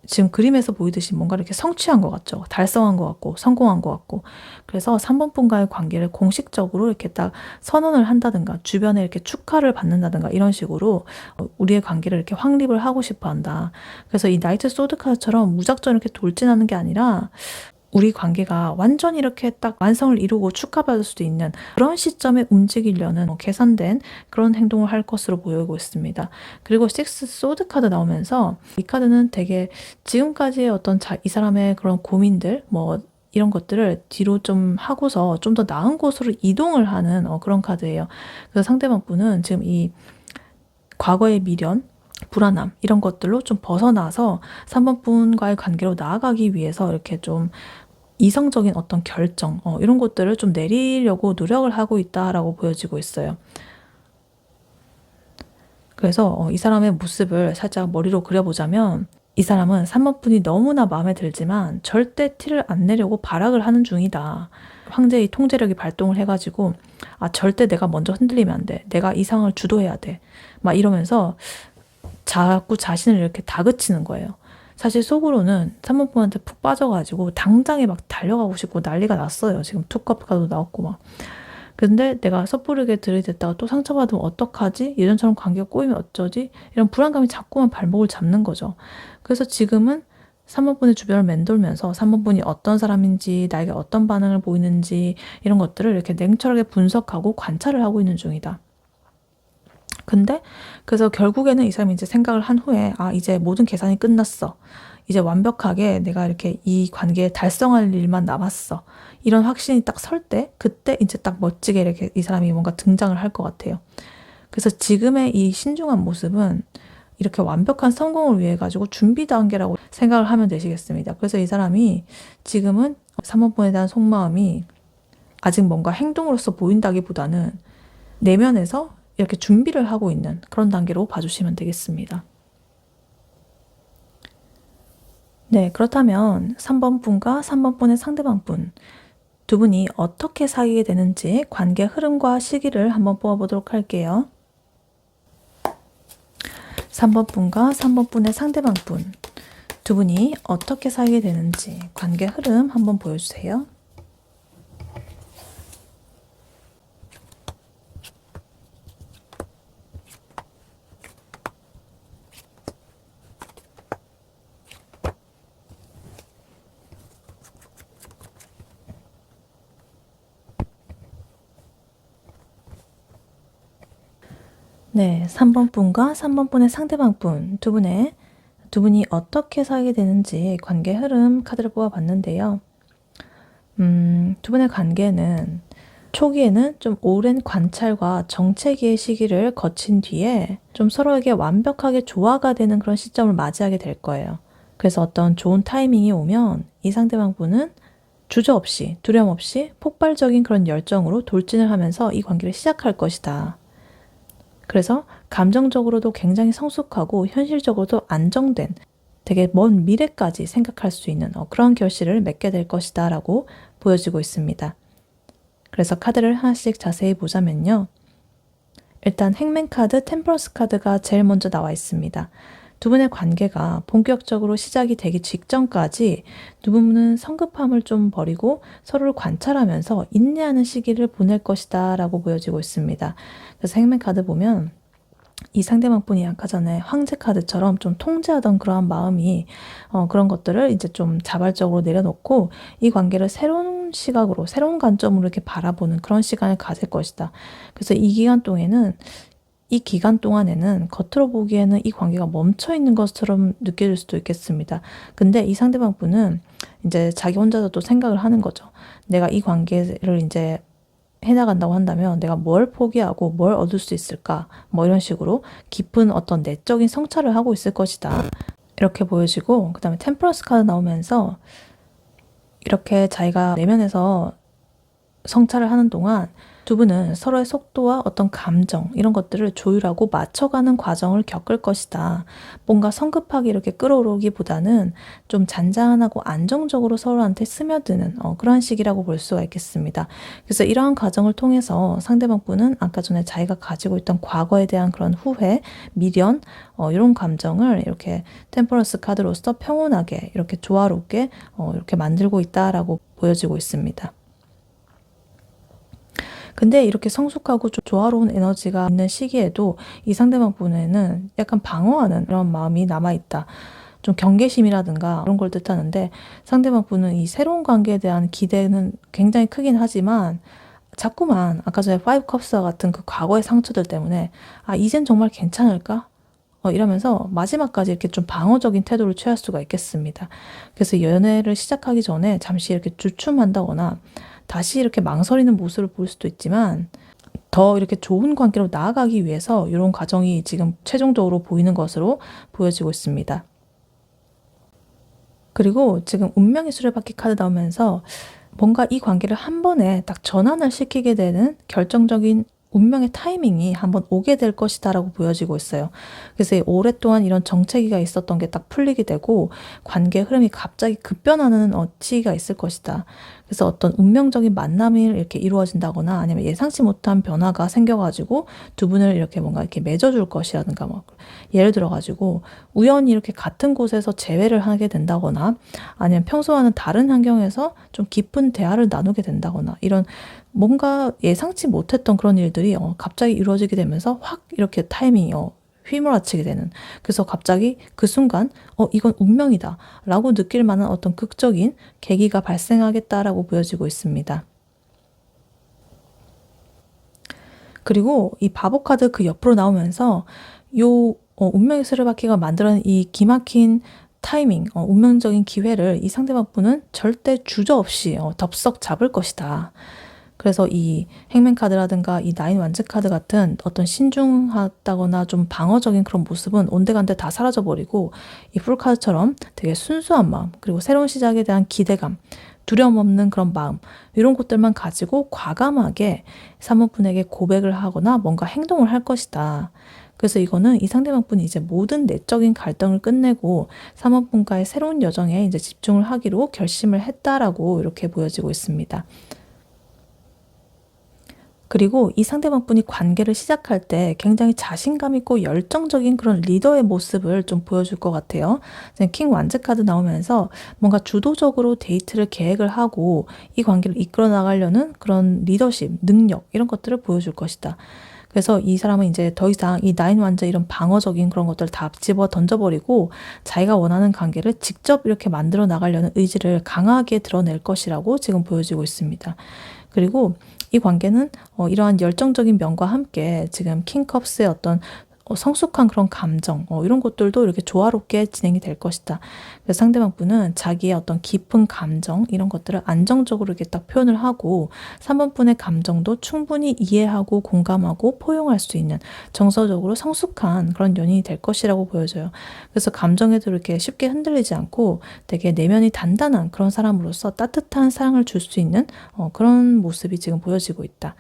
S1: 지금 그림에서 보이듯이 뭔가 이렇게 성취한 것 같죠. 달성한 것 같고 성공한 것 같고. 그래서 3번 분과의 관계를 공식적으로 이렇게 딱 선언을 한다든가, 주변에 이렇게 축하를 받는다든가, 이런 식으로 우리의 관계를 이렇게 확립을 하고 싶어 한다. 그래서 이 나이트 소드 카드처럼 무작정 이렇게 돌진하는 게 아니라 우리 관계가 완전히 이렇게 딱 완성을 이루고 축하받을 수도 있는 그런 시점에 움직이려는 계산된 그런 행동을 할 것으로 보이고 있습니다. 그리고 식스 소드 카드 나오면서 이 카드는 되게 지금까지의 어떤 이 사람의 그런 고민들, 이런 것들을 뒤로 좀 하고서 좀 더 나은 곳으로 이동을 하는 그런 카드예요. 그래서 상대방 분은 지금 이 과거의 미련, 불안함, 이런 것들로 좀 벗어나서 3번 분과의 관계로 나아가기 위해서 이렇게 좀 이성적인 어떤 결정, 이런 것들을 좀 내리려고 노력을 하고 있다라고 보여지고 있어요. 그래서 이 사람의 모습을 살짝 머리로 그려보자면, 이 사람은 3번 분이 너무나 마음에 들지만 절대 티를 안 내려고 발악을 하는 중이다. 황제의 통제력이 발동을 해가지고, 절대 내가 먼저 흔들리면 안 돼. 내가 이 상황을 주도해야 돼. 막 이러면서 자꾸 자신을 이렇게 다그치는 거예요. 사실 속으로는 3번 분한테 푹 빠져가지고 당장에 막 달려가고 싶고 난리가 났어요. 지금 투컵카도 나왔고 막. 근데 내가 섣부르게 들이댔다가 또 상처받으면 어떡하지? 예전처럼 관계가 꼬이면 어쩌지? 이런 불안감이 자꾸만 발목을 잡는 거죠. 그래서 지금은 3번 분의 주변을 맴돌면서 3번 분이 어떤 사람인지, 나에게 어떤 반응을 보이는지, 이런 것들을 이렇게 냉철하게 분석하고 관찰을 하고 있는 중이다. 근데 그래서 결국에는 이 사람이 이제 생각을 한 후에, 이제 모든 계산이 끝났어. 이제 완벽하게 내가 이렇게 이 관계에 달성할 일만 남았어. 이런 확신이 딱 설 때, 그때 이제 딱 멋지게 이렇게 이 사람이 뭔가 등장을 할 것 같아요. 그래서 지금의 이 신중한 모습은 이렇게 완벽한 성공을 위해 가지고 준비 단계라고 생각을 하면 되시겠습니다. 그래서 이 사람이 지금은 3번분에 대한 속마음이 아직 뭔가 행동으로서 보인다기보다는 내면에서 이렇게 준비를 하고 있는 그런 단계로 봐주시면 되겠습니다. 네, 그렇다면 3번 분과 3번 분의 상대방 분, 두 분이 어떻게 사귀게 되는지 관계 흐름과 시기를 한번 뽑아보도록 할게요. 3번 분과 3번 분의 상대방 분, 두 분이 어떻게 사귀게 되는지 관계 흐름 한번 보여주세요. 네, 3번 분과 3번 분의 상대방 분, 두 분이 어떻게 사귀게 되는지 관계 흐름 카드를 뽑아봤는데요. 두 분의 관계는 초기에는 좀 오랜 관찰과 정체기의 시기를 거친 뒤에 좀 서로에게 완벽하게 조화가 되는 그런 시점을 맞이하게 될 거예요. 그래서 어떤 좋은 타이밍이 오면 이 상대방 분은 주저없이, 두려움 없이 폭발적인 그런 열정으로 돌진을 하면서 이 관계를 시작할 것이다. 그래서 감정적으로도 굉장히 성숙하고 현실적으로도 안정된, 되게 먼 미래까지 생각할 수 있는 그런 결실을 맺게 될 것이다 라고 보여지고 있습니다. 그래서 카드를 하나씩 자세히 보자면요. 일단 행맨 카드, 템퍼런스 카드가 제일 먼저 나와 있습니다. 두 분의 관계가 본격적으로 시작이 되기 직전까지 두 분은 성급함을 좀 버리고 서로를 관찰하면서 인내하는 시기를 보낼 것이다 라고 보여지고 있습니다. 그래서 행맨 카드 보면 이 상대방 분이 아까 전에 황제 카드처럼 좀 통제하던 그러한 마음이 그런 것들을 이제 좀 자발적으로 내려놓고 이 관계를 새로운 시각으로, 새로운 관점으로 이렇게 바라보는 그런 시간을 가질 것이다. 그래서 이 기간 동안에는 겉으로 보기에는 이 관계가 멈춰 있는 것처럼 느껴질 수도 있겠습니다. 근데 이 상대방 분은 이제 자기 혼자서 또 생각을 하는 거죠. 내가 이 관계를 이제 해나간다고 한다면 내가 뭘 포기하고 뭘 얻을 수 있을까? 뭐 이런 식으로 깊은 어떤 내적인 성찰을 하고 있을 것이다. 이렇게 보여지고, 그 다음에 템퍼런스 카드 나오면서 이렇게 자기가 내면에서 성찰을 하는 동안 두 분은 서로의 속도와 어떤 감정 이런 것들을 조율하고 맞춰가는 과정을 겪을 것이다. 뭔가 성급하게 이렇게 끌어오르기보다는 좀 잔잔하고 안정적으로 서로한테 스며드는 그런 시기라고 볼 수가 있겠습니다. 그래서 이러한 과정을 통해서 상대방 분은 아까 전에 자기가 가지고 있던 과거에 대한 그런 후회, 미련 이런 감정을 이렇게 템퍼런스 카드로서 평온하게 이렇게 조화롭게 이렇게 만들고 있다라고 보여지고 있습니다. 근데 이렇게 성숙하고 조화로운 에너지가 있는 시기에도 이 상대방 분에는 약간 방어하는 그런 마음이 남아있다. 좀 경계심이라든가 그런 걸 뜻하는데, 상대방 분은 이 새로운 관계에 대한 기대는 굉장히 크긴 하지만 자꾸만 아까 전에 파이브 컵스와 같은 그 과거의 상처들 때문에 이젠 정말 괜찮을까? 이러면서 마지막까지 이렇게 좀 방어적인 태도를 취할 수가 있겠습니다. 그래서 연애를 시작하기 전에 잠시 이렇게 주춤한다거나 다시 이렇게 망설이는 모습을 볼 수도 있지만, 더 이렇게 좋은 관계로 나아가기 위해서 이런 과정이 지금 최종적으로 보이는 것으로 보여지고 있습니다. 그리고 지금 운명의 수레바퀴 카드 나오면서 뭔가 이 관계를 한 번에 딱 전환을 시키게 되는 결정적인 운명의 타이밍이 한번 오게 될 것이다 라고 보여지고 있어요. 그래서 오랫동안 이런 정체기가 있었던 게 딱 풀리게 되고 관계 흐름이 갑자기 급변하는 시기가 있을 것이다. 그래서 어떤 운명적인 만남이 이렇게 이루어진다거나 아니면 예상치 못한 변화가 생겨가지고 두 분을 이렇게 뭔가 이렇게 맺어줄 것이라든가, 뭐 예를 들어가지고 우연히 이렇게 같은 곳에서 재회를 하게 된다거나 아니면 평소와는 다른 환경에서 좀 깊은 대화를 나누게 된다거나, 이런 뭔가 예상치 못했던 그런 일들이 갑자기 이루어지게 되면서 확 이렇게 타이밍이 휘몰아치게 되는, 그래서 갑자기 그 순간 이건 운명이다 라고 느낄 만한 어떤 극적인 계기가 발생하겠다라고 보여지고 있습니다. 그리고 이 바보 카드 그 옆으로 나오면서 요 운명의 수레바퀴가 만들어낸 이 기막힌 타이밍, 운명적인 기회를 이 상대방 분은 절대 주저없이 덥석 잡을 것이다. 그래서 이 행맨 카드라든가 이 나인 완즈 카드 같은 어떤 신중하다거나 좀 방어적인 그런 모습은 온데간데 다 사라져버리고, 이 풀 카드처럼 되게 순수한 마음, 그리고 새로운 시작에 대한 기대감, 두려움 없는 그런 마음, 이런 것들만 가지고 과감하게 사모분에게 고백을 하거나 뭔가 행동을 할 것이다. 그래서 이거는 이 상대방 분이 이제 모든 내적인 갈등을 끝내고 사모분과의 새로운 여정에 이제 집중을 하기로 결심을 했다라고 이렇게 보여지고 있습니다. 그리고 이 상대방 분이 관계를 시작할 때 굉장히 자신감 있고 열정적인 그런 리더의 모습을 좀 보여줄 것 같아요. 킹 완즈 카드 나오면서 뭔가 주도적으로 데이트를 계획을 하고 이 관계를 이끌어 나가려는 그런 리더십, 능력 이런 것들을 보여줄 것이다. 그래서 이 사람은 이제 더 이상 이 나인 완즈 이런 방어적인 그런 것들을 다 집어 던져버리고 자기가 원하는 관계를 직접 이렇게 만들어 나가려는 의지를 강하게 드러낼 것이라고 지금 보여지고 있습니다. 그리고 이 관계는 이러한 열정적인 면과 함께 지금 킹컵스의 어떤 성숙한 그런 감정 이런 것들도 이렇게 조화롭게 진행이 될 것이다. 그래서 상대방 분은 자기의 어떤 깊은 감정 이런 것들을 안정적으로 이렇게 딱 표현을 하고 3번 분의 감정도 충분히 이해하고 공감하고 포용할 수 있는 정서적으로 성숙한 그런 연인이 될 것이라고 보여져요. 그래서 감정에도 이렇게 쉽게 흔들리지 않고 되게 내면이 단단한 그런 사람으로서 따뜻한 사랑을 줄 수 있는 그런 모습이 지금 보여지고 있다.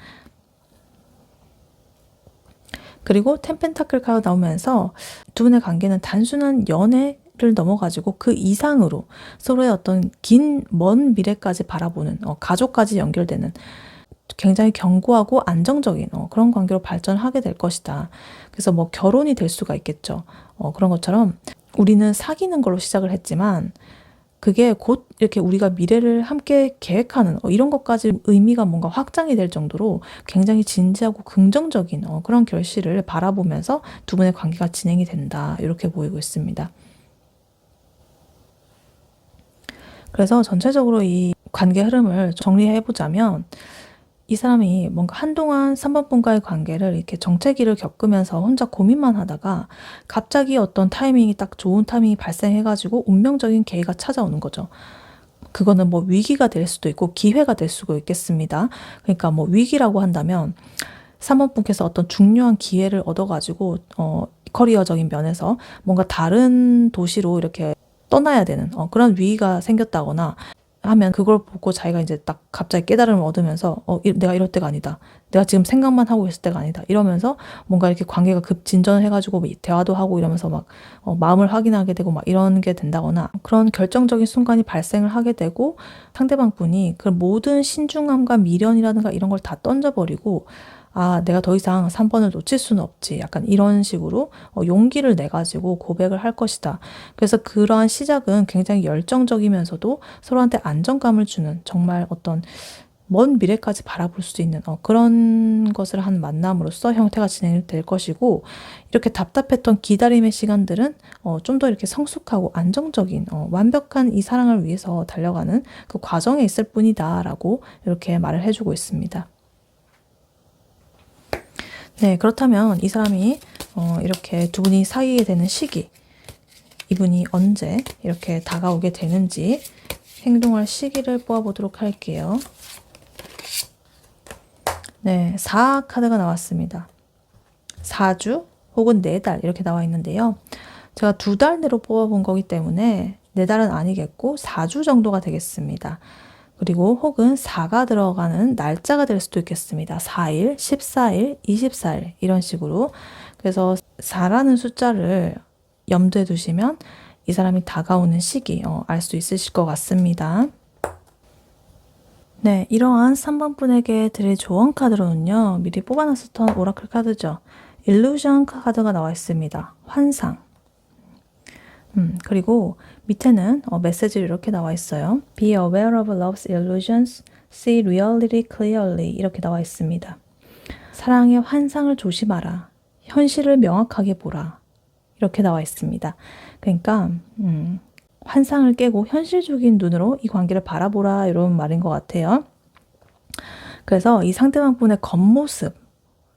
S1: 그리고 텐펜타클 카드 나오면서 두 분의 관계는 단순한 연애를 넘어가지고 그 이상으로 서로의 어떤 긴 먼 미래까지 바라보는 가족까지 연결되는 굉장히 견고하고 안정적인 그런 관계로 발전하게 될 것이다. 그래서 뭐 결혼이 될 수가 있겠죠. 그런 것처럼 우리는 사귀는 걸로 시작을 했지만 그게 곧 이렇게 우리가 미래를 함께 계획하는 이런 것까지 의미가 뭔가 확장이 될 정도로 굉장히 진지하고 긍정적인 그런 결실을 바라보면서 두 분의 관계가 진행이 된다. 이렇게 보이고 있습니다. 그래서 전체적으로 이 관계 흐름을 정리해보자면 이 사람이 뭔가 한동안 3번 분과의 관계를 이렇게 정체기를 겪으면서 혼자 고민만 하다가 갑자기 어떤 타이밍이 딱 좋은 타이밍이 발생해가지고 운명적인 계기가 찾아오는 거죠. 그거는 뭐 위기가 될 수도 있고 기회가 될 수도 있겠습니다. 그러니까 뭐 위기라고 한다면 3번 분께서 어떤 중요한 기회를 얻어가지고 커리어적인 면에서 뭔가 다른 도시로 이렇게 떠나야 되는 그런 위기가 생겼다거나 하면 그걸 보고 자기가 이제 딱 갑자기 깨달음을 얻으면서 내가 이럴 때가 아니다. 내가 지금 생각만 하고 있을 때가 아니다. 이러면서 뭔가 이렇게 관계가 급진전해가지고 대화도 하고 이러면서 막 마음을 확인하게 되고 막 이런 게 된다거나 그런 결정적인 순간이 발생을 하게 되고 상대방 분이 그 모든 신중함과 미련이라든가 이런 걸 다 던져버리고 내가 더 이상 3번을 놓칠 수는 없지. 약간 이런 식으로 용기를 내가지고 고백을 할 것이다. 그래서 그러한 시작은 굉장히 열정적이면서도 서로한테 안정감을 주는 정말 어떤 먼 미래까지 바라볼 수 있는 그런 것을 한 만남으로서 형태가 진행될 것이고 이렇게 답답했던 기다림의 시간들은 좀 더 이렇게 성숙하고 안정적인 완벽한 이 사랑을 위해서 달려가는 그 과정에 있을 뿐이다 라고 이렇게 말을 해주고 있습니다. 네, 그렇다면 이 사람이 이렇게 두 분이 사귀게 되는 시기, 이분이 언제 이렇게 다가오게 되는지 행동할 시기를 뽑아보도록 할게요. 네, 4 카드가 나왔습니다. 4주 혹은 4달 이렇게 나와 있는데요. 제가 2달 내로 뽑아본 거기 때문에 4달은 아니겠고 4주 정도가 되겠습니다. 그리고 혹은 4가 들어가는 날짜가 될 수도 있겠습니다. 4일, 14일, 24일 이런 식으로. 그래서 4라는 숫자를 염두에 두시면 이 사람이 다가오는 시기 알 수 있으실 것 같습니다. 네, 이러한 3번 분에게 드릴 조언 카드로는요. 미리 뽑아놨었던 오라클 카드죠. 일루전 카드가 나와 있습니다. 환상. 그리고 밑에는 메시지로 이렇게 나와 있어요. Be aware of love's illusions, see reality clearly 이렇게 나와 있습니다. 사랑의 환상을 조심하라. 현실을 명확하게 보라. 이렇게 나와 있습니다. 그러니까 환상을 깨고 현실적인 눈으로 이 관계를 바라보라 이런 말인 것 같아요. 그래서 이 상대방 분의 겉모습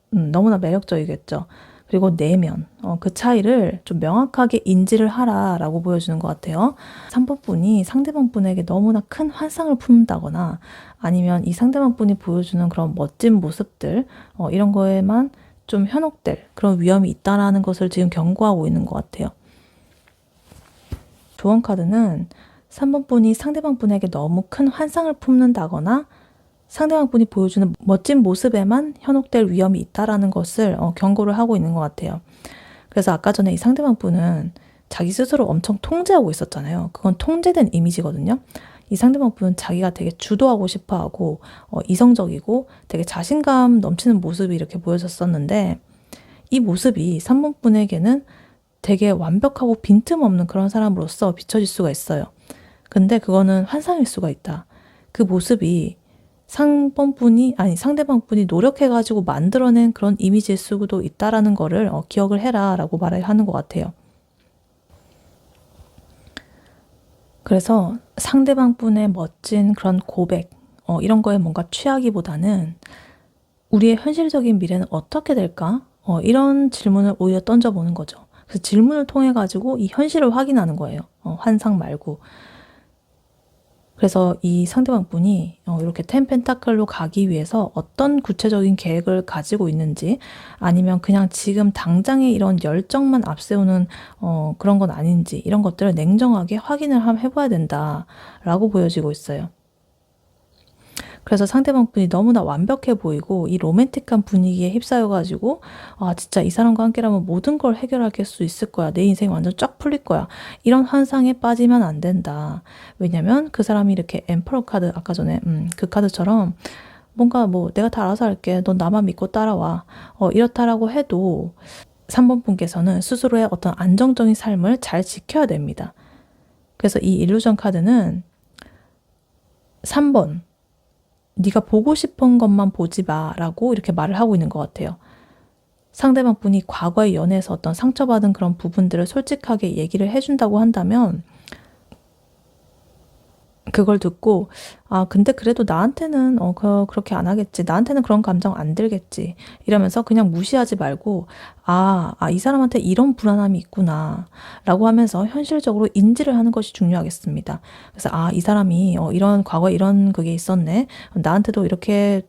S1: 너무나 매력적이겠죠. 그리고 내면 그 차이를 좀 명확하게 인지를 하라라고 보여주는 것 같아요. 3번 분이 상대방 분에게 너무나 큰 환상을 품는다거나 아니면 이 상대방 분이 보여주는 그런 멋진 모습들 이런 거에만 좀 현혹될 그런 위험이 있다라는 것을 지금 경고하고 있는 것 같아요. 조언 카드는 3번 분이 상대방 분에게 너무 큰 환상을 품는다거나 상대방 분이 보여주는 멋진 모습에만 현혹될 위험이 있다라는 것을 경고를 하고 있는 것 같아요. 그래서 아까 전에 이 상대방 분은 자기 스스로 엄청 통제하고 있었잖아요. 그건 통제된 이미지거든요. 이 상대방 분은 자기가 되게 주도하고 싶어하고 이성적이고 되게 자신감 넘치는 모습이 이렇게 보여졌었는데 이 모습이 3번 분에게는 되게 완벽하고 빈틈없는 그런 사람으로서 비춰질 수가 있어요. 근데 그거는 환상일 수가 있다. 그 모습이 상대방 분이 노력해가지고 만들어낸 그런 이미지일 수도 있다라는 거를 기억을 해라 라고 말을 하는 것 같아요. 그래서 상대방 분의 멋진 그런 고백 이런 거에 뭔가 취하기보다는 우리의 현실적인 미래는 어떻게 될까? 이런 질문을 오히려 던져보는 거죠. 그래서 질문을 통해 가지고 이 현실을 확인하는 거예요. 환상 말고. 그래서 이 상대방 분이 이렇게 10 펜타클로 가기 위해서 어떤 구체적인 계획을 가지고 있는지 아니면 그냥 지금 당장의 이런 열정만 앞세우는 그런 건 아닌지 이런 것들을 냉정하게 확인을 한번 해봐야 된다라고 보여지고 있어요. 그래서 상대방 분이 너무나 완벽해 보이고 이 로맨틱한 분위기에 휩싸여가지고 진짜 이 사람과 함께라면 모든 걸 해결할 수 있을 거야. 내 인생이 완전 쫙 풀릴 거야. 이런 환상에 빠지면 안 된다. 왜냐면 그 사람이 이렇게 엠퍼러 카드 아까 전에 그 카드처럼 뭔가 뭐 내가 다 알아서 할게. 넌 나만 믿고 따라와. 이렇다라고 해도 3번 분께서는 스스로의 어떤 안정적인 삶을 잘 지켜야 됩니다. 그래서 이 일루전 카드는 3번 네가 보고 싶은 것만 보지 마라고 이렇게 말을 하고 있는 것 같아요. 상대방 분이 과거의 연애에서 어떤 상처받은 그런 부분들을 솔직하게 얘기를 해준다고 한다면 그걸 듣고 아, 근데 그래도 나한테는 그렇게 안 하겠지. 나한테는 그런 감정 안 들겠지. 이러면서 그냥 무시하지 말고, 이 사람한테 이런 불안함이 있구나. 라고 하면서 현실적으로 인지를 하는 것이 중요하겠습니다. 그래서, 이 사람이 이런 과거에 이런 그게 있었네. 나한테도 이렇게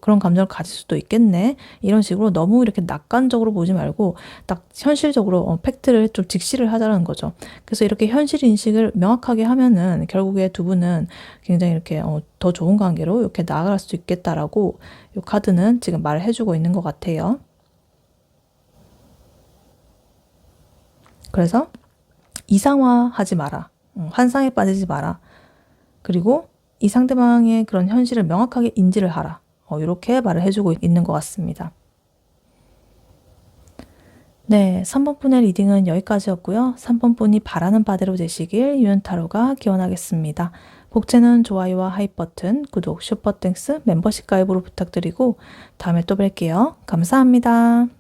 S1: 그런 감정을 가질 수도 있겠네. 이런 식으로 너무 이렇게 낙관적으로 보지 말고 딱 현실적으로 팩트를 좀 직시를 하자는 거죠. 그래서 이렇게 현실 인식을 명확하게 하면은 결국에 두 분은 굉장히 이렇게 더 좋은 관계로 이렇게 나아갈 수 있겠다라고 이 카드는 지금 말을 해주고 있는 것 같아요. 그래서 이상화하지 마라. 환상에 빠지지 마라. 그리고 이 상대방의 그런 현실을 명확하게 인지를 하라. 이렇게 말을 해주고 있는 것 같습니다. 네, 3번 분의 리딩은 여기까지였고요. 3번 분이 바라는 바대로 되시길 유연타로가 기원하겠습니다. 복채는 좋아요와 하이 버튼, 구독, 슈퍼땡스, 멤버십 가입으로 부탁드리고 다음에 또 뵐게요. 감사합니다.